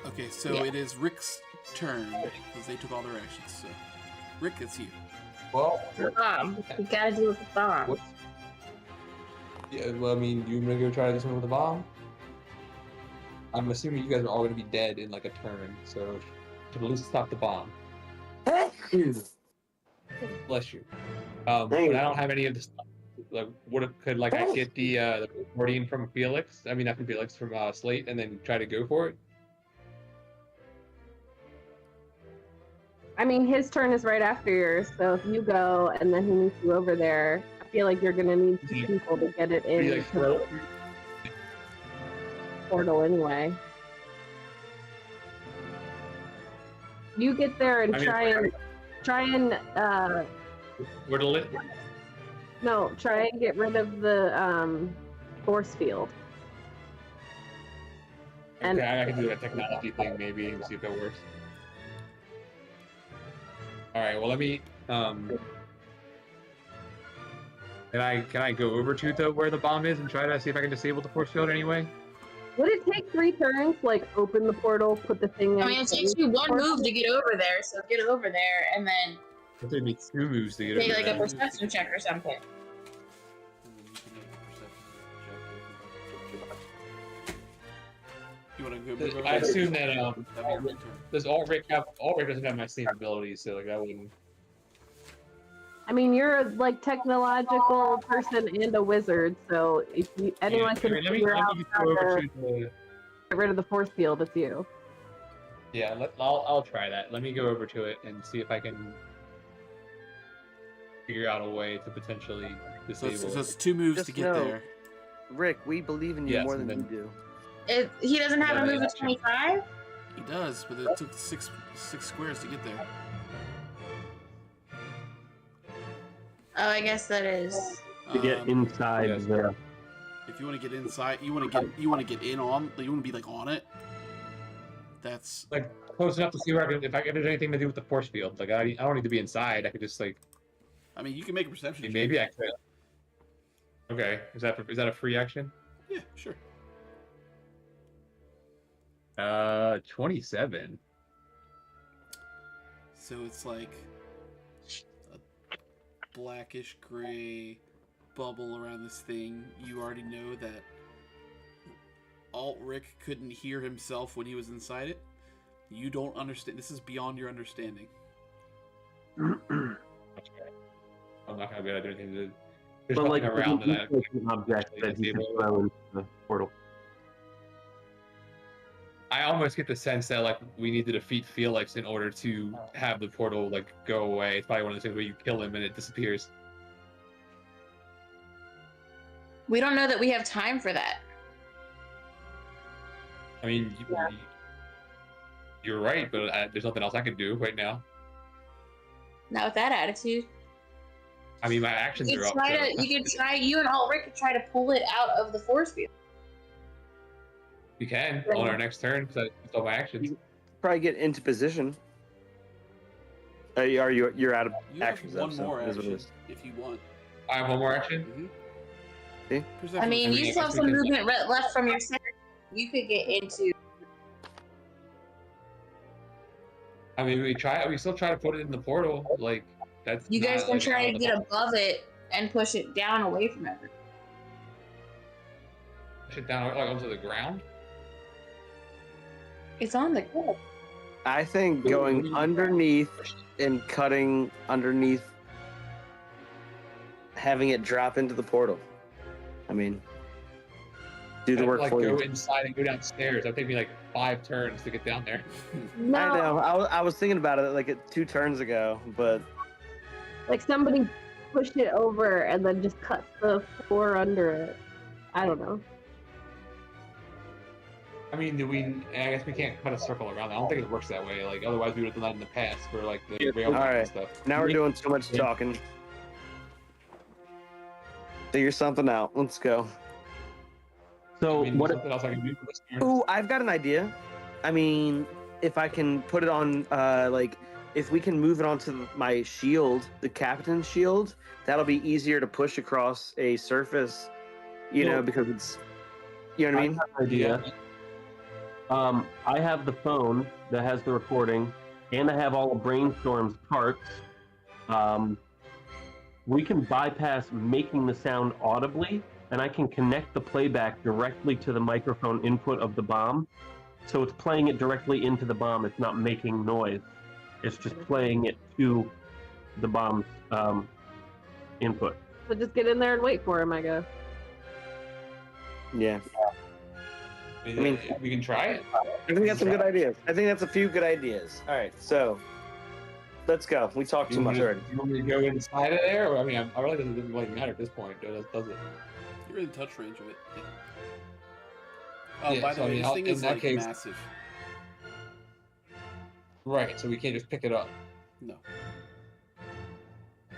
Okay, so Yeah. it is Rick's turn because they took all their actions. So, Rick, it's you. Well, Bomb. You gotta deal with the bomb. what's... Yeah, well, I mean, you gonna go try this one with a bomb? I'm assuming you guys are all gonna be dead in like a turn, so should at least stop the bomb. Bless you. But I don't have any of the stuff. Like, could like I get the recording from Felix? I mean, not from Felix, from Slate, and then try to go for it. I mean, his turn is right after yours, so if you go and then he needs you over there, I feel like you're gonna need 2 people to get it in Be to like, the portal anyway. You get there and I mean, try and whittle it. no, try and get rid of the force field. And Okay, I can do a technology thing maybe and see if it works. All right. Well, let me. Can I go over to where the bomb is and try to see if I can disable the force field anyway? would it take 3 turns? Like open the portal, put the thing in. I mean, it takes you one move to get over there, so get over there and then It took me 2 moves to get make over like a there. perception check or something. You want to go move over? I assume that That'd be your turn. does Ulrich doesn't have my same abilities, so like I wouldn't. I mean, you're a like technological person and a wizard, so if anyone Yeah, can let me figure out just how go over to to the. get rid of the force field, it's you. Yeah, I'll try that. Let me go over to it and see if I can figure out a way to potentially So disable it's it. 2 moves Just to get know- there. Rick, we believe in you Yes, more than and you do. He doesn't have Yeah, a move that's of true. 25? He does, but it took six squares to get there. Oh, I guess that is. To get inside yes. the. If you want to get inside, you want to get in on. You want to be like on it. That's Like close enough to see where if there's anything to do with the force field. Like I don't need to be inside. I could just like I mean, you can make a perception check. maybe I could. Okay, is that a free action? Yeah, sure. 27. So it's like a blackish gray bubble around this thing. You already know that Alt-Rick couldn't hear himself when he was inside it. You don't understand. This is beyond your understanding. Okay. I'm not gonna be able to do anything to. There's But nothing like around that. an object that he can throw into the portal. I almost get the sense that like we need to defeat Felix in order to have the portal like go away. It's probably one of those things where you kill him and it disappears. We don't know that we have time for that. I mean, you're right, but there's nothing else I can do right now. Not with that attitude. I mean, my actions You are up. could try, you and Ulrich could try to pull it out of the force field. We can on our next turn. So that's all my actions. Probably get into position. You're out of You have actions. one though, so more it is what it action is. if you want. I have one more action. Mm-hmm. See? I mean, I you mean, still I have guess some we can- movement left from your second. You could get into. I mean, we still try to put it in the portal. Like that's. You guys not, can like, try out to of the get box. above it and push it down away from it. Push it down like onto the ground. It's on the ground. I think going underneath and cutting underneath, having it drop into the portal. I mean, do the work like for go you. inside and go downstairs. That'd take me like 5 turns to get down there. No, I know. I was thinking about it like 2 turns ago, but like somebody pushed it over and then just cut the floor under it. I don't know. I mean, I guess we can't cut a circle around it. I don't think it works that way. Like otherwise, we would have done that in the past for like the rail all right. and stuff. Now we're doing too much talking. Figure something out. Let's go. So I mean, what? something else I can do for this turn? Ooh, I've got an idea. I mean, if I can put it on, like, if we can move it onto my shield, the captain's shield, that'll be easier to push across a surface, you know, because it's, you know what I mean? have an idea. I have the phone that has the recording, and I have all of Brainstorm's parts. We can bypass making the sound audibly, and I can connect the playback directly to the microphone input of the bomb. So it's playing it directly into the bomb. It's not making noise. It's just playing it to the bomb's input. So just get in there and wait for him, I guess. Yeah. I mean, we can try it. I think that's some good ideas. I think that's a few good ideas. All right, so let's go. We talked too much already. You want me to go inside of there? Or, I mean, I really doesn't really matter at this point, does it? You're in touch range of it. Yeah. Oh, Yeah, by the so, I way, mean, this thing in is that like case- massive. Right. So we can't just pick it up. No.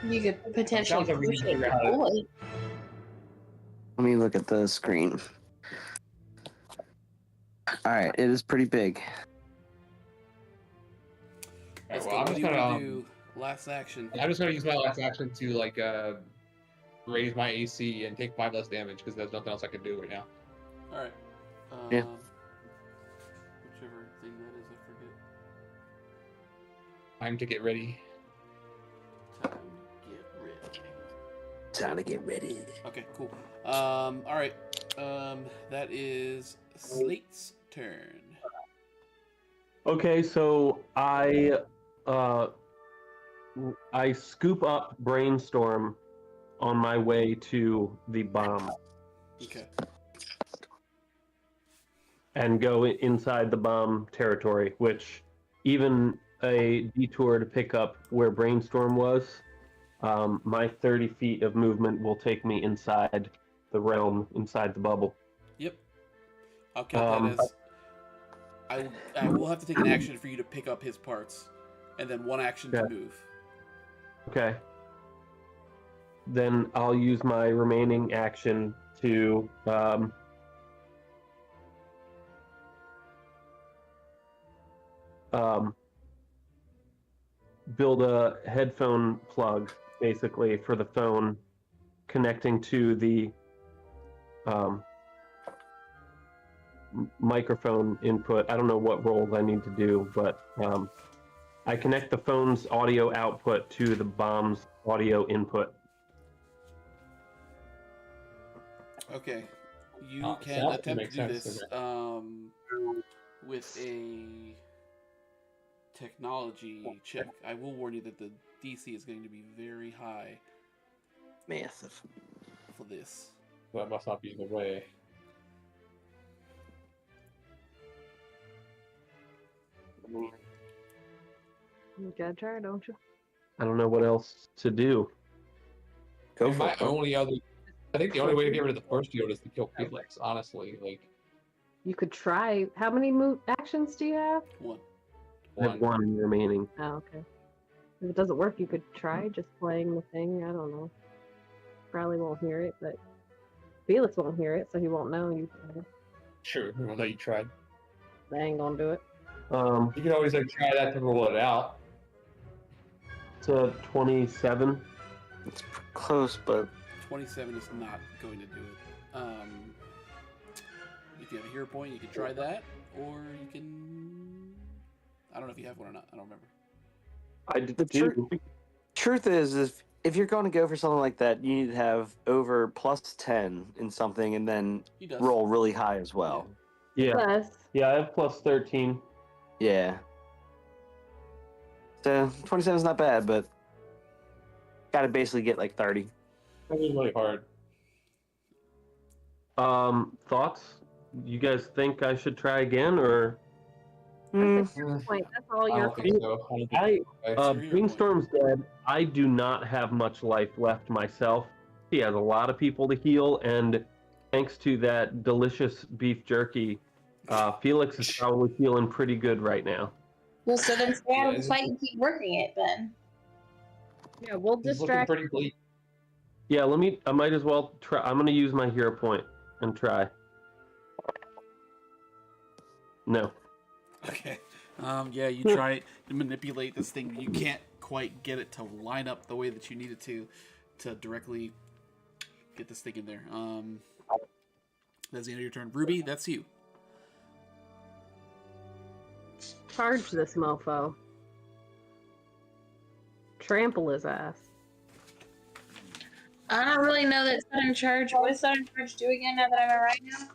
You could potentially Sounds like we push need to it. figure out how to- Boy. Let me look at the screen. All right, it is pretty big. Let's well, go. I'm What just do you gonna, want to do? Last action. I'm just gonna use my last action to like raise my AC and take 5 less damage because there's nothing else I can do right now. All right. Yeah. Whichever thing that is, I forget. Time to get ready. Time to get ready. Time to get ready. Okay, cool. All right. That is Slate's turn. Okay, so I scoop up Brainstorm on my way to the bomb Okay. and go inside the bomb territory, which even a detour to pick up where Brainstorm was, my 30 feet of movement will take me inside the realm, inside the bubble. Yep. I'll count that as. I will have to take an action for you to pick up his parts, and then 1 action to Okay. move. Okay. Then I'll use my remaining action to build a headphone plug, basically, for the phone connecting to the microphone input. I don't know what roles I need to do, but I connect the phone's audio output to the bomb's audio input. Okay. You Oh, can so that attempt to makes do sense, this with a technology check. I will warn you that the DC is going to be very high Massive. for this. So that must not be the way. You gotta try, don't you? I don't know what else to do. Go And for my it. only other, I think the only way to get rid of the first field is to kill Felix. Honestly, like You could try. How many actions do you have? 1. I have one remaining. Oh, okay. If it doesn't work, you could try just playing the thing. I don't know. Probably won't hear it, but Felix won't hear it, so he won't know you. Sure, well, that you tried. They ain't gonna do it. You can always like try that to rule it out. It's a 27. It's close, but 27 is not going to do it. If you have a hero point, you can try that, or you can. I don't know if you have one or not. I don't remember. I do. Truth is, if you're going to go for something like that, you need to have over +10 in something, and then He does. roll really high as well. Yeah. Yes. Yeah, I have +13. Yeah. So 27 is not bad, but gotta basically get like 30. That was really hard. Thoughts? You guys think I should try again, or? That's a good point. That's all I your don't think so. Brainstorm's dead. I do not have much life left myself. He has a lot of people to heal, and thanks to that delicious beef jerky, Felix is probably feeling pretty good right now. Well, so then stay out of the Yeah, fight and keep working it then. Yeah, we'll He's looking distract. pretty bleak. Yeah, I might as well try. I'm gonna use my hero point and try. No. Okay. Yeah, you try to manipulate this thing, but you can't quite get it to line up the way that you need it to directly get this thing in there. That's the end of your turn. Ruby, that's you. Charge this mofo. Trample his ass. I don't really know that sudden charge. What does sudden charge do again now that I'm a rhino?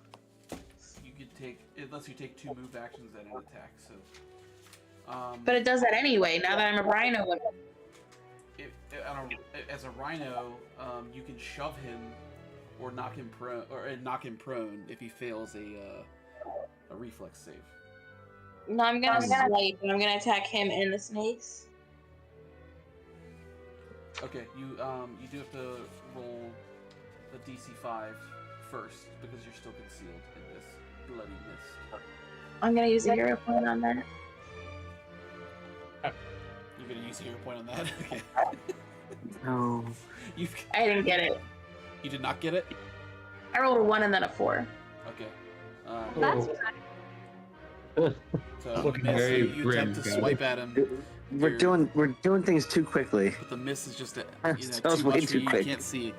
You could take, it lets you take 2 move actions and an attack. So, But it does that anyway. Now that I'm a rhino, as a rhino, you can shove him or knock him prone if he fails a reflex save. no, I'm gonna swipe and I'm gonna attack him and the snakes. Okay, you do have to roll the DC 5 first because you're still concealed in this bloody mist. I'm gonna use a hero point on that. You're gonna use a hero point on that? Okay. No. I didn't get it. You did not get it? I rolled a 1 and then a 4. Okay. That's So Looking miss, very you grim, attempt to guys. swipe at him. We're doing things too quickly. But the miss is just That too was way much for too you. quick. You can't see.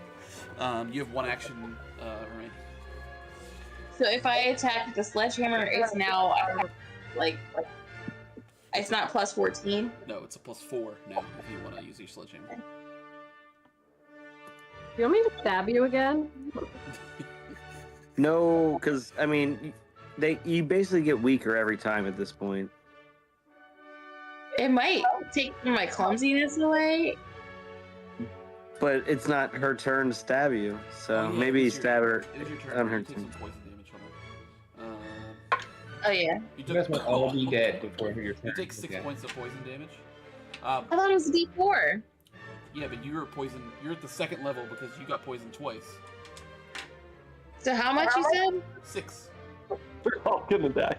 You have 1 action remaining. So if I attack with the sledgehammer, it's now like it's not plus 14. No, it's a +4 now if you want to use your sledgehammer. You want me to stab you again? No, because I mean, you basically get weaker every time at this point. It might take my clumsiness away. But it's not her turn to stab you, so Oh, yeah, maybe you it's your- stab her It is your turn. on her You take turn. some poison damage. Hold on. Oh yeah. You You guys might all be dead before your turn. You take 6 Yeah. points of poison damage. I thought it was a D4. Yeah, but you're poisoned. You're at the 2nd level because you got poisoned twice. So how much you said? 6. We're all gonna die.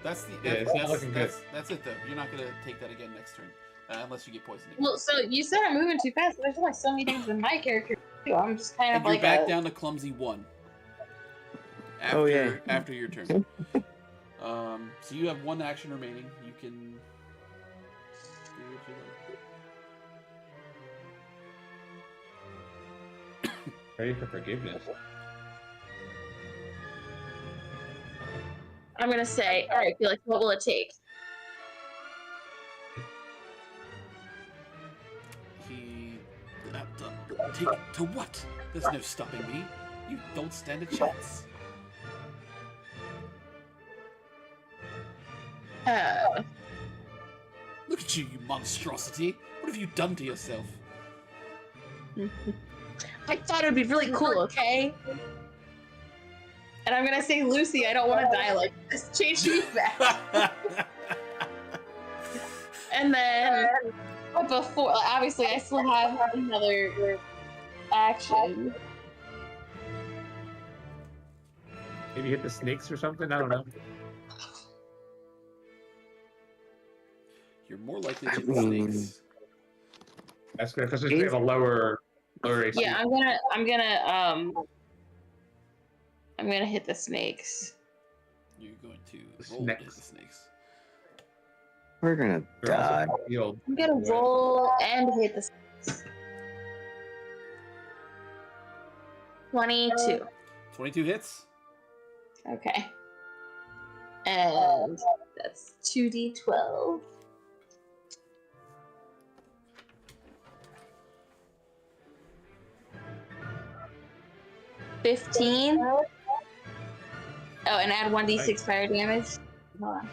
That's the. Yeah, it's not looking good. That's it though. You're not gonna take that again next turn, unless you get poisoned again. Well, so you said I'm moving too fast, but there's only so many things in my character too. I'm just kind of And you're like back down to clumsy 1. After, Oh, yeah. After your turn. So you have 1 action remaining. You can do what you like. Ready for forgiveness. I'm gonna say, all right, Felix, what will it take? He take to what? There's no stopping me. You don't stand a chance. Look at you, you monstrosity! What have you done to yourself? I thought it'd be really cool, okay? And I'm gonna say, Lucy, I don't want to die like this. Change me back. And then, before, obviously, I still have another action. Maybe hit the snakes or something? I don't know. You're more likely to hit the snakes. That's good because we have a lower AC. Yeah, I'm gonna hit the snakes. You're going to The roll to hit snakes. the snakes. We're gonna They're also die. in the field. I'm gonna roll and hit the snakes. 22. 22 hits. Okay. And That's 2d12. $15. Oh, and add 1d6 fire damage. Hold on.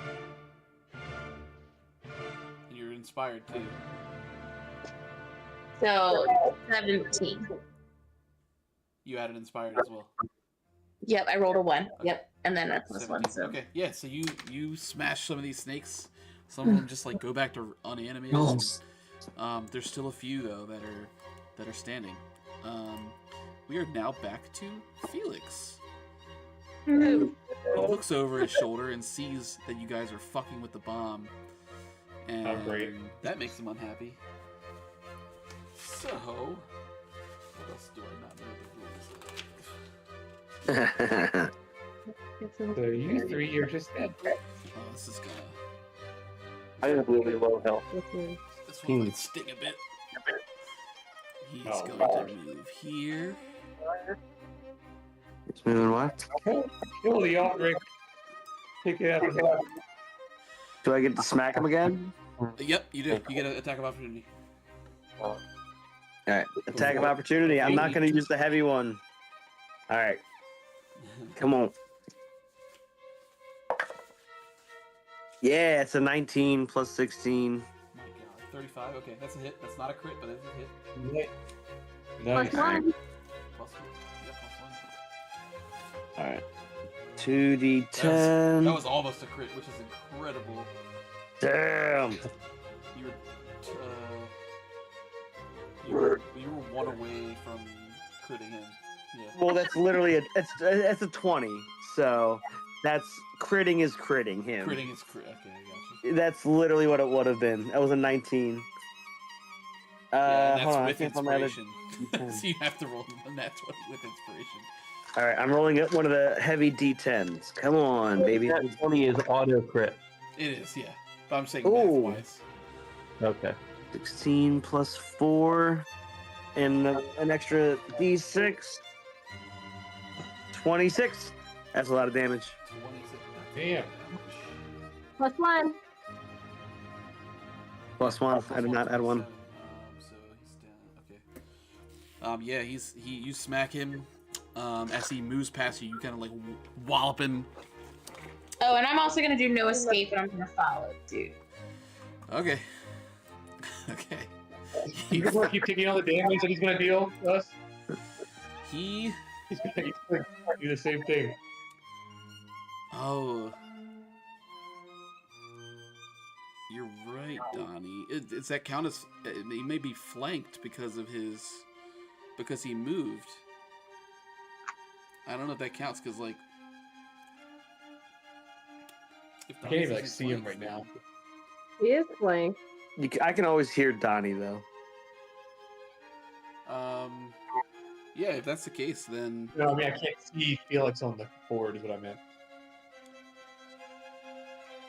You're inspired too. So 17. You added inspired as well. Yep, I rolled a 1. Okay. Yep, and then a +1. 17. So. Okay, yeah. So you smash some of these snakes. Some of them just like go back to unanimated. There's still a few though that are standing. We are now back to Felix. He looks over his shoulder and sees that you guys are fucking with the bomb, and great. that makes him unhappy. So, what else do I not know the rules of? So you three, you're just dead. Oh, this is gonna. I have really low health. This one might sting a bit. He's going to move here. It's moving what? Kill the Aldrich. Pick it up. Do I get to smack him again? Yep, you do. You get an attack of opportunity. Alright, attack of opportunity. I'm not going to use the heavy one. Alright, come on. Yeah, it's a 19 plus 16. My God, 35. Okay, that's a hit. That's not a crit, but it's a hit. Nice. +1. Yep, +1. Alright. 2d10. That was almost a crit, which is incredible. Damn. You were one away from critting him. Yeah. Well, that's literally that's a 20. So that's critting is critting him. Critting is crit. Okay, I got you. That's literally what it would have been. That was a 19. Yeah, and hold on, I that's can't with find my other inspiration. So you have to roll a nat 20 with inspiration. All right, I'm rolling one of the heavy d10s. Come on, baby. That 20 is auto crit. It is, yeah. But I'm saying Ooh. math-wise. Okay. 16 plus 4, and an extra d6. 26. That's a lot of damage. 26. Damn. +1. Plus 1. I did not add 1. So he's down. Okay. Yeah, you smack him. As he moves past you, you kind of like wallop him. Oh, and I'm also gonna do no escape, and I'm gonna follow, dude. Okay. Okay. You gonna keep taking all the damage that he's gonna deal to us? He's He's gonna do the same thing. Oh. You're right, Donnie. Does that count as he may be flanked because he moved? I don't know if that counts because like. I can't even like see him right now. He is flanked. I can always hear Donnie though. Yeah, if that's the case, then No, I mean I can't see Felix on the board. Is what I meant.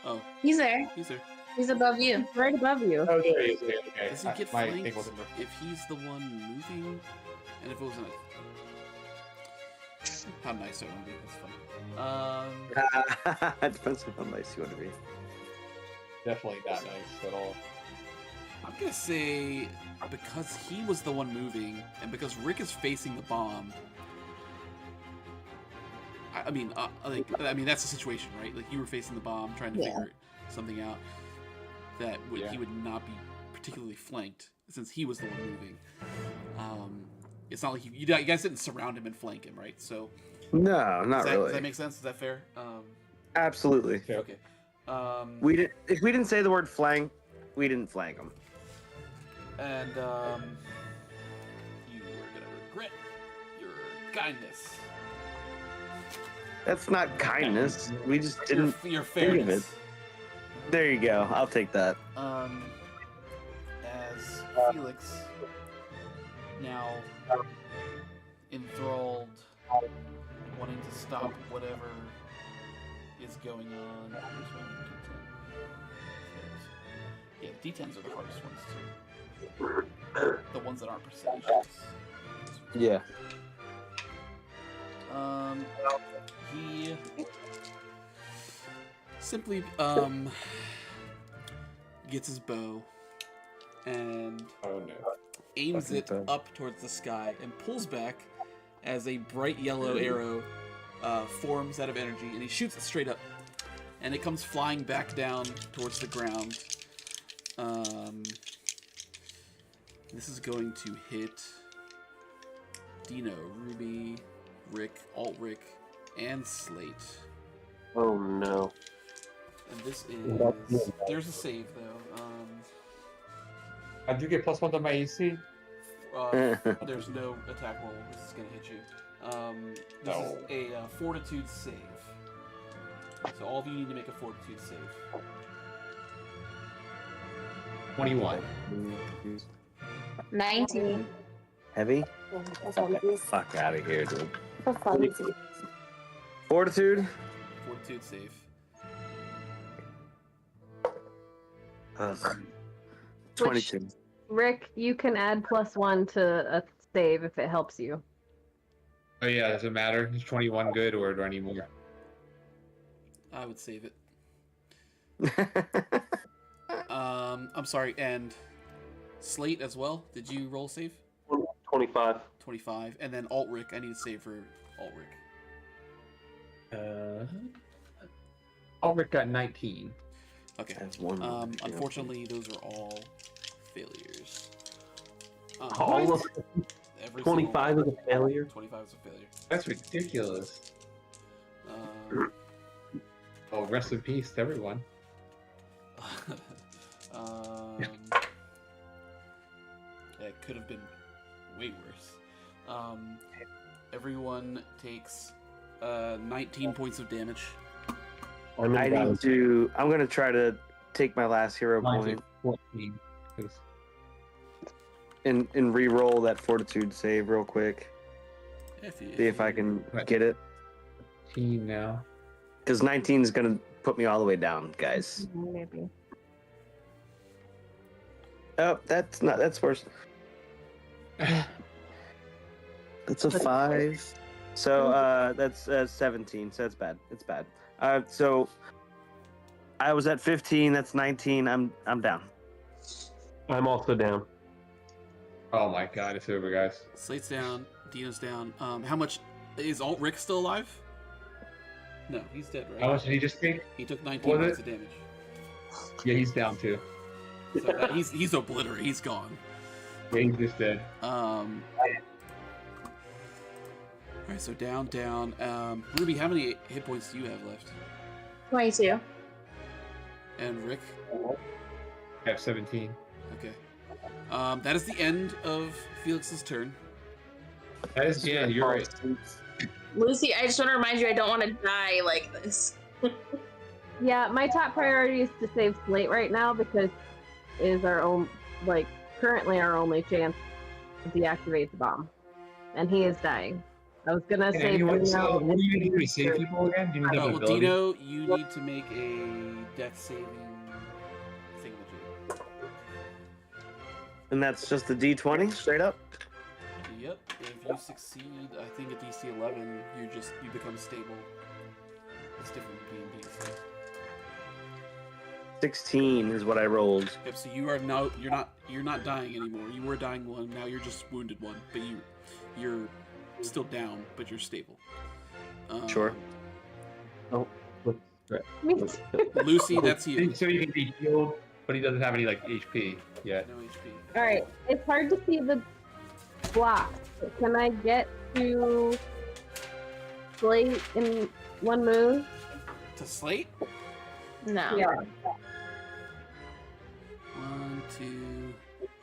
oh, He's there. he's there. He's above you. Right above you. Oh, there he is. Okay. Does he get My flanked thing wasn't if he's the one moving? And if it wasn't how nice I want to be. That's funny. It depends on how nice you want to be. definitely not nice at all. I'm gonna say because he was the one moving, and because Rick is facing the bomb. I mean, that's the situation, right? Like you were facing the bomb, trying to figure something out. That he would not be particularly flanked since he was the one moving. It's not like you guys didn't surround him and flank him, right? So No, not really. Does that make sense? Is that fair? Absolutely. Okay. If we didn't say the word flank, we didn't flank him. And you were gonna regret your kindness. That's not kindness. We just didn't Your think of it. fairness. There you go. I'll take that. As Felix now enthralled, wanting to stop whatever is going on. Where's my D10? Yeah, D10s are the hardest ones too. The ones that aren't percentages. Yeah. He simply gets his bow and Oh no. aims it up towards the sky and pulls back as a bright yellow arrow forms out of energy, and he shoots it straight up, and it comes flying back down towards the ground. This is going to hit Dino, Ruby, Rick, Alt-Rick, and Slate. Oh no. And this is... There's a save, though. I do get +1 on my AC. There's no attack roll. This is going to hit you. This is a fortitude save. So all of you need to make a fortitude save. 21. 19. Heavy? Fuck out of here, dude. Fortitude? Fortitude save. Ugh. 22. Rick, you can add +1 to a save if it helps you. Oh yeah, does it matter? Is 21 good or do I need more? I would save it. I'm sorry, and Slate as well. Did you roll save? 25. 25, and then Alt-Rick. I need to save for Alt-Rick. Ulrich got 19. Okay. That's one. Unfortunately, those are all failures. All of Every 25 single is a failure. 25 is a failure. That's ridiculous. Oh, rest in peace to everyone. It could have been way worse. Everyone takes 19 points of damage. I'm gonna try to take my last hero point 14. and re-roll that fortitude save real quick. See if I can get it. 14 now. Because 19 is gonna put me all the way down, guys. Maybe. Oh, that's worse. That's a 5. So that's 17. So that's bad. It's bad. So I was at 15. That's 19. I'm down. I'm also down. Oh my god, it's over, guys. Slate's down. Dino's down. How much is Alt-Rick still alive? No, he's dead, right? How much did he just take? He took 19 points of damage. Yeah, he's down too. So he's obliterated. He's gone. Yeah, he's just dead. Alright, so down. Ruby, how many hit points do you have left? 22. And Rick? I have 17. Okay. That is the end of Felix's turn. That is, yeah, you're right. Lucy, I just want to remind you I don't want to die like this. Yeah, my top priority is to save Slate right now because it is our own, currently our only chance to deactivate the bomb. And he is dying. I was gonna save him now. What do you need to do to save people again? Do you need to have Well, ability? Dino, you need to make a death saving thingamajig. And that's just the D20 straight up. Yep. If you succeed, I think at DC 11, you become stable. It's different than being stable. 16 is what I rolled. Yep. So you are now you're not dying anymore. You were dying 1. Now you're just wounded 1, but you're still down, but you're stable. Sure. Oh, Lucy, that's you. So you can be healed, but he doesn't have any HP yet. No HP. Alright, it's hard to see the blocks. Can I get to Slate in one move? To Slate? No. Yeah. 1, 2.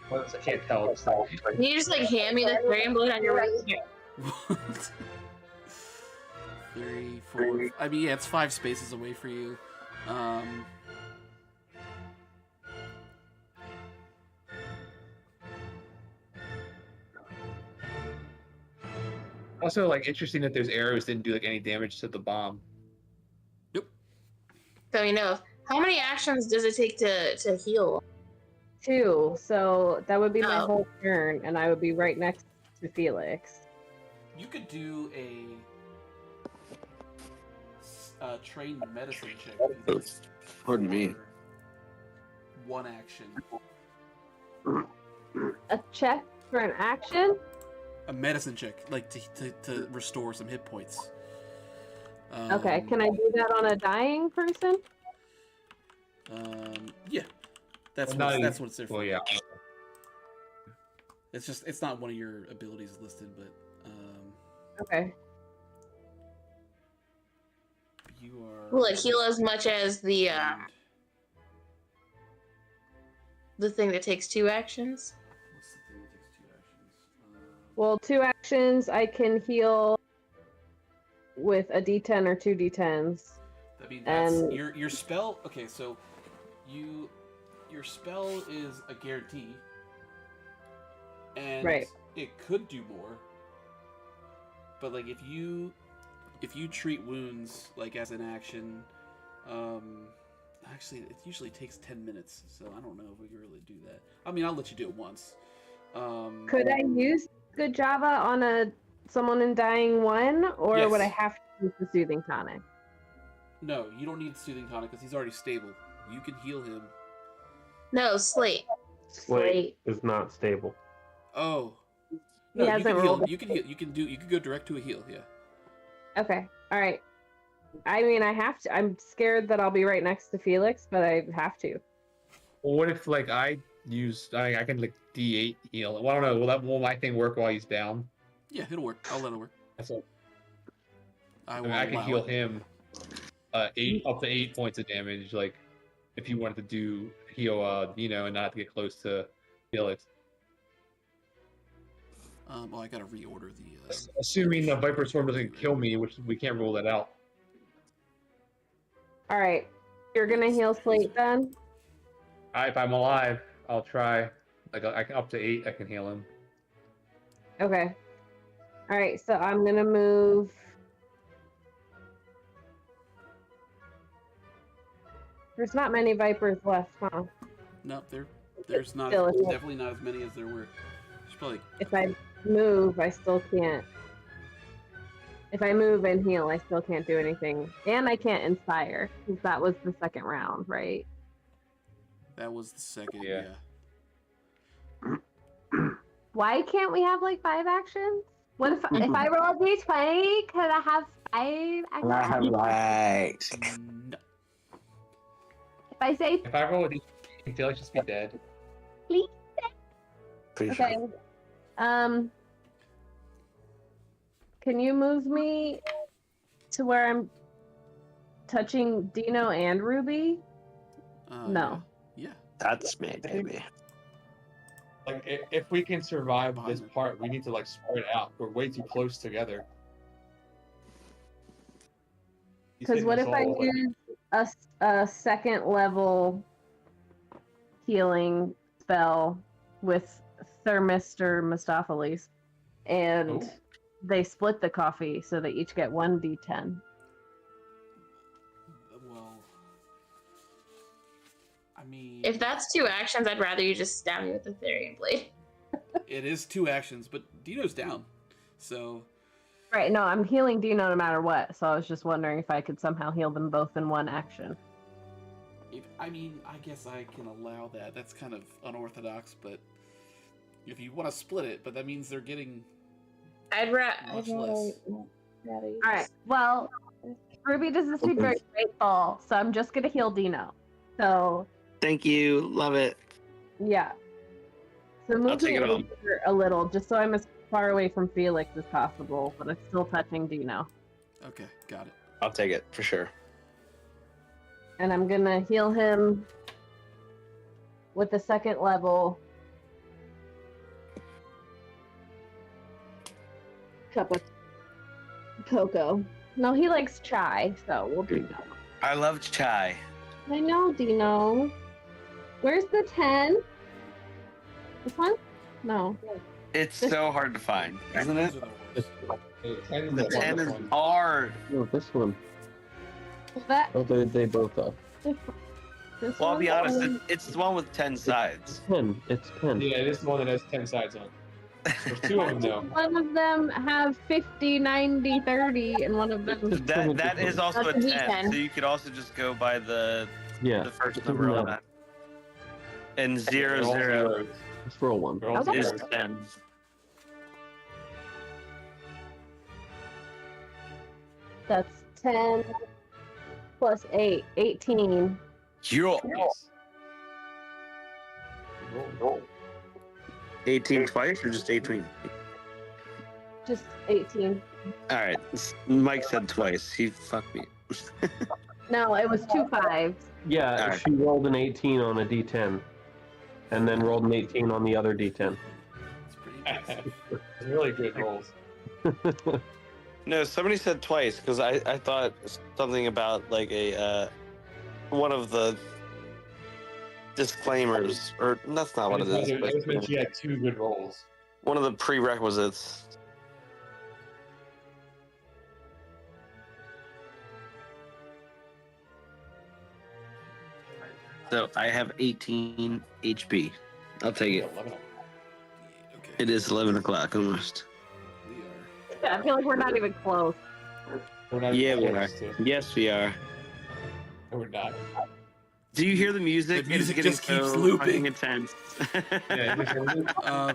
Well, I can't tell. It's not, Can you just hand me the dragon blade on your right here? 3, 4. I mean, yeah, it's 5 spaces away for you. Also, interesting that those arrows didn't do any damage to the bomb. So how many actions does it take to heal? 2, so that would be my Oh. whole turn, and I would be right next to Felix. You could do a trained medicine check. If you'd like, Pardon me. for one action. A check for an action? A medicine check, like to restore some hit points. Okay, can I do that on a dying person? Yeah. That's Well, what not that's what it's there for. Well, yeah. It's not one of your abilities listed, but Okay. you are. Will it heal as much as the thing that takes 2 actions? What's the thing that takes 2 actions? Well, 2 actions, I can heal with a d10 or 2 d10s. I mean, that's And- your spell. Okay, so your spell is a guarantee, and Right. it could do more. But like if you treat wounds like as an action, actually it usually takes 10 minutes, so I don't know if we can really do that. I mean, I'll let you do it once. Could I use Good Java on someone in dying 1, or Yes. would I have to use the soothing tonic? No, you don't need soothing tonic because he's already stable. You can heal him. No, Slate. Slate. is not stable. Oh. He No, you hasn't can heal. rolled. You can heal. You can go direct to a heal. Yeah. Okay. All right. I mean, I have to. I'm scared that I'll be right next to Felix, but I have to. Well, what if like I can like D8 heal? Well, I don't know. Will my thing work while he's down? Yeah, it'll work. I'll let it work. That's all. I I will mean, I can allow heal it. him up to 8 points of damage. Like if you wanted to heal and not have to get close to Felix. Well, I gotta reorder the. Assuming the Viper Swarm doesn't kill me, which we can't rule that out. All right. You're gonna heal Slate then? If I'm alive, I'll try. Like I can up to 8, I can heal him. Okay. All right. So I'm gonna move. There's not many Vipers left, huh? No, there's not. Still, if you- Definitely not as many as there were. There's probably. If I move, I still can't. If I move and heal, I still can't do anything. And I can't inspire, because that was the second round, right? That was the second. Yeah. Yeah. Why can't we have like 5 actions? What if I roll a d20? Could I have 5 actions? Right. No. If I say If I roll with these, Felix just be dead. please. Pretty Okay. sure. Can you move me to where I'm touching Dino and Ruby? No. Yeah. That's me, baby. Like if we can survive this part, we need to like spread out. We're way too close together. He's Because hitting what us if I all, like- use a second level healing spell with Thermistor Mistopheles, and Oh. they split the coffee so they each get 1 d10. Well, I mean, If that's 2 actions, I'd rather you just stab me with the Therian Blade. it is 2 actions, but Dino's down, so Right, no, I'm healing Dino no matter what, so I was just wondering if I could somehow heal them both in 1 action. I mean, I guess I can allow that. That's kind of unorthodox, but if you want to split it, but that means they're getting I'd much less. Alright, well, Ruby doesn't seem very grateful, so I'm just gonna heal Dino. So, Thank you. Love it. yeah. So move take me it on. over a little, just so I'm as far away from Felix as possible, but I'm still touching Dino. Okay, got it. I'll take it for sure. And I'm gonna heal him with the second level cup of cocoa. No, he likes chai, so we'll do that. I love chai. I know, Dino. Where's the 10? This one? No. It's so hard to find, isn't it? Those are the worst. The 10 is hard. No, this one. Is that Oh, they both are. this Well, I'll be one? honest. It's the one with 10 sides. 10. It's 10. Yeah, this is the one that has 10 sides on. There's two of them though. One of them have 50, 90, 30, and one of them. That is also That's a a 10, D10. so you could also just go by the first it's number on 11. that. And They're all 0, 0 zeros. Let's roll one. They're all Okay. is zeros. 10. That's 10 plus 8, 18. Yo. 18 twice or just 18? Just 18. All right. Mike said twice. He fucked me. No, it was 2 5s. Yeah, Alright. she rolled an 18 on a d10, and then rolled an 18 on the other d10. It's pretty impressive. Really good rolls. No, somebody said twice because I thought something about like a one of the disclaimers, or that's not what it is. I But just meant she had two good rolls. one of the prerequisites. So I have 18 HP. I'll take it. 11. Okay. It is 11 o'clock almost. We are. Yeah, I feel like we're not even close. We're not Yeah, we even are. close to- Yes, we are. No, we're not. Do you hear the music? The music It's getting just keeps so looping. fucking intense. Yeah,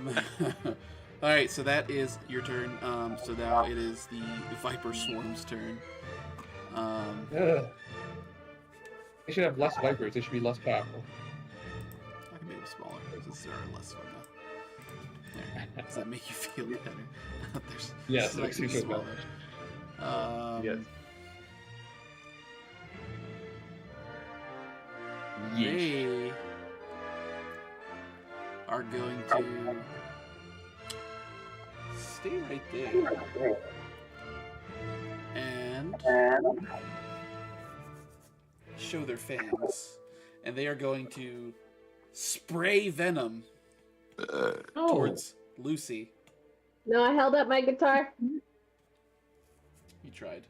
All right, so that is your turn. So now it is the Viper Swarm's turn. Ugh. They should have less vipers. They should be less powerful. I can make them smaller since there are less of them now. There. Does that make you feel better? There's Yes, it makes slightly me feel smaller. better. Yes. They are going to stay right there and show their fangs, and they are going to spray venom towards Lucy. No, I held up my guitar. You tried.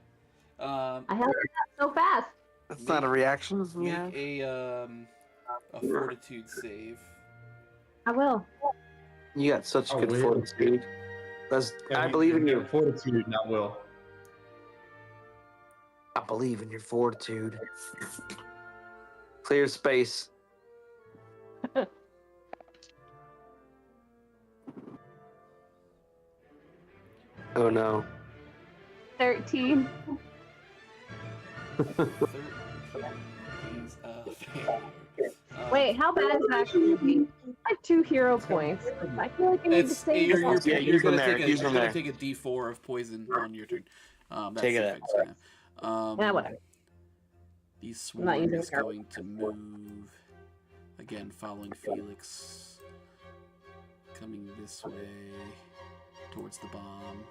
I held it up so fast. That's not a reaction. Make a fortitude save. I will. You got such Oh, good weird. fortitude. That's, Yeah, I we- believe in we you. have Fortitude, not will. I believe in your fortitude. Clear space. Oh no. 13. 13 is a failure. Wait, how bad is that going to be? I have 2 hero points. I feel like I need to It's save you're, this. you're, Yeah, you're use them gonna there, take a, use you're them gonna there. take a D4 of poison on your turn. That's Take the it effect it's gonna have. Yeah, whatever. The I'm not swarm using is power. going to move again, following Felix, coming this way towards the bomb.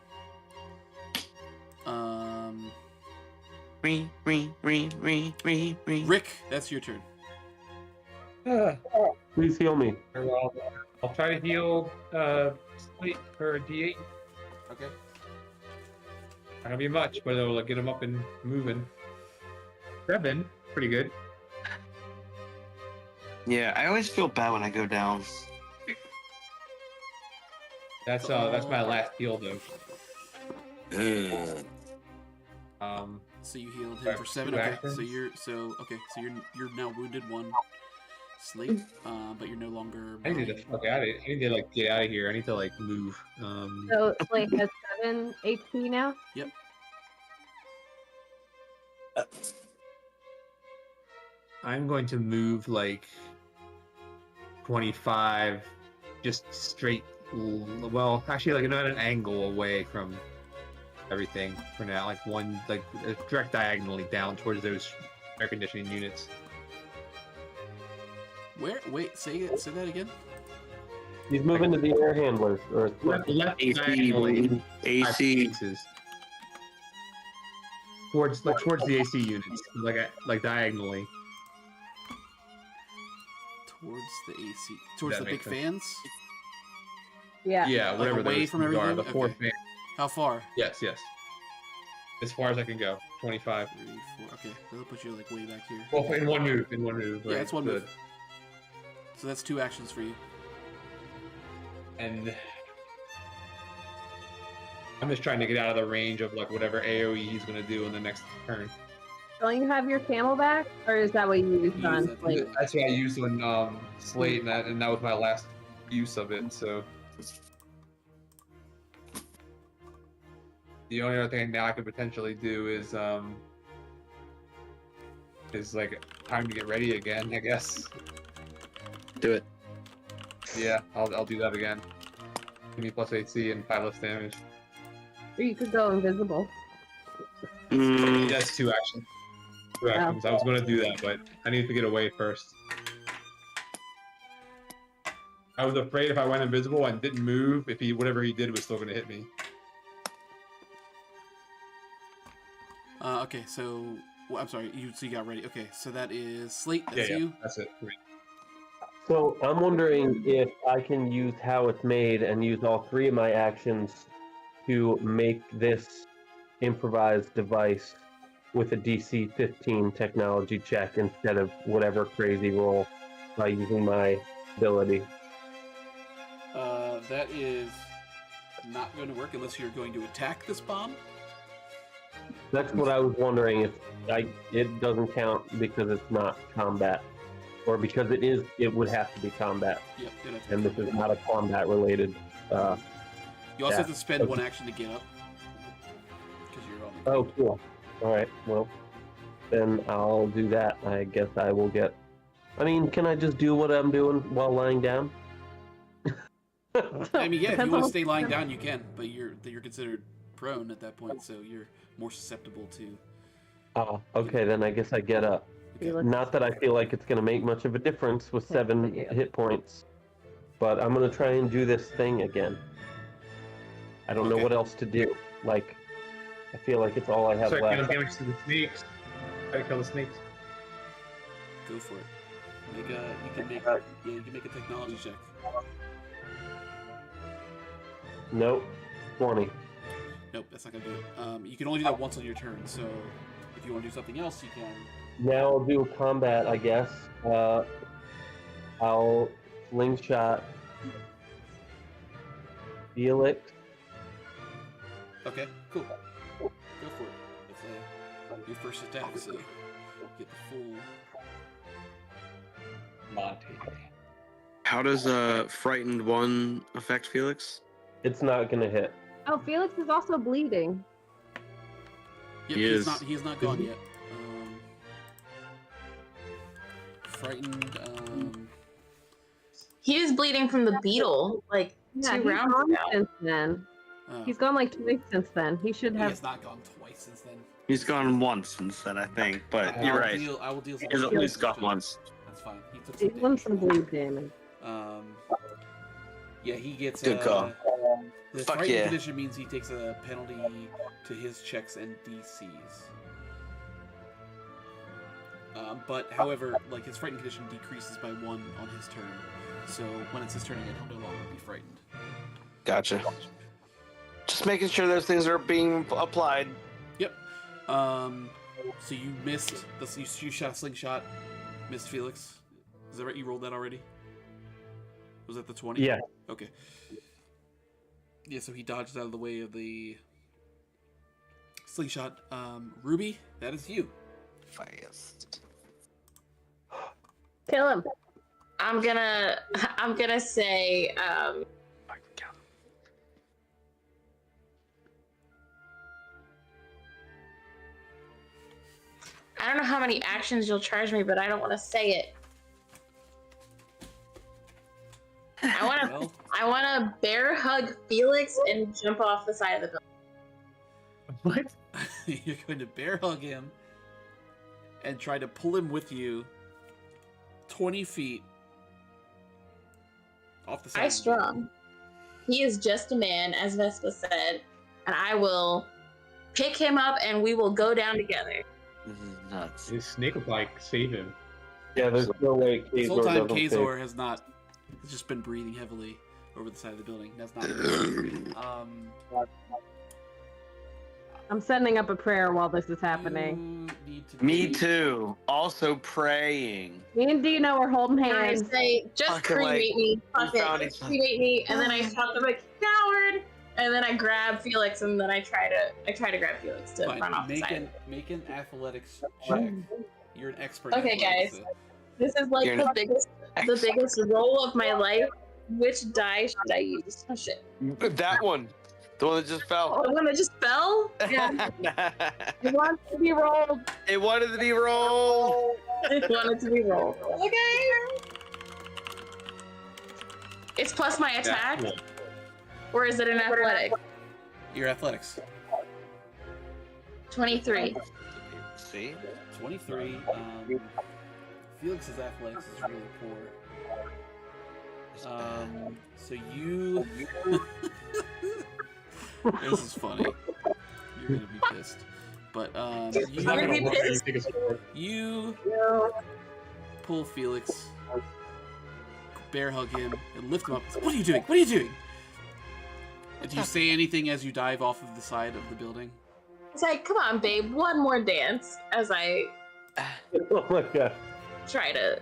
Rick, that's your turn. Please heal me. Well, I'll try to heal Slate for D8. Okay. Not gonna be much, but it'll get him up and moving. 7, pretty good. Yeah, I always feel bad when I go down. That's my last heal though. So you healed him Sorry, for 7. two Okay. actions. So you're now wounded 1 Slate, but you're no longer. I need to fuck out of it. I need to like get out of here. I need to like move. So Slate has 7 HP now? Yep. I'm going to move like 25, just straight. Well, actually, like not an angle away from everything for now. Like one, like direct diagonally down towards those air conditioning units. Where? Wait. Say that again. He's moving to the air handlers, or Left AC, diagonally, AC. 5 spaces. Towards the AC units, like diagonally. Towards the AC. Towards That the big makes sense. fans. Yeah. Yeah, whatever away those from things are. everything? The 4th Okay. fan. How far? Yes. As far as I can go. 25. 3, 4. Okay, that'll put you like way back here. Well, in one move. Yeah, right, it's one good. move. So that's 2 actions for you. And I'm just trying to get out of the range of like whatever AoE he's gonna do in the next turn. Don't you have your camel back, or is that what you used on that. Slate? That's what I used when Slate, and that was my last use of it. So the only other thing now I could potentially do is like time to get ready again, I guess. Do it. Yeah, I'll do that again. Give me plus AC and 5 less damage. Or you could go invisible. That's 2 actions. 2 actions. I was gonna do that, but I need to get away first. I was afraid if I went invisible and didn't move, if whatever he did was still gonna hit me. Okay, so I'm sorry. You got ready. Okay, so that is Slate. That's you. That's it. So I'm wondering if I can use how it's made and use all 3 of my actions to make this improvised device with a DC 15 technology check instead of whatever crazy roll by using my ability. That is not going to work unless you're going to attack this bomb. That's what I was wondering if it doesn't count because it's not combat. Or because it is, it would have to be combat. Yep. And this is not a combat related. You also have to spend 1 action to get up. Because you're on the Oh, cool. Alright, well, then I'll do that. I guess I will get... I mean, can I just do what I'm doing while lying down? I mean, yeah, if you want to stay lying down, you can. But you're considered prone at that point, so you're more susceptible to... Oh, okay, then I guess I get up. Okay. Not that I feel like it's going to make much of a difference with 7 hit points, but I'm going to try and do this thing again. I don't know what else to do. Like, I feel like it's all I have Start left. dealing damage to the snakes. Try to kill the snakes. Go for it. You can make a technology check. Nope. 20. Nope, that's not gonna do it. You can only do that once on your turn, so if you want to do something else, you can. Now I'll do combat, I guess. I'll slingshot Felix. Okay, cool. Go for it. That's your first attack, so get the full Monty. How does Frightened 1 affect Felix? It's not gonna hit. Oh, Felix is also bleeding. Yep, he is not gone yet. Frightened. He is bleeding from the beetle, like Yeah, 2 he's rounds gone ago. since then. He's gone like twice since then. He should He have. has not gone twice since then. He's gone once since then, I think. But you're right. I will deal. He's at least gone once. That's fine. He took He's done some bleed damage. Yeah, he gets. Good call. The Fuck frightened yeah. condition means he takes a penalty to his checks and DCs. But however, like his frightened condition decreases by 1 on his turn. So when it's his turn again, he'll no longer be frightened. Gotcha. Just making sure those things are being applied. Yep. So you missed. You shot a slingshot. Missed Felix. Is that right? You rolled that already? Was that the 20? Yeah. Okay. Yeah, so he dodges out of the way of the slingshot. Ruby, that is you. Fast. Kill him. I'm gonna say I don't know how many actions you'll charge me, but I don't want to say it. I want to bear hug Felix and jump off the side of the building. What? You're going to bear hug him and try to pull him with you 20 feet off the side. I strong. He is just a man, as Vespa said, and I will pick him up and we will go down together. This is nuts. His snake will like save him. Yeah, there's no way This whole Kazor time, doesn't Kazor has just been breathing heavily over the side of the building. That's not. I'm setting up a prayer while this is happening. You need to Me too. Also praying. Me and Dino are holding And I hands. say, just Fucking like, cremate me. Fuck we it, found just each- cremate me. And then I stop them like, coward! And then I grab Felix, and then I try to grab Felix to Fine. run off the side. Make an athletics check. You're an expert. Okay, athletics, guys. so- This is like the biggest roll of my life. Which die should I use? Oh shit! That one. The one that just fell. Oh, the one that just fell? Yeah. It wants to be rolled. It wanted to be rolled. It wanted to be rolled. Okay. It's plus my attack, cool. or is it an athletic? Your athletics. 23. See? 23. Felix's athletics is really poor. So you. This is funny. You're gonna be pissed. But It's not gonna work when you take a sword. you pull Felix, bear hug him, and lift him up. What are you doing? What are you doing? Do you say anything as you dive off of the side of the building? It's like, come on, babe, one more dance as I Oh my god. try to.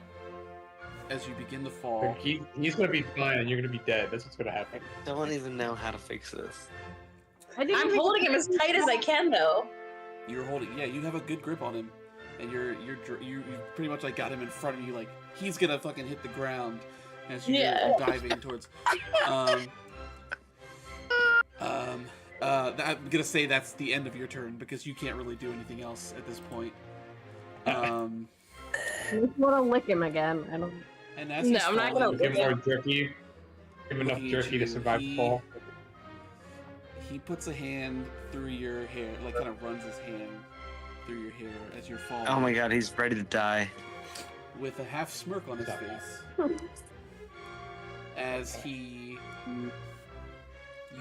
As you begin to fall, He's gonna be fine, and you're gonna be dead. That's what's gonna happen. I don't even know how to fix this. I'm holding him as tight as I can, though. you're holding. Yeah, you have a good grip on him, and you pretty much like got him in front of you. Like he's gonna fucking hit the ground as you're diving towards. I'm gonna say that's the end of your turn because you can't really do anything else at this point. I just want to lick him again. I don't. And as No, he's I'm not falling, gonna Give him more jerky. Give him enough Looking at jerky to you, survive the fall. He puts a hand through your hair, like kind of runs his hand through your hair as you're falling. Oh my god, he's ready to die. With a half smirk on his face, as you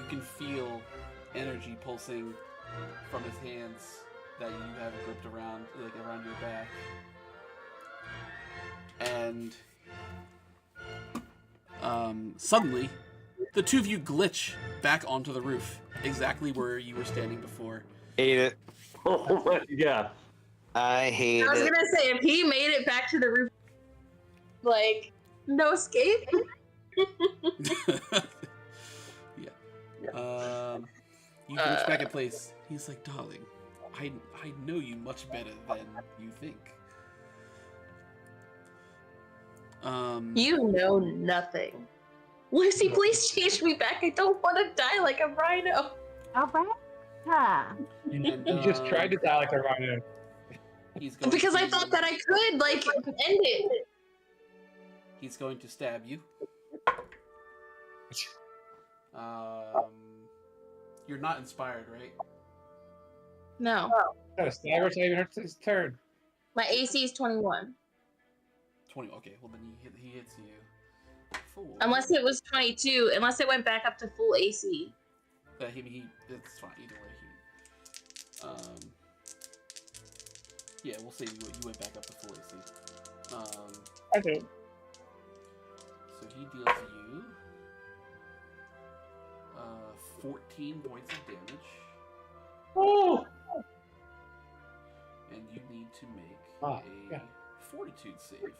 can feel energy pulsing from his hands that you have gripped around, like around your back, and suddenly, the two of you glitch back onto the roof, exactly where you were standing before. Hate it. Oh my god. I hate I was it. gonna say, if he made it back to the roof, like, no escape. You glitch back in place. He's like, darling, I know you much better than you think. You know nothing. Lucy, please change me back. I don't want to die like a rhino. All right. Ah. And, You just tried to die like a rhino. He's going Because I to- thought that I could, like, end it. He's going to stab you. You're not inspired, right? No. Got a stagger, so even hurts his turn. My AC is 21. 20. Okay, well then he hits you. Fool. Unless it was 22. Unless it went back up to full AC. It's fine either way. Yeah, we'll say you went back up to full AC. Okay. So he deals you 14 points of damage. Oh! And you need to make Ah, a yeah. fortitude save.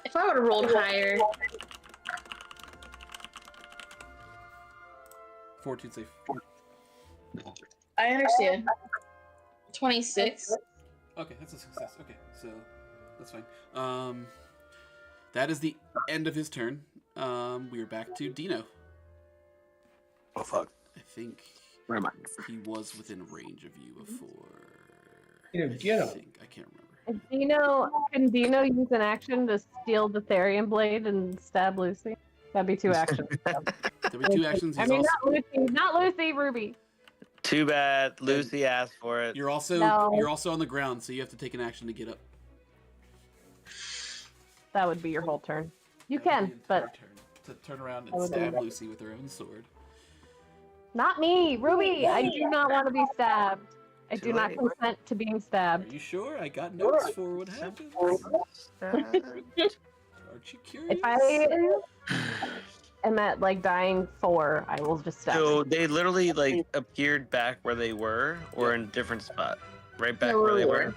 If I would have rolled higher. Fortitude save. I understand. 26. Okay, that's a success. Okay, so that's fine. That is the end of his turn. We are back to Dino. Oh fuck. I think Where am I? he was within range of you before. Yeah, I get him. think. I can't remember. Can Dino use an action to steal the Therian blade and stab Lucy? That'd be 2 actions. There'll be 2 actions. I He's mean, also, not Lucy, Ruby. Too bad. Lucy asked for it. you're also No. you're also on the ground, so you have to take an action to get up. That would be your whole turn. You That would can, be your but turn to turn around I and would stab do that. Lucy with her own sword. not me, Ruby. I do not want to be stabbed. I Too do not late. consent to being Are stabbed. you sure? I got notes for what happens. Aren't you curious? If I am at like dying 4, I will just stab. So they literally like appeared back where they were, or in a different spot. Right back Yeah, where they we were.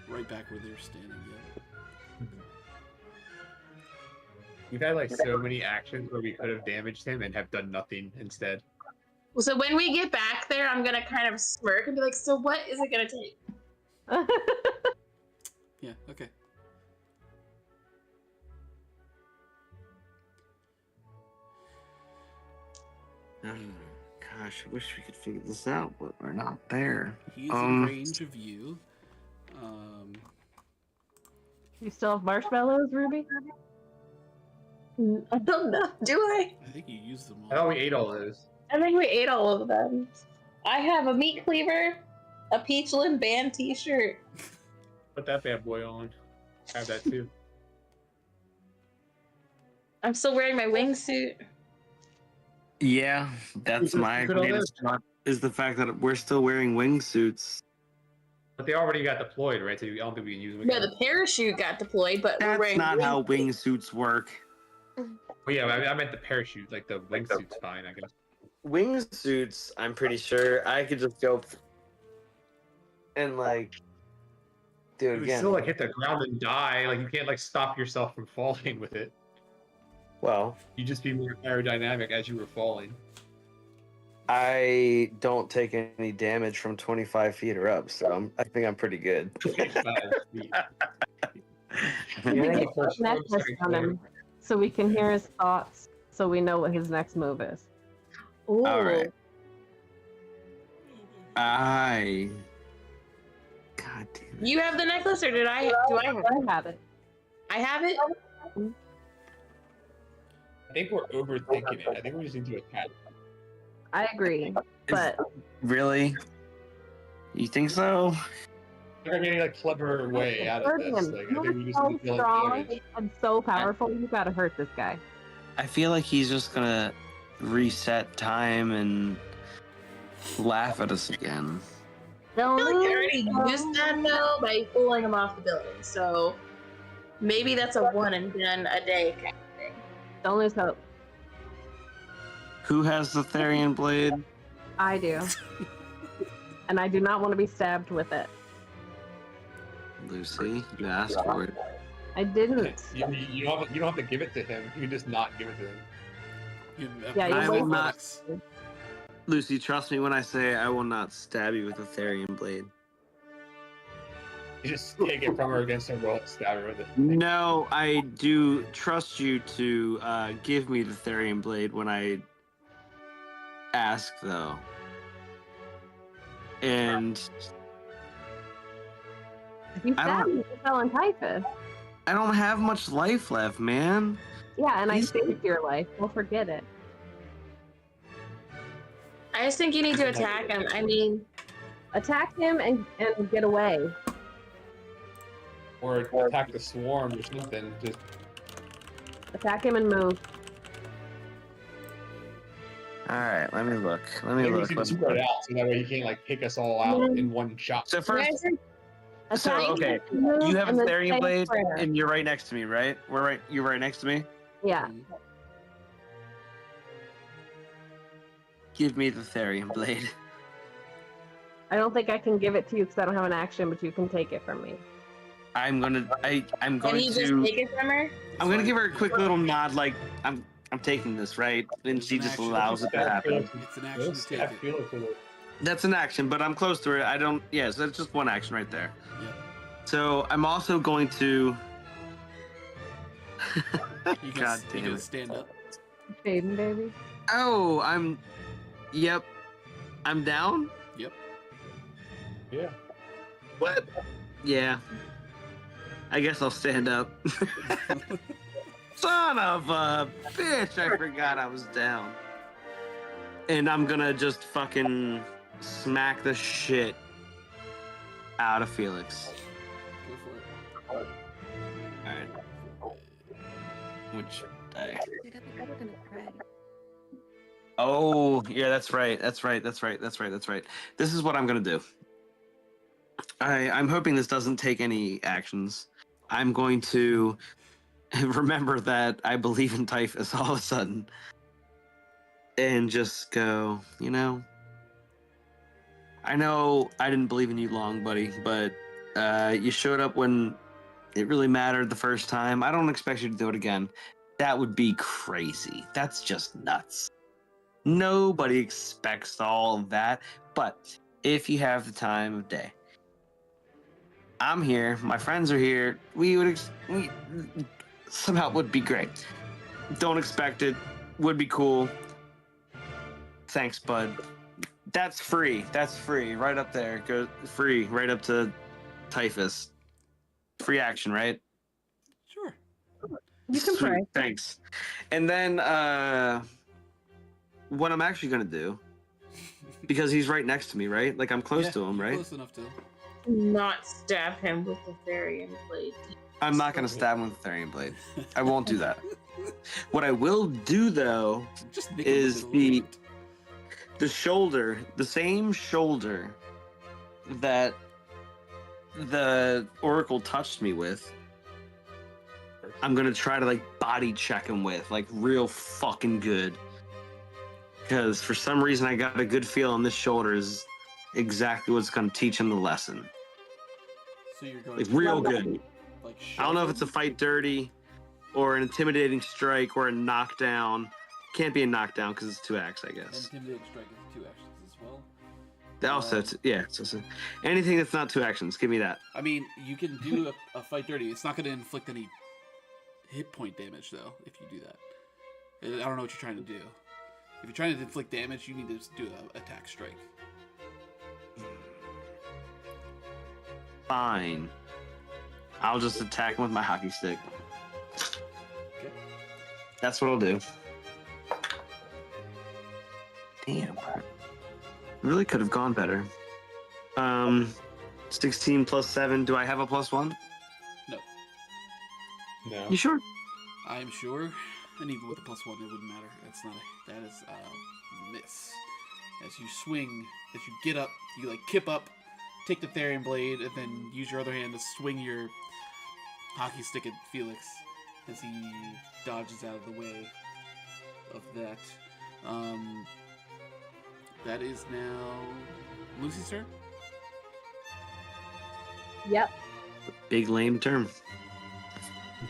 Right back where they're standing. Yeah. We've had like so many actions where we could have damaged him and have done nothing instead. So when we get back there, I'm gonna kind of smirk and be like, "So what is it gonna take?" Yeah. Okay. Gosh, I wish we could figure this out, but we're not there. He's in range of you. You still have marshmallows, Ruby? I don't know. Do I? I think you used them all. I thought we ate all those. I think we ate all of them. I have a meat cleaver, a Peachland band T-shirt. Put that bad boy on. I have that too. I'm still wearing my wingsuit. Yeah, that's my Look at all greatest thought, is the fact that we're still wearing wingsuits. But they already got deployed, right? So I don't think we can use them No, again. the parachute got deployed, but we're That's wearing not how wingsuits. wingsuits work. Well, yeah, I meant the parachute. Like the wingsuit's fine, I guess. Wingsuits, I'm pretty sure I could just go and like do You it would again. still like hit the ground and die. Like you can't like stop yourself from falling with it. Well, You just be more aerodynamic as you were falling. I don't take any damage from 25 feet or up, so I think I'm pretty good. We can put a necklace on him so we can hear his thoughts, so we know what his next move is. Ooh. All right. God damn it. You have the necklace, or did I? Do I have it? I have it. I have it. I think we're overthinking it. I think we just need to attack. I agree, but Really? You think so? We're not getting a clever way out of hurt this. him. Like, I He think we was just so need to deal with strong damage. and so powerful. You gotta hurt this guy. I feel like he's just gonna reset time and laugh at us again. I feel like I already used that though by pulling him off the building. So maybe that's a one and done a day kind of thing. Don't lose hope. Who has the Therian blade? I do. And I do not want to be stabbed with it. Lucy, you asked for it. I didn't. You don't have to give it to him. You can just not give it to him. Yeah, you I will wait. not. Lucy, trust me when I say I will not stab you with a Therian blade. You just take it from her against her roll, stab her with it. No, I do trust you to give me the Therian blade when I ask, though. And If you I stab don't- me, you fell in typhus. I don't have much life left, man. Yeah, and I He's- saved your life. Don't forget it. I just think you need to attack him. I mean, Attack him and get away. Or attack the swarm or something. Just Attack him and move. All right, let me look. maybe we can spread out so that way he can't like pick us all out in one shot. So first, so Attack okay, him, move, you have a and then Therian say blade, prayer. and you're right next to me, right? You're right next to me. Yeah. Give me the Therian blade. I don't think I can give it to you because I don't have an action, but you can take it from me. I'm going can to you just take it from her? I'm gonna give her a quick little nod, like I'm taking this, right? And she just allows it to happen. It's an action to take it. That's an action, but I'm close to it. I don't. Yeah, so that's just one action right there. Yep. So I'm also going to. You God can damn it! stand up. Faden, baby. Oh, Yep. I'm down. Yep. Yeah. What? Yeah. I guess I'll stand up. Son of a bitch! I forgot I was down. And I'm gonna just fucking smack the shit out of Felix. Go for it. Alright. Which die? Dude, I think we're gonna cry. Oh, yeah, that's right. This is what I'm gonna do. I'm hoping this doesn't take any actions. I'm going to remember that I believe in typhus all of a sudden. And just go, I know I didn't believe in you long, buddy, but you showed up when it really mattered the first time. I don't expect you to do it again. That would be crazy. That's just nuts. Nobody expects all of that, but if you have the time of day, I'm here. My friends are here. We somehow would be great. Don't expect it. Would be cool. Thanks, bud. That's free. That's free. Right up there. Go free. Right up to Typhus. Free action, right? Sure. You can Sweet. pray. Thanks. And then what I'm actually gonna do, because he's right next to me, right? Like I'm close to him, you're right? Close enough to. Not stab him with the Therian blade. I'm not gonna stab him with the Therian blade. I won't do that. What I will do though Just nick him with is it a the little bit. the shoulder, the same shoulder that the Oracle touched me with. I'm gonna try to like body check him with, like real fucking good. Because for some reason I got a good feel on this shoulder is exactly what's gonna teach him the lesson. So you're going Like to, real good. like I don't know if shove it's a him? fight dirty or an intimidating strike or a knockdown. Can't be a knockdown because it's 2x, I guess. Intimidating strike is 2 actions as well. Also, yeah. So anything that's not 2 actions, give me that. I mean, you can do a fight dirty. It's not going to inflict any hit point damage, though, if you do that. I don't know what you're trying to do. If you're trying to inflict damage, you need to do an attack strike. Fine. I'll just attack him with my hockey stick. Okay. That's what I'll do. Damn. Really could have gone better. 16 plus 7. Do I have a +1? No. No. You sure? I'm sure. And even with the +1, it wouldn't matter. That's not a... That is a miss. As you swing, as you get up, you like kip up, take the Therian blade, and then use your other hand to swing your hockey stick at Felix as he dodges out of the way of that. That is now Lucy's turn. Yep. Big lame term.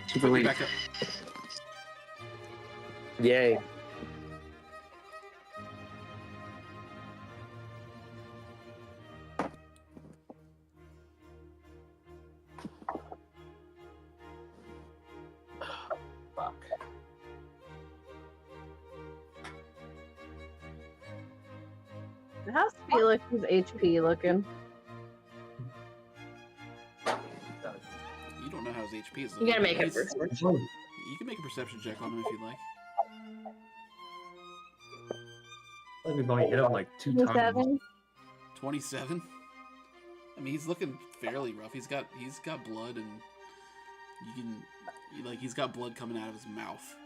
Super Quickly lame. back up. Yay. Fuck. How's Felix's HP looking? You don't know how his HP is. You gotta make it He's- first. You can make a perception check on him if you'd like. I think we've only hit him like 2 times. 7? 27. I mean, he's looking fairly rough. He's got blood, and he's got blood coming out of his mouth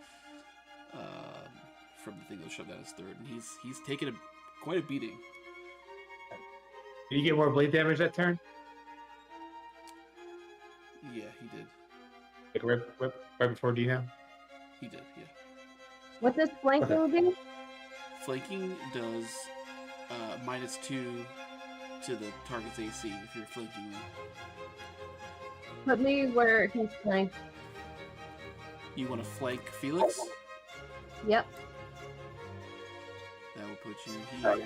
from the thing that was shoved down his throat, and he's taken quite a beating. Did you get more blade damage that turn? Yeah, he did. Like right before Dino? He did. Yeah. What does flanking do? Flanking does -2 to the target's AC if you're flanking them. Put me where he's flanked. You want to flank Felix? Yep. That will put you here.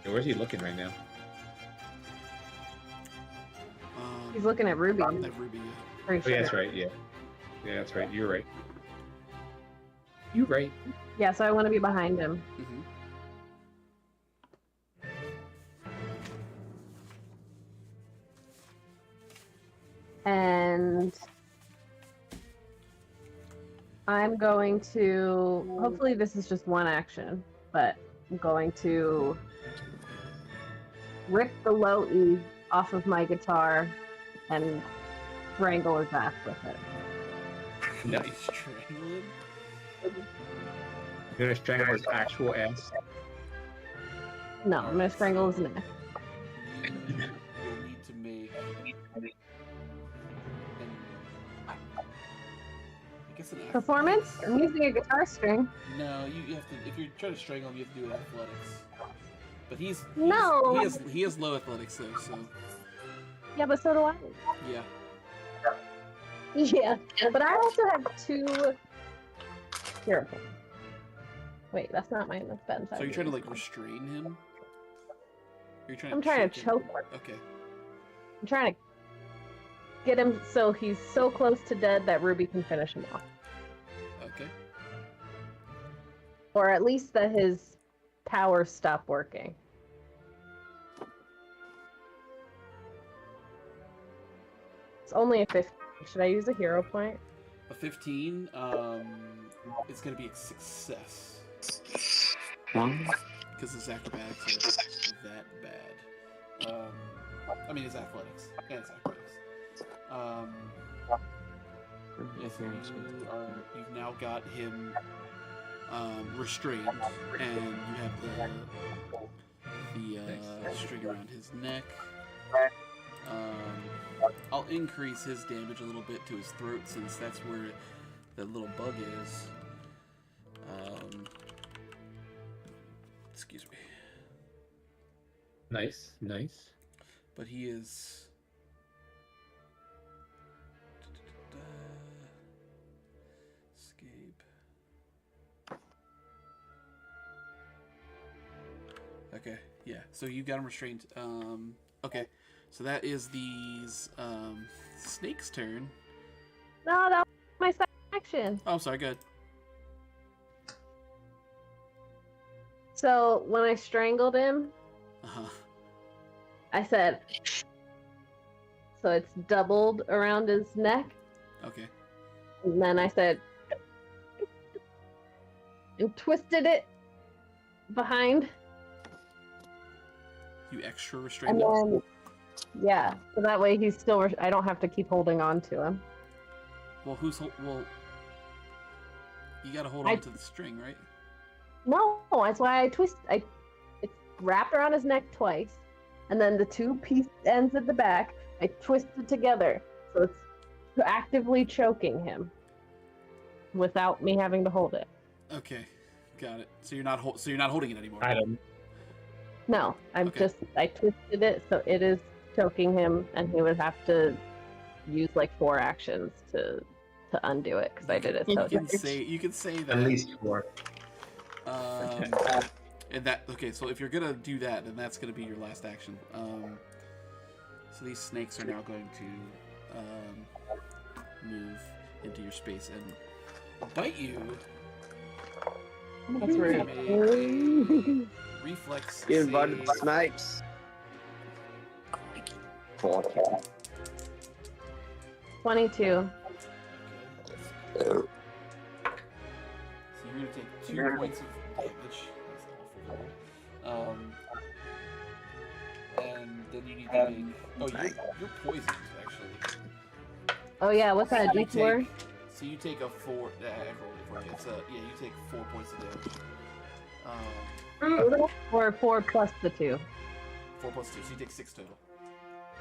Yeah, where's he looking right now? He's looking at Ruby. At Ruby. Yeah. Pretty Oh, sure. yeah, that's right. Yeah. Yeah, that's right. You're right. You're right. Yeah, so I want to be behind him. Mm-hmm. And I'm going to, hopefully this is just one action, but I'm going to rip the low E off of my guitar and strangle his ass with it. No. Nice strangling. You're gonna strangle his actual ass. No, I'm going to strangle his neck. You'll need to make I guess an ath- Performance? I'm using a guitar string. No, you have to. If you're trying to strangle him, you have to do it in athletics. But he No. has low athletics though, so Yeah, but so do I. yeah. Yeah, but I also have 2 hero points. Wait, that's not my defense. So you're trying to like restrain him? Or you're trying I'm trying to choke him? him. Okay. I'm trying to get him so he's so close to dead that Ruby can finish him off. Okay. Or at least that his powers stop working. It's only a 15. Should I use a hero point? A 15, it's gonna be a success. Because his acrobatics are that bad. I mean, his athletics. And his athletics. You've now got him restrained, and you have the string around his neck. I'll increase his damage a little bit to his throat since that's where that little bug is. Excuse me. Nice, nice. But he is... Escape. Okay, yeah. So you got him restrained. Okay. So that is these snake's turn. No, that was my second action. Oh, I'm sorry, good. So when I strangled him, Uh-huh. I said, so it's doubled around his neck. Okay. And then I said, and twisted it behind. You extra And restrained him? then, yeah, so that way he's still, I don't have to keep holding on to him. Well, well, you gotta hold on to the string, right? No, that's why it's wrapped around his neck twice. And then the 2 piece ends at the back, I twisted together. So it's actively choking him without me having to hold it. Okay, got it. So you're not holding it anymore. I don't. No, I'm Okay. I twisted it so it is choking him, and he would have to use like 4 actions to undo it because I did it. So You can say that. At least 4. And that okay. So if you're gonna do that, then that's gonna be your last action. So these snakes are now going to move into your space and bite you. That's rude. Make a reflex. You invited the save. snipes. 22. Okay. So you're gonna take 2 points of damage. That's awful. And then you need to make. Oh, you're poisoned actually. Oh yeah, what's that? So you D4? take- So you take a 4. I rolled it for you. It's you take 4 points of damage. Or 4 plus the 2. 4 plus 2, so you take 6 total.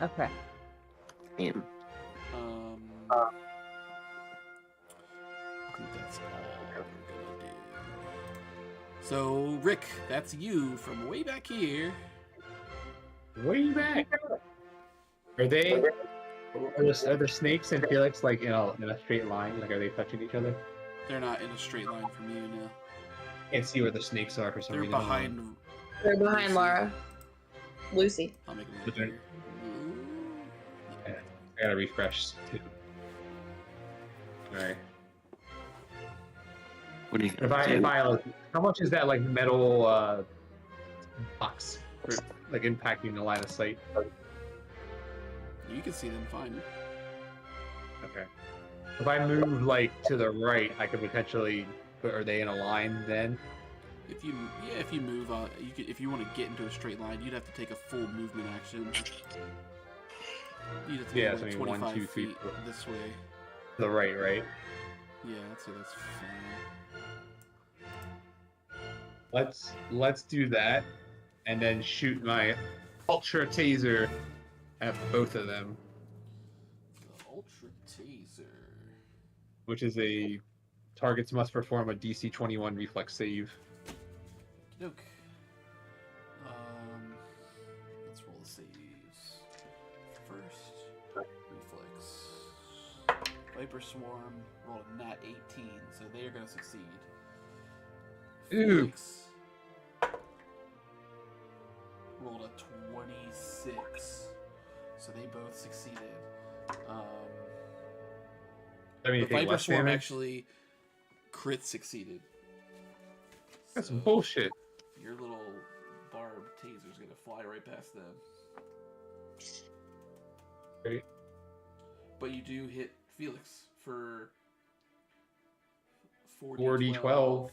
Okay. Damn. I think that's all we're gonna do. So, Rick, that's you from way back here. Way back. Are the snakes and Felix like in a straight line? Like, are they touching each other? They're not in a straight line from you now. Can't see where the snakes are for some They're reason. behind. They're behind Laura. Lucy. I'll make them But they're- here. I gotta refresh too. Alright. What do you? If I how much is that like metal box for like impacting the line of sight? You can see them fine. Okay. If I move like to the right, I could potentially. Are they in a line then? If you move, you could, if you want to get into a straight line, you'd have to take a full movement action. You'd have to Yeah, go so I like mean, 25 1, 2, 3, feet 4. this way. To the right, right? Yeah, I'd say that's fine. Let's do that, and then shoot my ultra taser at both of them, The Ultra Taser. which is a targets must perform a DC 21 reflex save. Okey-doke. Viper Swarm rolled a nat 18, so they are going to succeed. Ew. Felix rolled a 26, so they both succeeded. I mean, The you take Viper less Swarm damage. actually crit succeeded. That's So bullshit. your little barbed taser's going to fly right past them. Great. But you do hit Felix for 40, 12.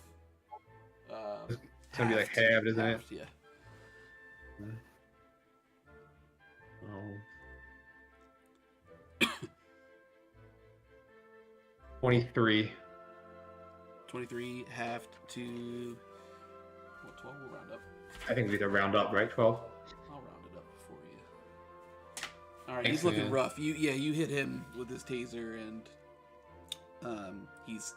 It's It's gonna be like halved, isn't it? Yeah. Oh. 23. 23 halved to 12. We'll round up. I think we could round up, right? 12. I'll round it up for you. All right, he's looking Excellent. rough. You hit him with his taser, and he's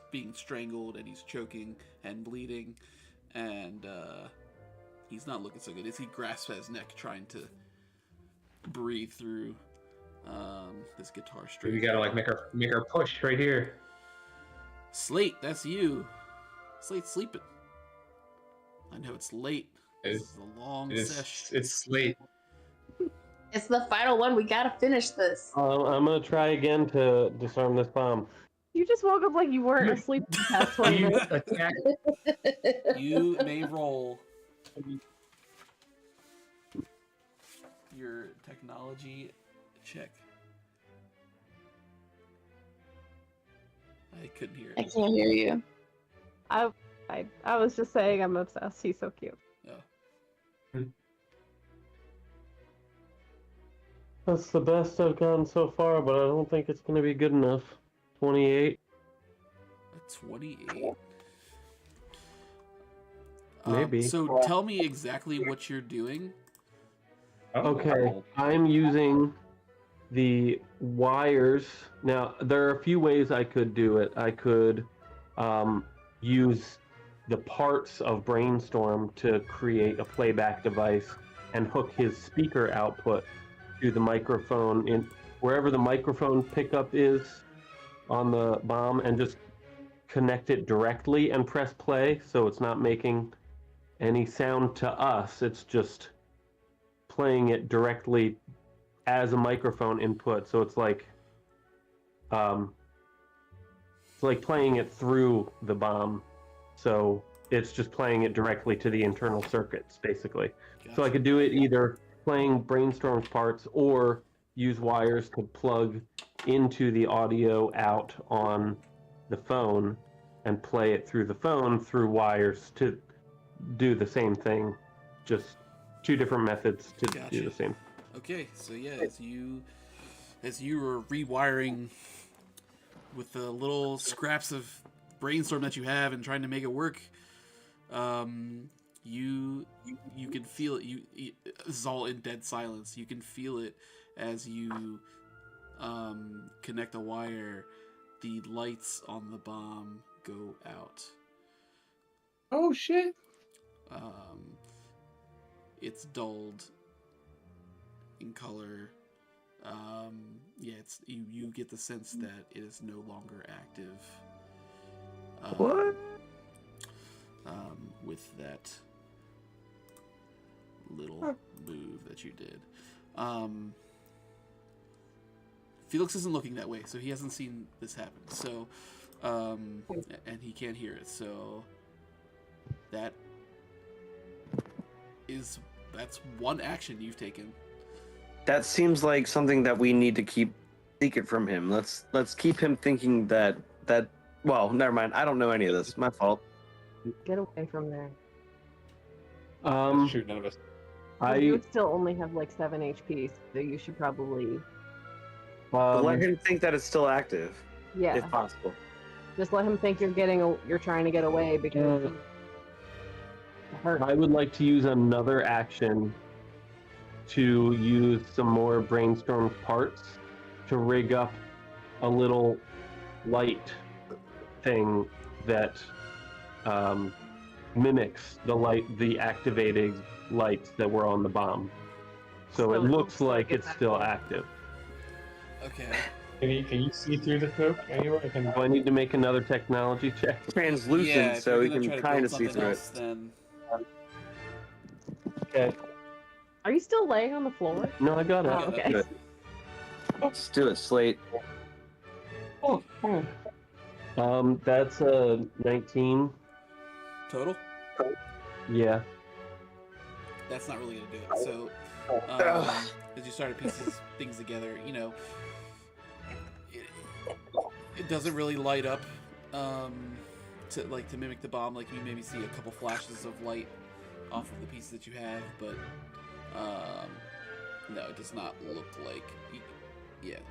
being strangled, and he's choking and bleeding, and he's not looking so good. As he grasps at his neck, trying to breathe through this guitar string. We gotta like make her push right here. Slate, that's you. Slate's sleeping. I know it's late. This is a long session. It's late. It's the final one. We gotta finish this. I'm gonna try again to disarm this bomb. You just woke up like you weren't asleep for the past 20 You minutes. attack. You may roll your technology check. I couldn't hear I it. can't hear you. I was just saying I'm obsessed. He's so cute. That's the best I've gotten so far, but I don't think it's gonna be good enough. 28. A 28. Maybe. So tell me exactly what you're doing. Okay, I'm using the wires. Now, there are a few ways I could do it. I could use the parts of Brainstorm to create a playback device and hook his speaker output to the microphone in wherever the microphone pickup is on the bomb, and just connect it directly and press play, so it's not making any sound to us. It's just playing it directly as a microphone input, so it's like playing it through the bomb, so it's just playing it directly to the internal circuits, basically. So I could do it either playing Brainstorm's parts or use wires to plug into the audio out on the phone and play it through the phone through wires to do the same thing, just two different methods to do the same. Okay, so yeah, as you were rewiring with the little scraps of Brainstorm that you have and trying to make it work, you can feel it. This is all in dead silence. You can feel it as you connect a wire. The lights on the bomb go out. Oh shit! It's dulled in color. It's you get the sense that it is no longer active. What? With that little move that you did. Felix isn't looking that way, so he hasn't seen this happen. So, and he can't hear it. So that's one action you've taken. That seems like something that we need to keep secret from him. Let's keep him thinking that. Well, never mind. I don't know any of this. My fault. Get away from there. Shoot, none of us. You still only have like 7 HP, so you should probably. But let him think that it's still active, Yeah. if possible. Just let him think you're trying to get away because it hurts. I would like to use another action to use some more Brainstorm parts to rig up a little light thing that mimics the activated lights that were on the bomb. So it looks like it's still active. Okay. Can you see through the smoke anywhere? Do I need to make another technology check? Translucent, Yeah, if so you're we gonna can try to kind build of see something through else, it. then Okay. Are you still laying on the floor? No, I got it. Oh, okay. Good. Let's do it, Slate. That's a 19. total. Yeah. That's not really gonna do it. So, as you start to piece things together, you know, it doesn't really light up to mimic the bomb. Like you maybe see a couple flashes of light off of the pieces that you have, but no, it does not look like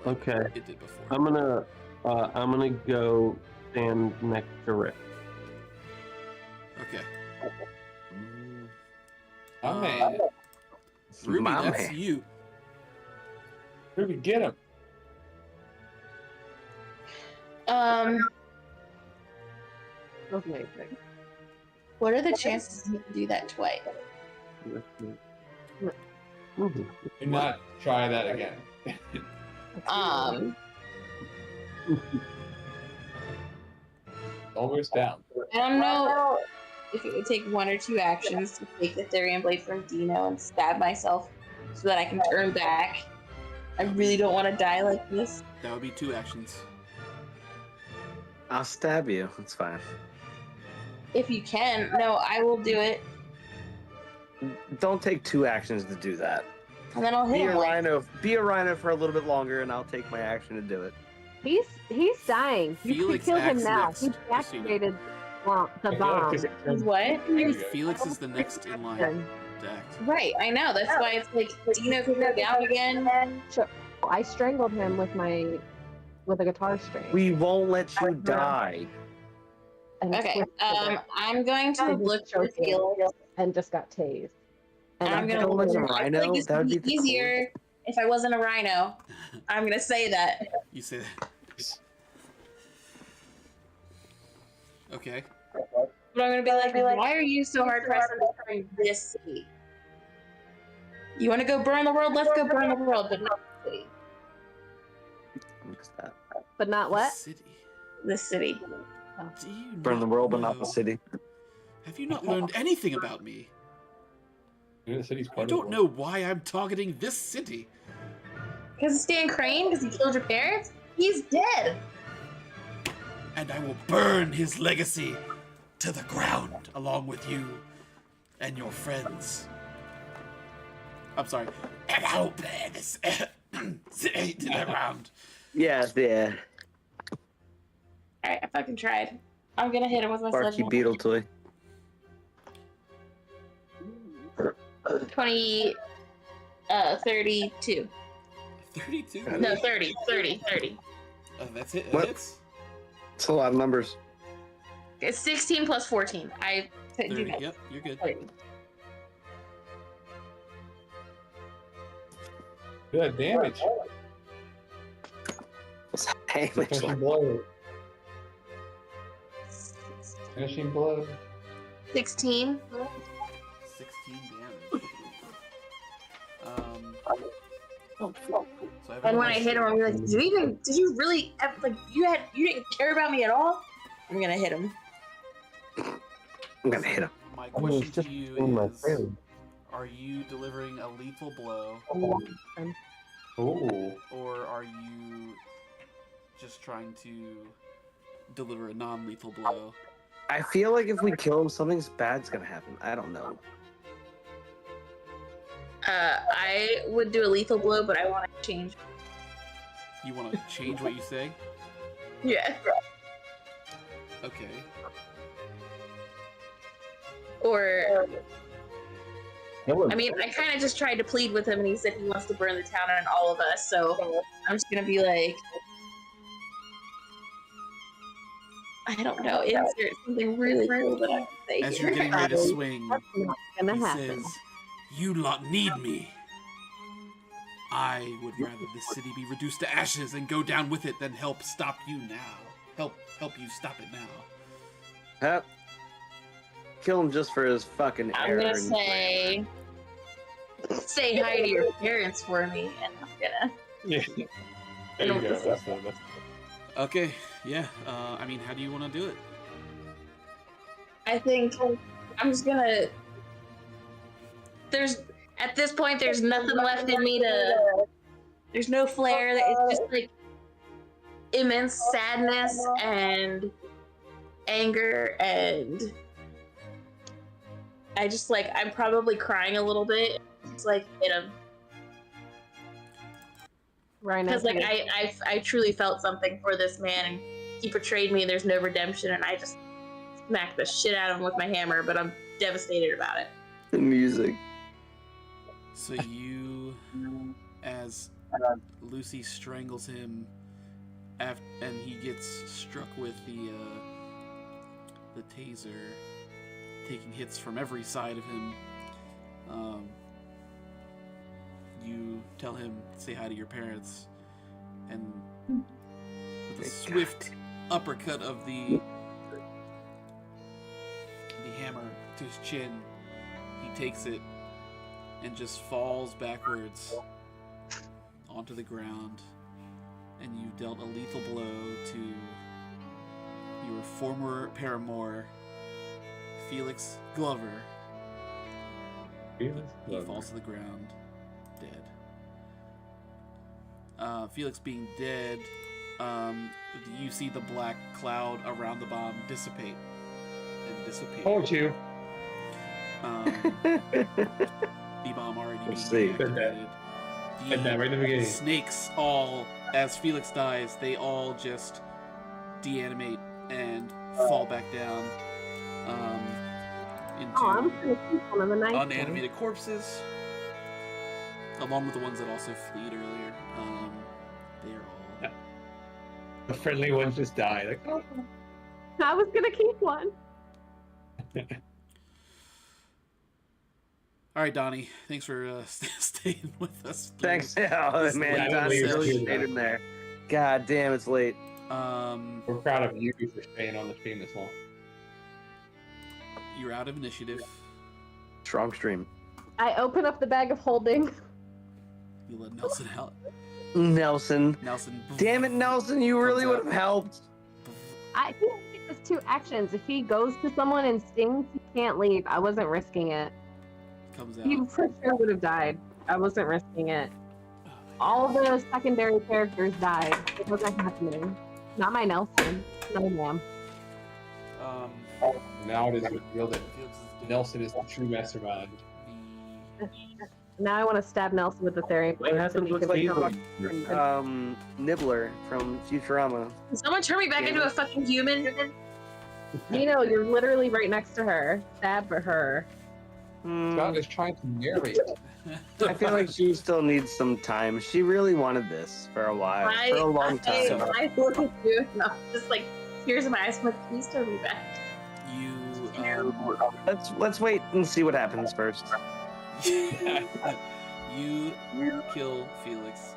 like Okay. it did before. I'm gonna go stand next to Rick. Okay. My man. Ruby, My that's man. you. Ruby, get him. That's amazing. What are the chances you can do that twice? Mhm. Do not try that again. Almost down. I don't know if it would take 1 or 2 actions to take the Therian blade from Dino and stab myself so that I can turn back. I really don't want to die like this. That would be 2 actions. I'll stab you. It's fine. If you can, no, I will do it, Don't take 2 actions to do that. and then I'll hit Be him. a Like, rhino. Be a rhino for a little bit longer, and I'll take my action to do it. He's dying. You could Felix kill him acts now. next, He Christina. deactivated the I feel like bomb. this He's what? Felix is the next in line to act. Right, I know. That's why it's like Dino could go down again. Sure. I strangled him with a guitar string. We won't let you die. and Okay, twisted it I'm going to look for Felix. and just got tased. And I'm gonna If it look. was a I feel rhino, like this that would would be be the easier if I wasn't a rhino. I'm gonna say that. You say that. Okay. But I'm gonna be like, why are you so hard pressed to burn this city? You want to go burn the world? Let's go burn the world, but not the city. What's that? But not what? City. This city. Do you Burn the not world, but not the know- city. Have you not learned anything about me? The city's I part of don't the know why I'm targeting this city. Because Stan Crane, because he killed your parents, he's dead. And I will burn his legacy to the ground along with you and your friends. I'm sorry. And I will burn this city to the ground. Yeah, yeah. Alright, I fucking tried. I'm gonna hit him with my Barky sledgehammer. beetle toy. 32. 32? No, 30. That's it. What? Hits? It's a lot of numbers. It's 16 plus 14. I do 30. that. Yep, you're good. 30. Good damage. What's that damage Finishing like? blow. Finishing blow. 16. 16 damage. So I have And a when I hit him, I'm like, did you really have, like, you didn't care about me at all? I'm gonna hit him. I'm gonna hit him. My I mean, question it's just to you between my is, friends. are you delivering a lethal blow, Ooh. or are you just trying to deliver a non-lethal blow? I feel like if we kill him, something's bad's gonna happen. I don't know. I would do a lethal blow, but I want to change. You want to change what you say? Yeah. Okay. Or, Kill him. I mean, I kind of just tried to plead with him, and he said he wants to burn the town and all of us, so I'm just gonna be like, I don't know, insert something really cool that I can say As here. you're getting ready to swing, That's not gonna he happen. says, "You lot need me. I would rather this city be reduced to ashes and go down with it than help stop you now. Help you stop it now." Yep. Kill him just for his fucking I'm error. gonna and- say hi to your parents for me, and I'm gonna. Yeah. There you go. That's Okay, yeah. I mean, how do you want to do it? I think I'm just gonna. At this point, there's nothing left in me to. There's no flair. It's just like immense sadness and anger, and I'm probably crying a little bit. It's like hit him. Right now. Because like I truly felt something for this man, and he betrayed me. There's no redemption, and I just smacked the shit out of him with my hammer. But I'm devastated about it. The music. So you, as Lucy strangles him, and he gets struck with the taser, taking hits from every side of him. You tell him, say hi to your parents, and with a swift uppercut of the hammer to his chin, he takes it and just falls backwards onto the ground, and you dealt a lethal blow to your former paramour, Felix Glover. He falls to the ground, dead. Felix being dead, you see the black cloud around the bomb dissipate and disappear. Told you. The bomb already being see. deactivated. And that right in the beginning. Snakes all, as Felix dies, they all just deanimate and fall back down I'm into gonna keep one of the nice unanimated corpses, along with the ones that also fleed earlier. They are all. The friendly ones just die. Like, oh. I was gonna keep one. All right, Donnie. Thanks for staying with us. Thanks. Oh, This man, late Donnie episode. really stayed in there. God damn, it's late. We're proud of you for staying on the stream this long. You're out of initiative. Strong stream. I open up the bag of holding. You let Nelson out. Nelson. Nelson. Damn it, Nelson, you really would have helped. He only has 2 actions. If he goes to someone and stings, he can't leave. I wasn't risking it. Comes out. He for sure would have died. I wasn't risking it. All the secondary characters died. It wasn't happening. Not my Nelson. No, ma'am. Now it is revealed that Felix is dead. Nelson is the true mastermind. Now I want to stab Nelson with the Therian What blade. happens with Because Hazel? Nibbler from Futurama. Can someone turn me back into a fucking human? You know, you're literally right next to her. Stab for her. Scott is trying to narrate. I feel like she still needs some time. She really wanted this for a while, for a long time. I look at you and I'm just like tears in my eyes. I'm like, please turn me back. You. Let's wait and see what happens first. You kill Felix,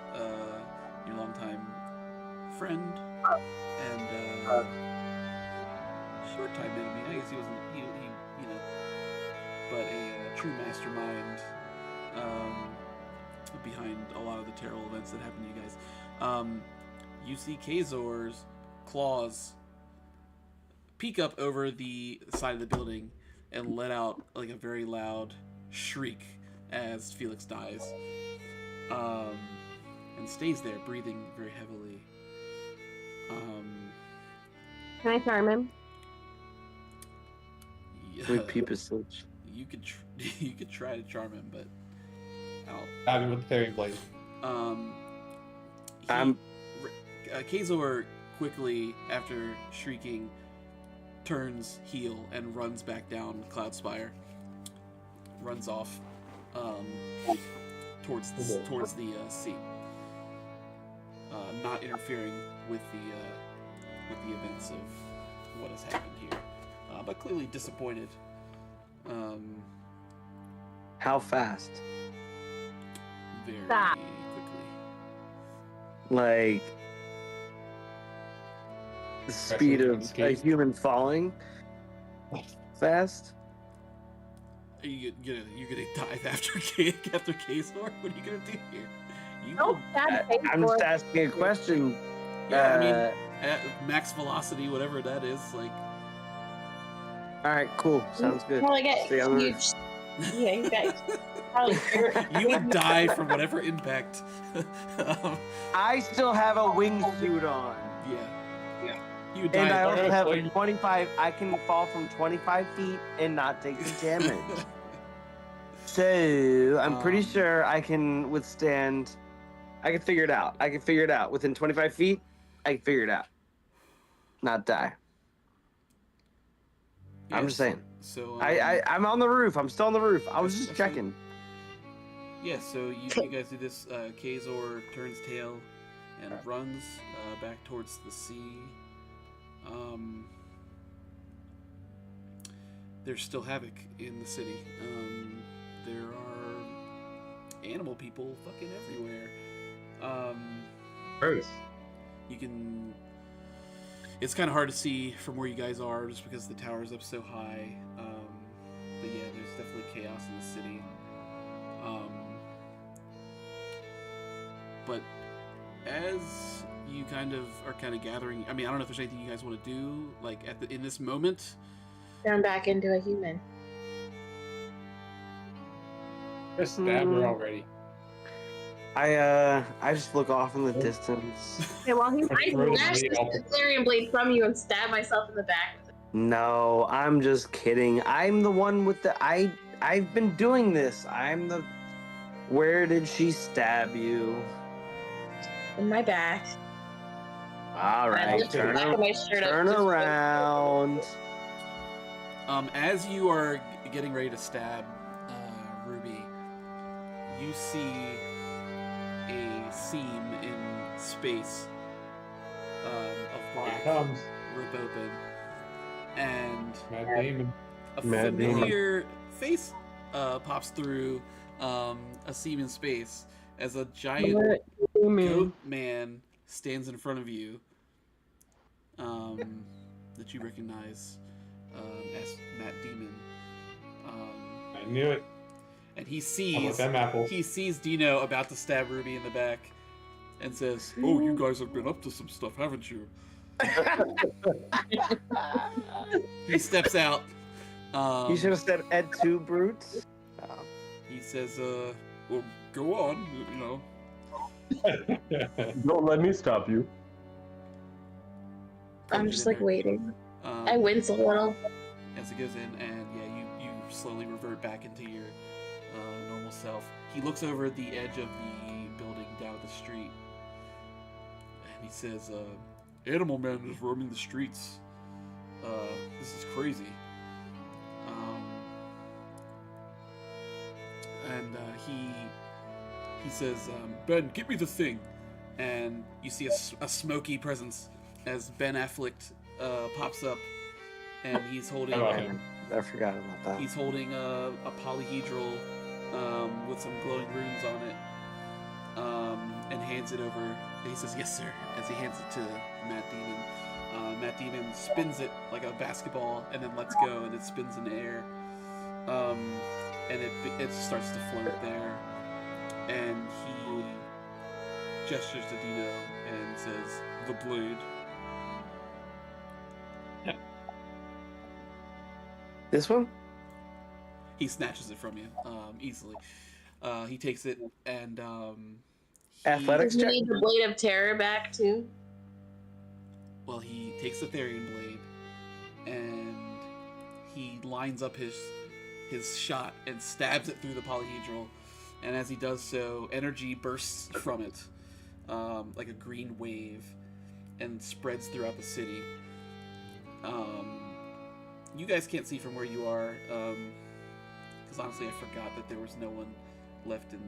your longtime friend, and short-time enemy. I guess he wasn't, he you know, but a true mastermind behind a lot of the terrible events that happened to you guys. You see Kazor's claws peek up over the side of the building and let out like a very loud shriek as Felix dies, and stays there, breathing very heavily. Can I charm him? With Peepus Switch. You could you could try to charm him, but Stab him with the Therian blade. Kazor quickly, after shrieking, turns heel and runs back down Cloudspire. Runs off towards the sea, not interfering with the events of what has happened here, but clearly disappointed. How fast? Very Stop. quickly. Like the speed of a human falling? Fast? Are you gonna dive after Kazor? What are you gonna do here? You Oh, will, Dad paid I'm for just it. asking a question. yeah, I mean, Uh, at max velocity, whatever that is, like. all right, cool. Sounds good. Probably get Stay on the roof. huge. Yeah, you got probably. You would die from whatever impact. I still have a wingsuit on. Yeah. You would And die. I also Alright, have so a you- 25. I can fall from 25 feet and not take the damage. So I'm pretty sure I can withstand. I can figure it out. I can figure it out. Within 25 feet, I can figure it out. Not die. I'm just saying. So I'm on the roof. I'm still on the roof. I was That's- just that's checking. Yeah, so you guys do this. Kazor turns tail and runs back towards the sea. There's still havoc in the city. There are animal people fucking everywhere. Gross. You can. It's kind of hard to see from where you guys are just because the tower's up so high. But yeah, there's definitely chaos in the city. But as you are gathering, I mean, I don't know if there's anything you guys want to do, like in this moment. Turn back into a human. Just stab her already. I just look off in the distance. Okay, well, he's I Throw the snatched blade off. the Therian blade from you and stabbed myself in the back with it. No, I'm just kidding. I'm the one with the I've been doing this. I'm the. Where did she stab you? In my back. All I right, lifted the back of my shirt up turn just- around. As you are getting ready to stab Ruby, you see a seam in space of Here black it comes. rip open, and Mad Demon. a Mad Demon. familiar face pops through a seam in space as a giant goat man stands in front of you that you recognize as Matt Demon. I knew it. And he How about sees them apples? Dino about to stab Ruby in the back and says, "Oh, you guys have been up to some stuff, haven't you?" He steps out. You should have said Ed 2 brutes. He says, well, go on, you know. Don't let me stop you. I'm just like waiting. Um, I wince a little. as it goes in, and yeah, you slowly revert back into your normal self. He looks over at the edge of the building down the street, and he says, "Animal Man is roaming the streets. This is crazy." And he says, "Ben, get me the thing." And you see a smoky presence as Ben Affleck pops up, and he's holding. How about him? I forgot about that. He's holding a polyhedral with some glowing runes on it, and hands it over. And he says, "Yes, sir," as he hands it to Matt Demon. Matt Demon spins it like a basketball and then lets go, and it spins in the air. And it starts to float there. And he gestures to Dino and says, "The blade." This one? He snatches it from you easily. He takes it and Athletics Does he check? need the blade of terror back too? Well, he takes the Therian blade and he lines up his shot and stabs it through the polyhedral. And as he does so, energy bursts from it like a green wave and spreads throughout the city. You guys can't see from where you are, because honestly, I forgot that there was no one left in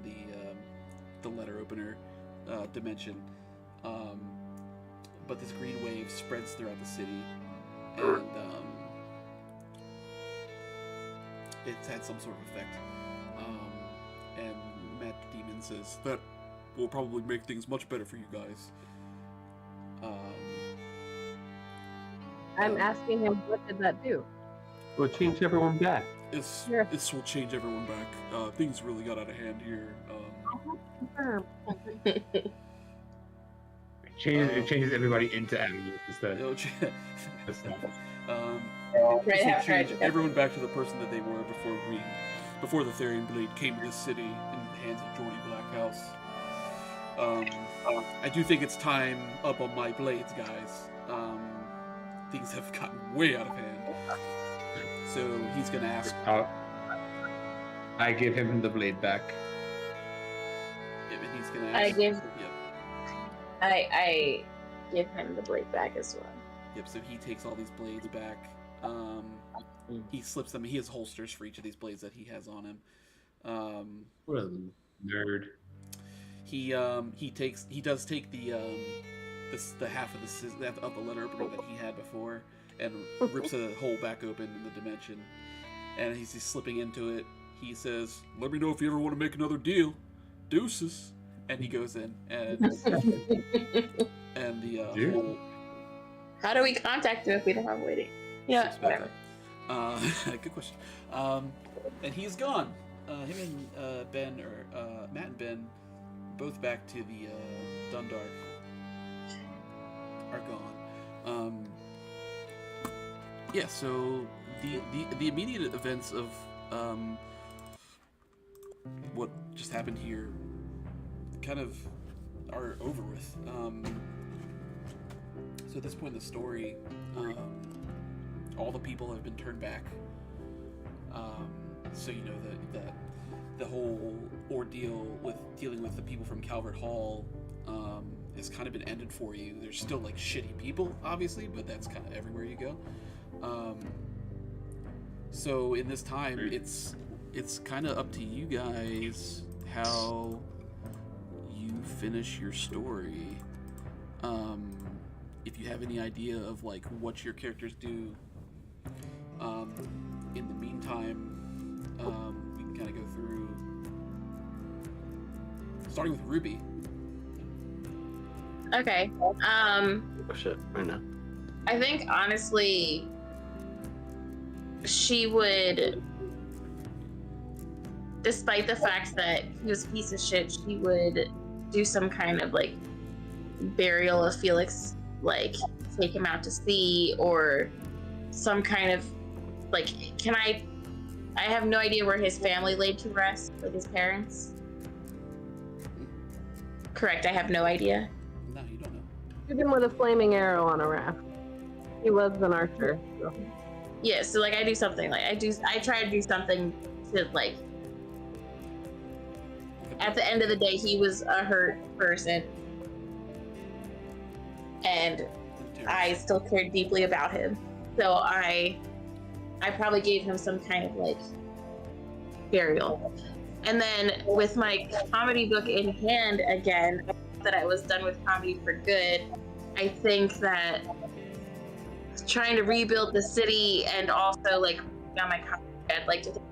the letter opener dimension. But this green wave spreads throughout the city, and it's had some sort of effect. And Matt Demon says that will probably make things much better for you guys. I'm asking him, what did that do? We'll change everyone back. This Sure. will change everyone back. Things really got out of hand here. It changes everybody into animals instead. It'll That's not- Right, this will right, change right. everyone back to the person that they were before the Therian Blade came to this city in the hands of Jordy Blackhouse. I do think it's time up on my blades, guys. Things have gotten way out of hand. So he's gonna ask. I give him the blade back. And he's gonna I ask. give- Yep. I give him the blade back as well. Yep. So he takes all these blades back. He slips them. He has holsters for each of these blades that he has on him. What a nerd. He does take the half of the letter opener that he had before and rips a hole back open in the dimension. And he's just slipping into it. He says, "Let me know if you ever want to make another deal. Deuces." And he goes in and the hole How do we contact him if we don't have waiting? Yeah, slips back whatever. up. Good question. And he's gone. Him and Ben, or Matt and Ben, both back to the Dundark, are gone. Yeah. So the immediate events of what just happened here kind of are over with. So at this point in the story, all the people have been turned back. So you know that the whole ordeal with dealing with the people from Calvert Hall has kind of been ended for you. There's still like shitty people, obviously, but that's kind of everywhere you go. So in this time, it's kind of up to you guys how you finish your story. If you have any idea of like what your characters do, in the meantime, we can kind of go through, starting with Ruby. Okay. Oh shit! I know. I think honestly, she would, despite the fact that he was a piece of shit, she would do some kind of like burial of Felix, like take him out to sea or some kind of like. I have no idea where his family laid to rest, like his parents. Correct, I have no idea. No, you don't know. Shoot him with a flaming arrow on a raft. He was an archer. So. Yeah, so like I do something like I try to do something to like, at the end of the day he was a hurt person and I still cared deeply about him. So I probably gave him some kind of like burial. And then with my comedy book in hand again, that I was done with comedy for good, I think that trying to rebuild the city and also like on my comedy, I'd like to think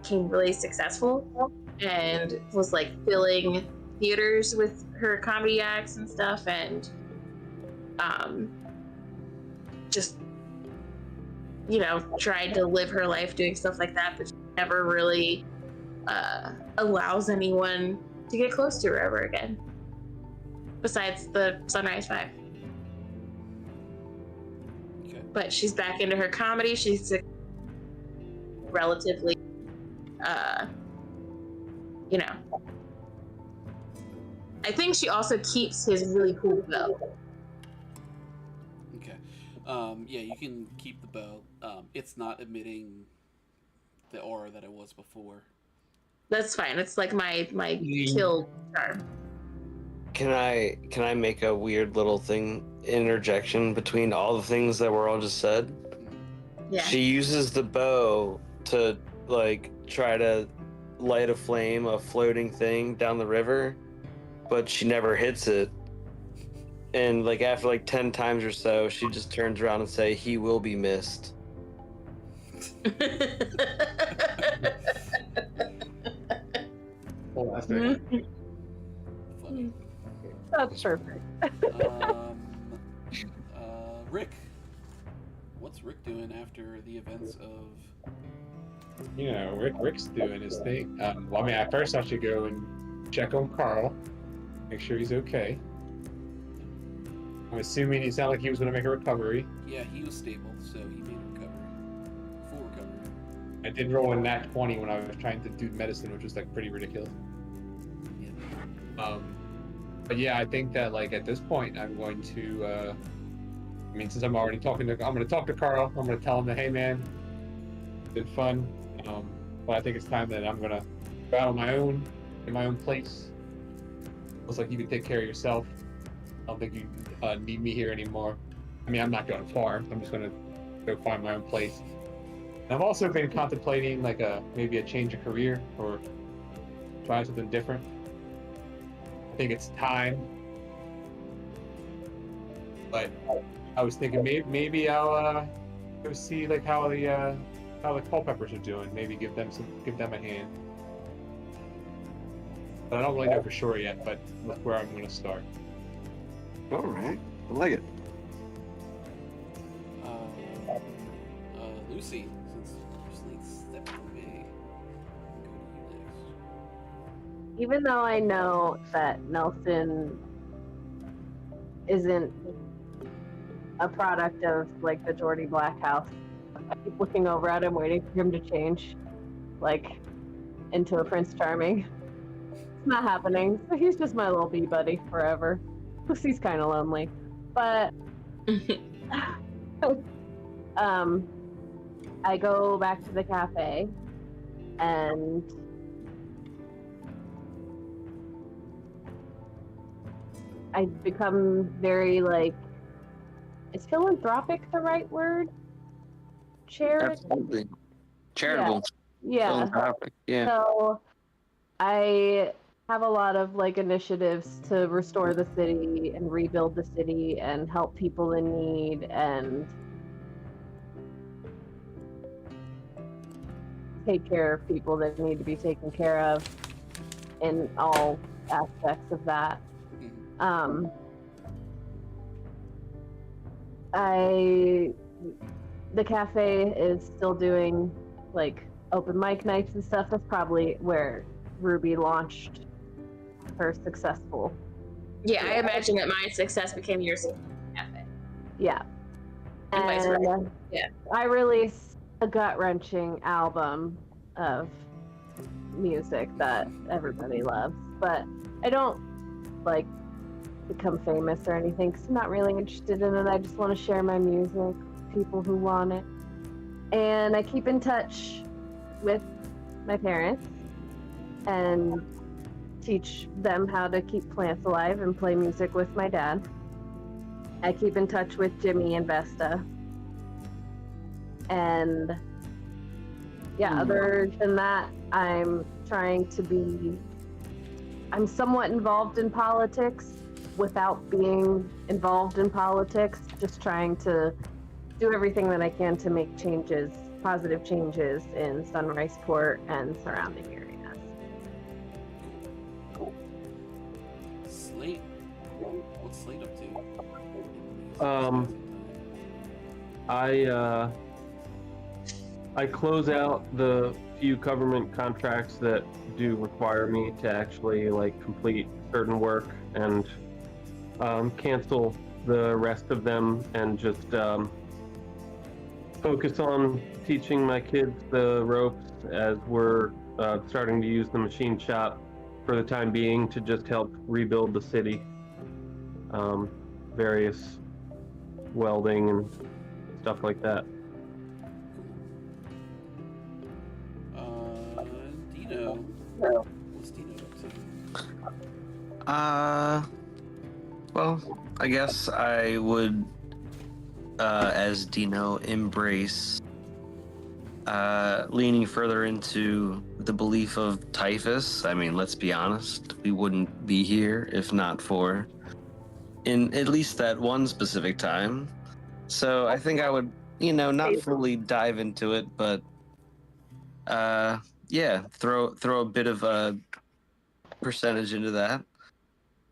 became really successful and was like filling theaters with her comedy acts and stuff, and just, you know, tried to live her life doing stuff like that, but she never really allows anyone to get close to her ever again, besides the Sunrise Five. Okay. But she's back into her comedy. She's relatively, you know. I think she also keeps his really cool bow. Okay. Yeah, you can keep the bow. It's not emitting the aura that it was before. That's fine. It's like my kill charm. Can I make a weird little thing interjection between all the things that were all just said? Yeah. She uses the bow to like try to light a flame, a floating thing down the river, but she never hits it. And like after like 10 times or so, she just turns around and say, "He will be missed." Oh, that's it. Funny. That's perfect. Rick. What's Rick doing after the events of... You know, Rick's doing his thing. Well, I mean, at first I should go and check on Carl, make sure he's okay. I'm assuming he sounded like he was going to make a recovery. Yeah, he was stable, so he made a recovery. Full recovery. I did roll a nat 20 when I was trying to do medicine, which was like pretty ridiculous. Yeah. But yeah, I think that like at this point, I'm going to. I mean, since I'm already talking to, I'm going to talk to Carl. I'm going to tell him that, hey man, it's been fun. But I think it's time that I'm going to go out on my own, in my own place. Looks like you can take care of yourself. I don't think you need me here anymore. I mean, I'm not going far. I'm just going to go find my own place. And I've also been contemplating like maybe a change of career or try something different. I think it's time. But I was thinking maybe I'll go see like how the Culpeppers are doing. Maybe give them a hand. But I don't really know for sure yet. But that's where I'm going to start. All right, I like it. Lucy, since Slate stepped away, I'll go to you next. Even though I know that Nelson isn't a product of like the Geordie Black House, I keep looking over at him, waiting for him to change, like, into a Prince Charming. It's not happening. So he's just my little bee buddy forever. Lucy's kind of lonely, but I go back to the cafe and I become very like, is philanthropic the right word? Absolutely. Charitable. Yeah. Philanthropic. Yeah. So I have a lot of like initiatives to restore the city and rebuild the city and help people in need and take care of people that need to be taken care of in all aspects of that. The cafe is still doing like open mic nights and stuff. That's probably where Ruby launched her successful. Yeah, I imagine that my success became your success cafe. Yeah. And vice versa. Yeah. I released a gut-wrenching album of music that everybody loves, but I don't like become famous or anything because I'm not really interested in it. I just want to share my music with people who want it. And I keep in touch with my parents and teach them how to keep plants alive and play music with my dad. I keep in touch with Jimmy and Vesta. And yeah, other than that, I'm somewhat involved in politics without being involved in politics, just trying to do everything that I can to make changes, positive changes in Sunrise Port and surrounding areas. Slate, what's Slate up to? I close out the few government contracts that do require me to actually like complete certain work and cancel the rest of them and just focus on teaching my kids the ropes as we're starting to use the machine shop for the time being to just help rebuild the city. Various welding and stuff like that. Dino. What's Dino up to? Well, I guess I would, as Dino, embrace leaning further into the belief of typhus. I mean, let's be honest, we wouldn't be here if not for, in at least that one specific time. So I think I would, not fully dive into it, but yeah, throw a bit of a percentage into that.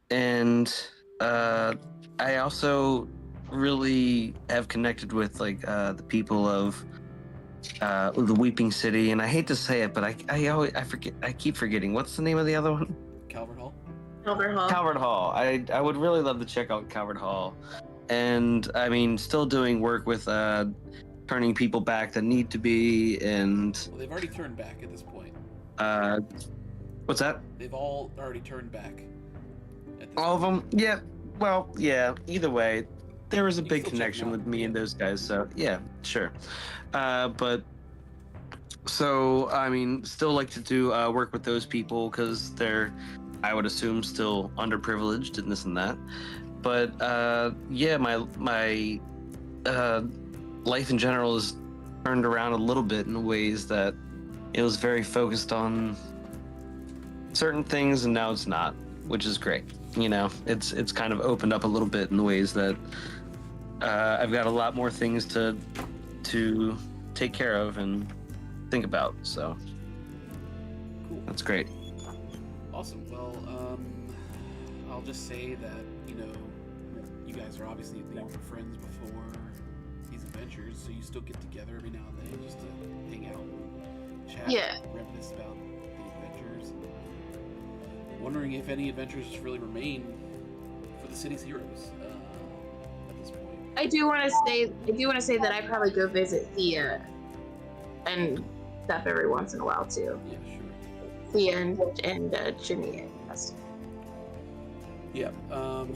And I also really have connected with like the people of the Weeping City, and I hate to say it, but I keep forgetting. What's the name of the other one? Calvert Hall. Calvert Hall. Calvert Hall. I would really love to check out Calvert Hall, and I mean, still doing work with turning people back that need to be, and Well, they've already turned back at this point. what's that? They've all already turned back. At this All of point. them? Yeah. Well, yeah. Either way, there was a You can big still check connection them out. with me and those guys, so yeah, sure. But so I mean, still like to do work with those people because they're, I would assume, still underprivileged and this and that. But yeah, my life in general is turned around a little bit in ways that it was very focused on certain things, and now it's not, which is great. You know, it's kind of opened up a little bit in the ways that I've got a lot more things to take care of and think about. So Cool. that's great. Awesome. Well, I'll just say that, you know, you guys are obviously friends before these adventures, so you still get together every now and then just to hang out and chat, Yeah. reminisce about the adventures. Wondering if any adventures really remain for the city's heroes at this point. I do want to say that I probably go visit Thea and stuff every once in a while too. Yeah, sure. Thea and Jimmy and Dustin. Yeah. I'll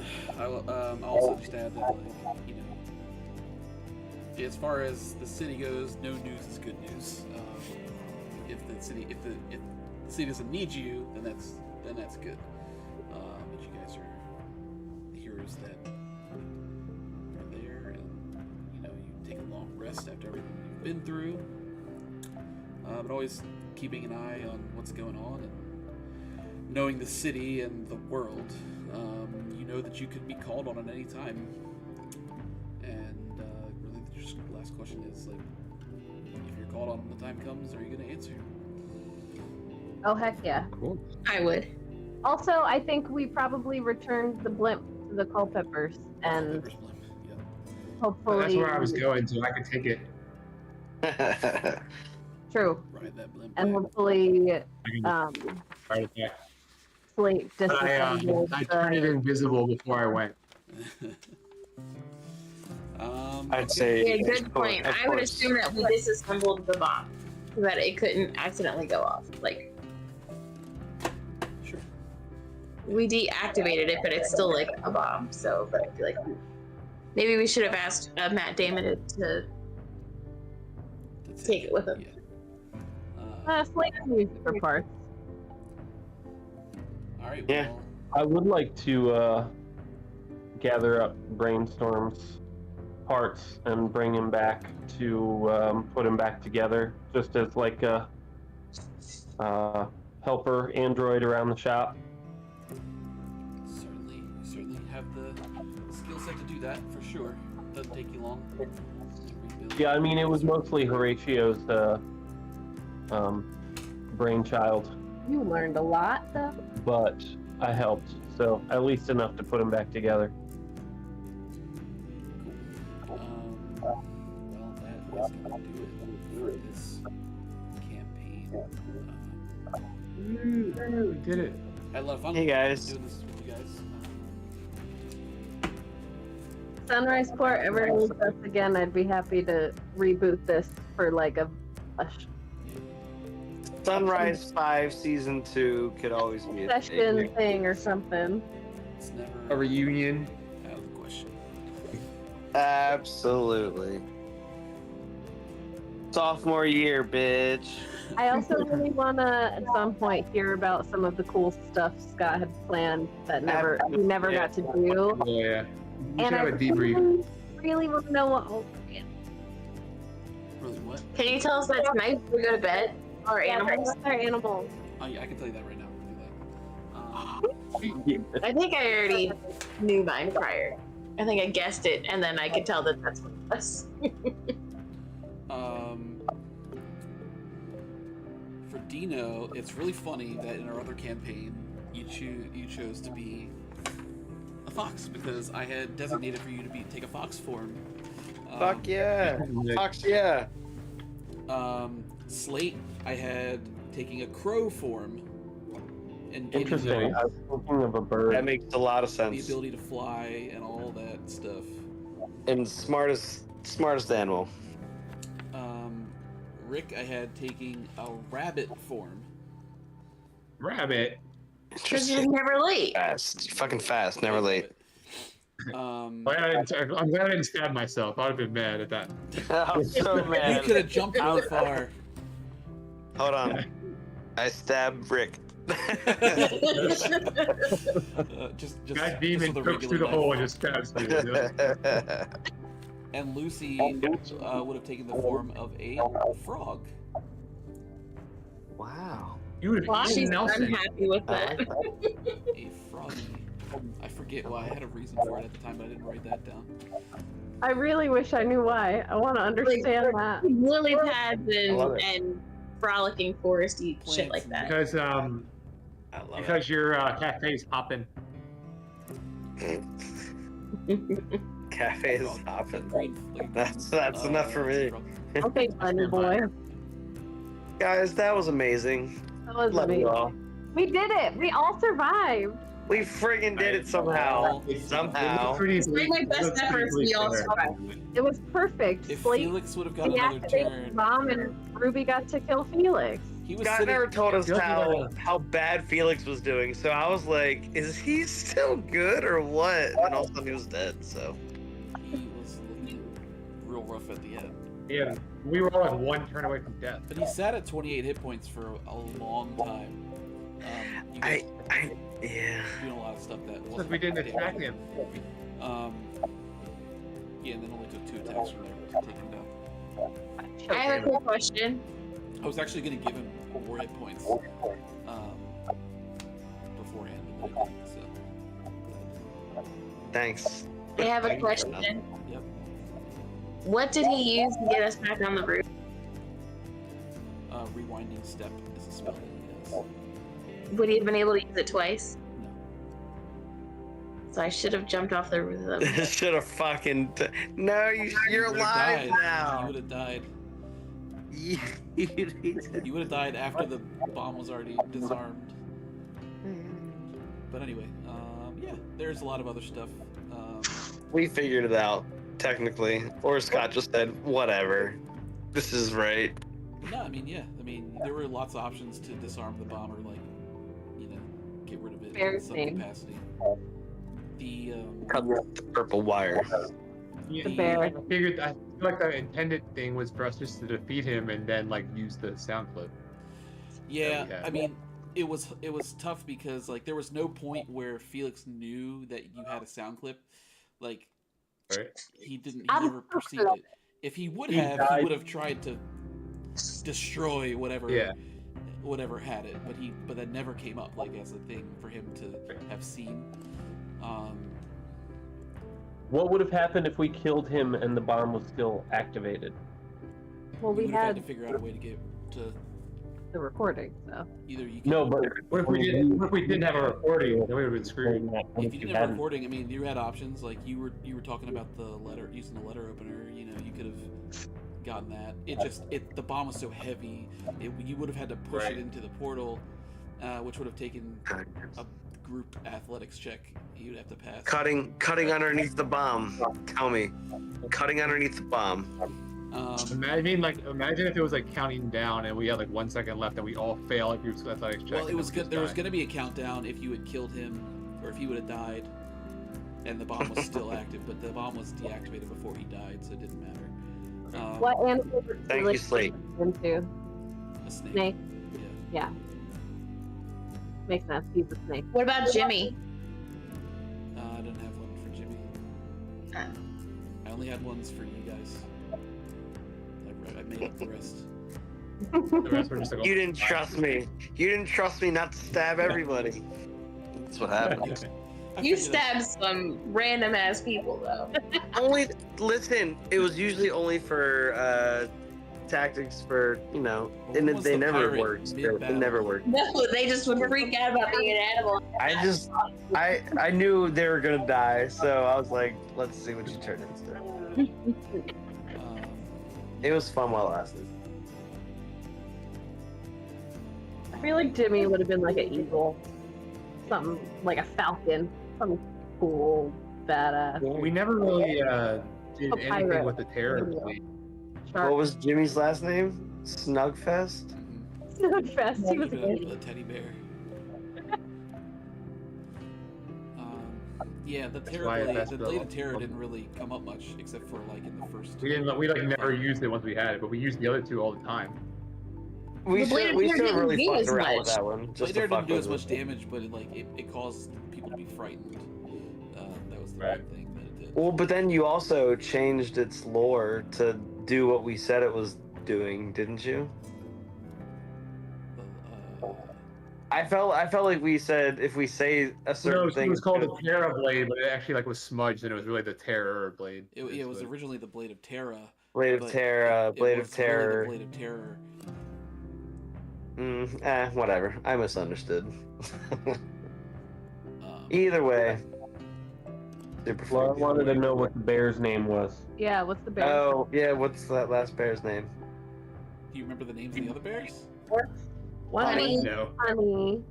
also just add that, like, you know, as far as the city goes, no news is good news. If the city doesn't need you, then that's good. But you guys are heroes that are there, and you know, you take a long rest after everything you've been through. But always keeping an eye on what's going on and knowing the city and the world. You know that you could be called on at any time. And really, just the last question is, like, if you're called on when the time comes, are you going to answer? Oh, heck yeah. Cool. I would. Also, I think we probably returned the blimp to the Culpeppers, and Pepper's blimp, yeah. hopefully... That's where I was going, so I could take it. True. Ride that blimp And back. hopefully, I can ride it back. Slate But disassembled I turned it invisible before I went. I'd okay. say. Yeah, good point. Of I would course. assume that we disassembled the bomb, so that it couldn't accidentally go off. Like, Sure. we deactivated it, but it's still like a bomb. So, but I feel like maybe we should have asked Matt Damon to That's take it with him. Yeah. Slate can use it for parts. All right. Yeah. Well, I would like to gather up Brainstorm's parts and bring him back to put him back together, just as like a helper android around the shop. certainly have the skill set to do that for sure. Doesn't take you long. to rebuild. Yeah, I mean, it was mostly Horatio's brainchild, You learned a lot, though. but I helped, so at least enough to put him back together. Well, that is going to do it for this campaign. We did it. I had a lot of fun Hey, guys. doing this with you guys. Sunrise Port ever needs us again, I'd be happy to reboot this for like a Sunrise 5 Season 2 could always be a session thing or something. It's never A reunion. out of the question. Absolutely. Sophomore year, bitch. I also really want to, at some point, hear about some of the cool stuff Scott had planned that he never Yeah. got to do. Oh, yeah. We And should I have a debrief. really want to know what. Oh, Really, what? Can you tell us that tonight before we go to bed? Or animals? What's our animals? Oh, yeah, I can tell you that right now. We'll do that. I think I already knew mine prior. I think I guessed it, and then I could tell that that's what it was. For Dino, it's really funny that in our other campaign, you chose to be a fox because I had designated for you to take a fox form. Fuck yeah. Fox yeah. Slate, I had taking a crow form, And getting Interesting. I was thinking of a bird. That makes a lot of the sense. ability to fly and all that stuff. And smartest animal. Rick, I had taking a rabbit form. Rabbit. Because you're never late. Fast, fucking fast, never late. Um, I'm glad I didn't stab myself. I'd have been mad at that. I'm so you mad. could have jumped really far. Hold on. I stabbed Rick. Just That with demon a pokes through regular the knife. hole and just stabs me. You know? And Lucy would have taken the form of a frog. Wow. You would have She's eaten Nelson. unhappy with that. A froggy. I forget why. I had a reason for it at the time, but I didn't write that down. I really wish I knew why. I want to understand that. Lily pads love it. and frolicking foresty shit like that. Because I love because your cafe's popping. Cafe is hopping. Green, That's enough for me. frog. Okay, funny boy. Guys, that was amazing. That was Love you amazing. all. We did it. We all survived. We friggin' did it somehow. Somehow. Despite my best efforts, we all survived. It was perfect. If Slate Felix would have got another deactivated the turn, bomb and Ruby got to kill Felix. he was God sitting. never told us Feels how bad Felix was doing, so I was like, is he still good or what? And all of a sudden he was dead, so. He was looking real rough at the end. Yeah, we were all like one turn away from death. But he sat at 28 hit points for a long time. You guys Yeah. doing a lot of stuff that Because wasn't we didn't damaging. attack him. Yeah, and then only took 2 attacks from there to take him down. I have a cool question. I was actually going to give him more hit points beforehand, but then I didn't, so. Thanks. I have a Thank you for question. nothing. Yep. What did he use to get us back on the roof? Rewinding step is a spell that he does. Would he have been able to use it twice? No. So I should have jumped off the roof of them. Should have fucking. No, you're would've alive died. You now. would have died. You You would have died after the bomb was already disarmed. But anyway, yeah, there's a lot of other stuff. We figured it out, technically. Or Scott just said, whatever. This is right. No, I mean, yeah, there were lots of options to disarm the bomb or like, get rid of it Fair in some thing. capacity. The Cut the purple wire. Yeah, The bear. I feel like the intended thing was for us just to defeat him and then like use the sound clip. yeah, Yeah. I mean, it was tough because like there was no point where Felix knew that you had a sound clip, like Right? he didn't, he I'm never perceived it. If he would have, he would have tried to destroy whatever. Yeah. Whatever had it, but that never came up like as a thing for him to have seen. What would have happened if we killed him and the bomb was still activated? Well, we you would have had to had figure out a way to get to the recording, so. either you can, No, but What if we didn't have a recording? Then we would have been screwed. if you didn't have a recording, I mean, you had options. Like you were talking about the letter, using the letter opener. You could have gotten that. The bomb was so heavy, you would have had to push it into the portal, which would have taken a group athletics check. You'd have to pass. Cutting underneath the bomb. Tell me. Cutting underneath the bomb. Imagine if it was like counting down and we had like 1 second left and we all fail a group's athletics check. Well, it and was then we good. just There was die. going to be a countdown if you had killed him, or if he would have died, and the bomb was still active. But the bomb was deactivated before he died, so it didn't matter. What animal did Thank you, Felix Slate. turn into? A snake. Snake. Yeah. Yeah. Makes sense. He's a snake. What about Jimmy? I didn't have one for Jimmy. I only had ones for you guys. I made up the rest. The rest were just like, You didn't trust me. You didn't trust me not to stab everybody. That's what happened. You stabbed some random ass people though. Listen, it was usually only for tactics for, and What was they the never pirate worked. It mid-battle? never worked. No, they just would freak out about being an animal. I knew they were gonna die, so I was like, let's see what you turn into. It was fun while it lasted. I feel like Jimmy would have been like an eagle. something like a falcon, something cool, badass. We never really did A anything pirate. with the terror blade. What was Jimmy's last name? Snugfest? Snugfest. He was The teddy bear. Yeah, the terror why blade, that's the the- blade of terror didn't really come up much, except for like in the first. We didn't. We like never used it once we had it, but we used the other two all the time. We The Blade of should Terror have really didn't do fucked as around with much. that one. Blade Just of terror to fuck didn't do as with much damage, but it caused people to be frightened. That was the Right. main thing that it did. Well, but then you also changed its lore to do what we said it was doing, didn't you? I felt like we said if we say a certain No, thing, it was called the terror blade, but it actually like was smudged, and it was really the terror blade. It was But- originally the Blade of Terra. Blade of but Terror, it Blade of was really Terror. The Blade of Terror. Whatever. I misunderstood. Um, Either way, super Well, I freaky. wanted to know what the bear's name was. Yeah, what's the bear? Oh yeah, what's that last bear's name? do you remember the names of the other bears? Honey. No. Honey.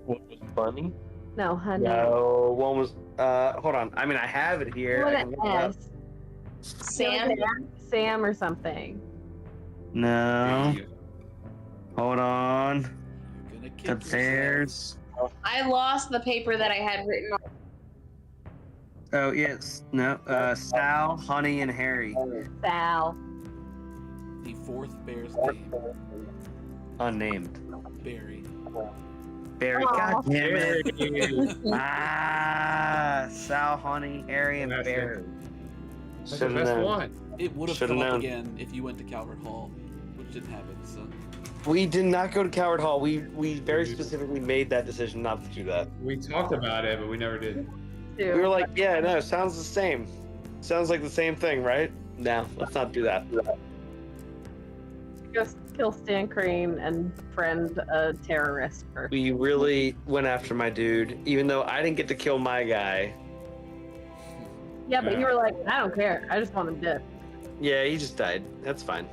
What was Bunny? No, honey. No, one was. Hold on. I mean, I have it here. What I can an look it up. S. Sam. Sam or something. No. Hold on. You're gonna The kick yourself. bears. I lost the paper that I had written on. Oh yes. No. Sal, Honey, and Harry. Sal. The fourth bear's name, Unnamed. Barry. Barry. Aw. God damn it. That's Sal, Honey, Harry, and That's Barry. the Should've best known. one. It would have Should've come up known. again if you went to Calvert Hall, which didn't happen. So We did not go to Coward Hall. We very specifically made that decision not to do that. We talked about it, but we never did. We were like, yeah, no, sounds the same. Sounds like the same thing, right? No, let's not do that. Just kill Stan Crane and friend a terrorist first. We really went after my dude, even though I didn't get to kill my guy. Yeah, but you were like, I don't care. I just want him dead. Yeah, he just died. That's fine.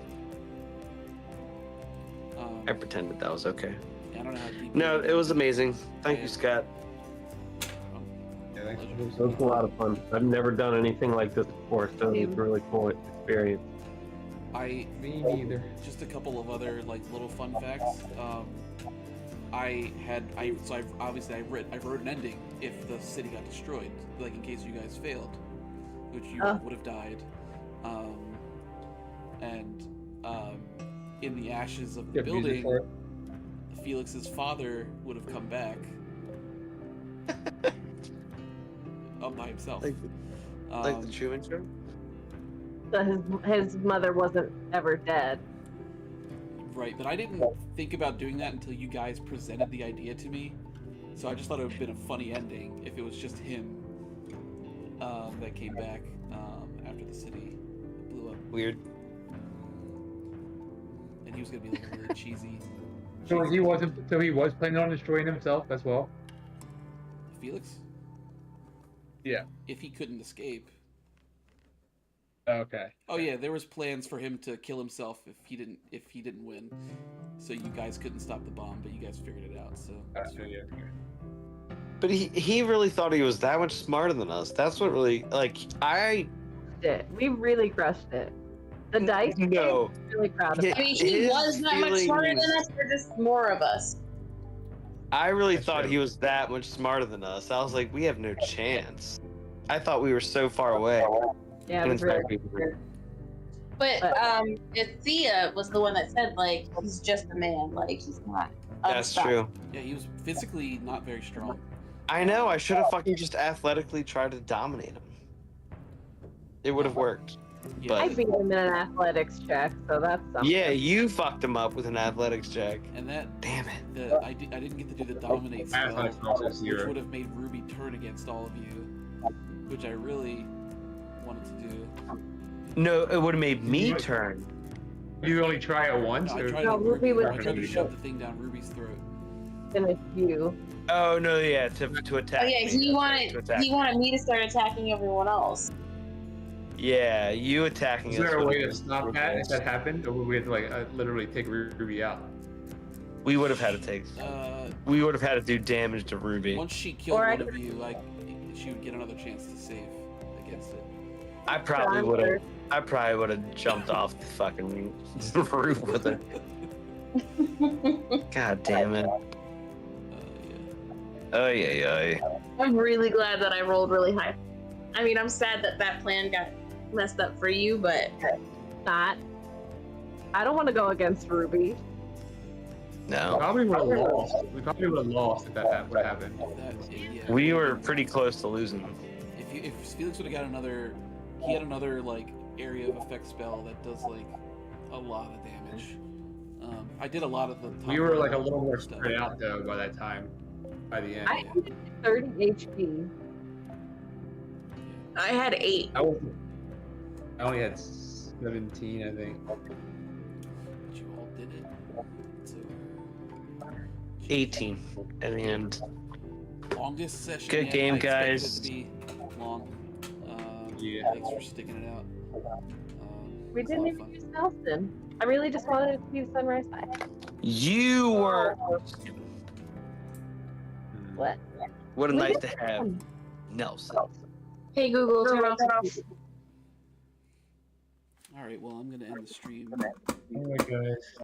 um, I pretended that was okay. I don't know how deep. No, it was amazing. Thank you, Scott. Yeah, thanks. It was a lot of fun. I've never done anything like this before, so it was a really cool experience. I Me neither. just a couple of other like little fun facts. I wrote an ending if the city got destroyed, like in case you guys failed, which you would have died. In the ashes of the Yeah, music building, for it. Felix's father would have come back by himself. Like the Truman Show? So his mother wasn't ever dead. Right, but I didn't think about doing that until you guys presented the idea to me. So I just thought it would have been a funny ending if it was just him that came back after the city blew up. Weird. And he was going to be like really cheesy. So he wasn't. So he was planning on destroying himself as well. Felix? Yeah. If he couldn't escape. Okay. Oh yeah, there was plans for him to kill himself if he didn't win. So you guys couldn't stop the bomb, but you guys figured it out. So that's fair. Yeah. But he really thought he was that much smarter than us. That's what really, like, We really crushed it. The dice. No. I'm really proud of Yeah. it. I mean, he His was that much smarter than feelings- us. There's just more of us. I really That's thought true. he was that much smarter than us. I was like, we have no chance. I thought we were so far away. Yeah, it And was in fact, really we were. But Thea was the one that said like he's just a man, like he's not. That's unstoppable. true. Yeah, he was physically not very strong. I know. I should have fucking just athletically tried to dominate him. It would have worked. Yeah, I beat him in an athletics check, so that's something. Yeah, you fucked him up with an athletics check. and that Damn it. I didn't get to do the dominate spell, Athletics is also which zero. would have made Ruby turn against all of you, which I really wanted to do. No, it would have made me turn. You only try it once. I or- tried No, to Ruby was I tried to pretty shove the thing down Ruby's throat. Finish you. Oh no, yeah, to attack. Oh yeah, me. he To wanted attack. me to start attacking everyone else. Yeah, you attacking Is us. there a would way have to been stop super that cool. if that happened, or would we have to like literally take Ruby out? We would have had to take. We would have had to do damage to Ruby. Once she killed Or I one of you, like she would get another chance to save against it. I probably would have. I probably would have jumped off the fucking roof with her. God damn it. Oh yeah. I'm really glad that I rolled really high. I mean, I'm sad that that plan got messed up for you, but Not. I don't want to go against Ruby. No, Probably would have lost. We probably would have lost if that would have happened. Yeah. we were pretty close to losing. If Felix would have got another, he had another like area of effect spell that does like a lot of damage. I did a lot of the. We were like a little more spread out though by that time. By the end. I had 30 HP. I had 8. I only had 17, I think. But you all did it. So, 18 at the end. longest session. Good yet. game, I expected guys. it to be long. Yeah. Thanks for sticking it out. We It's a didn't lot of even fun. use Nelson. I really just wanted it to be Sunrise High. You were. What? What a We night did to have, fun. Nelson. Hey Google, turn off. All right. Well, I'm gonna end the stream. Oh my god.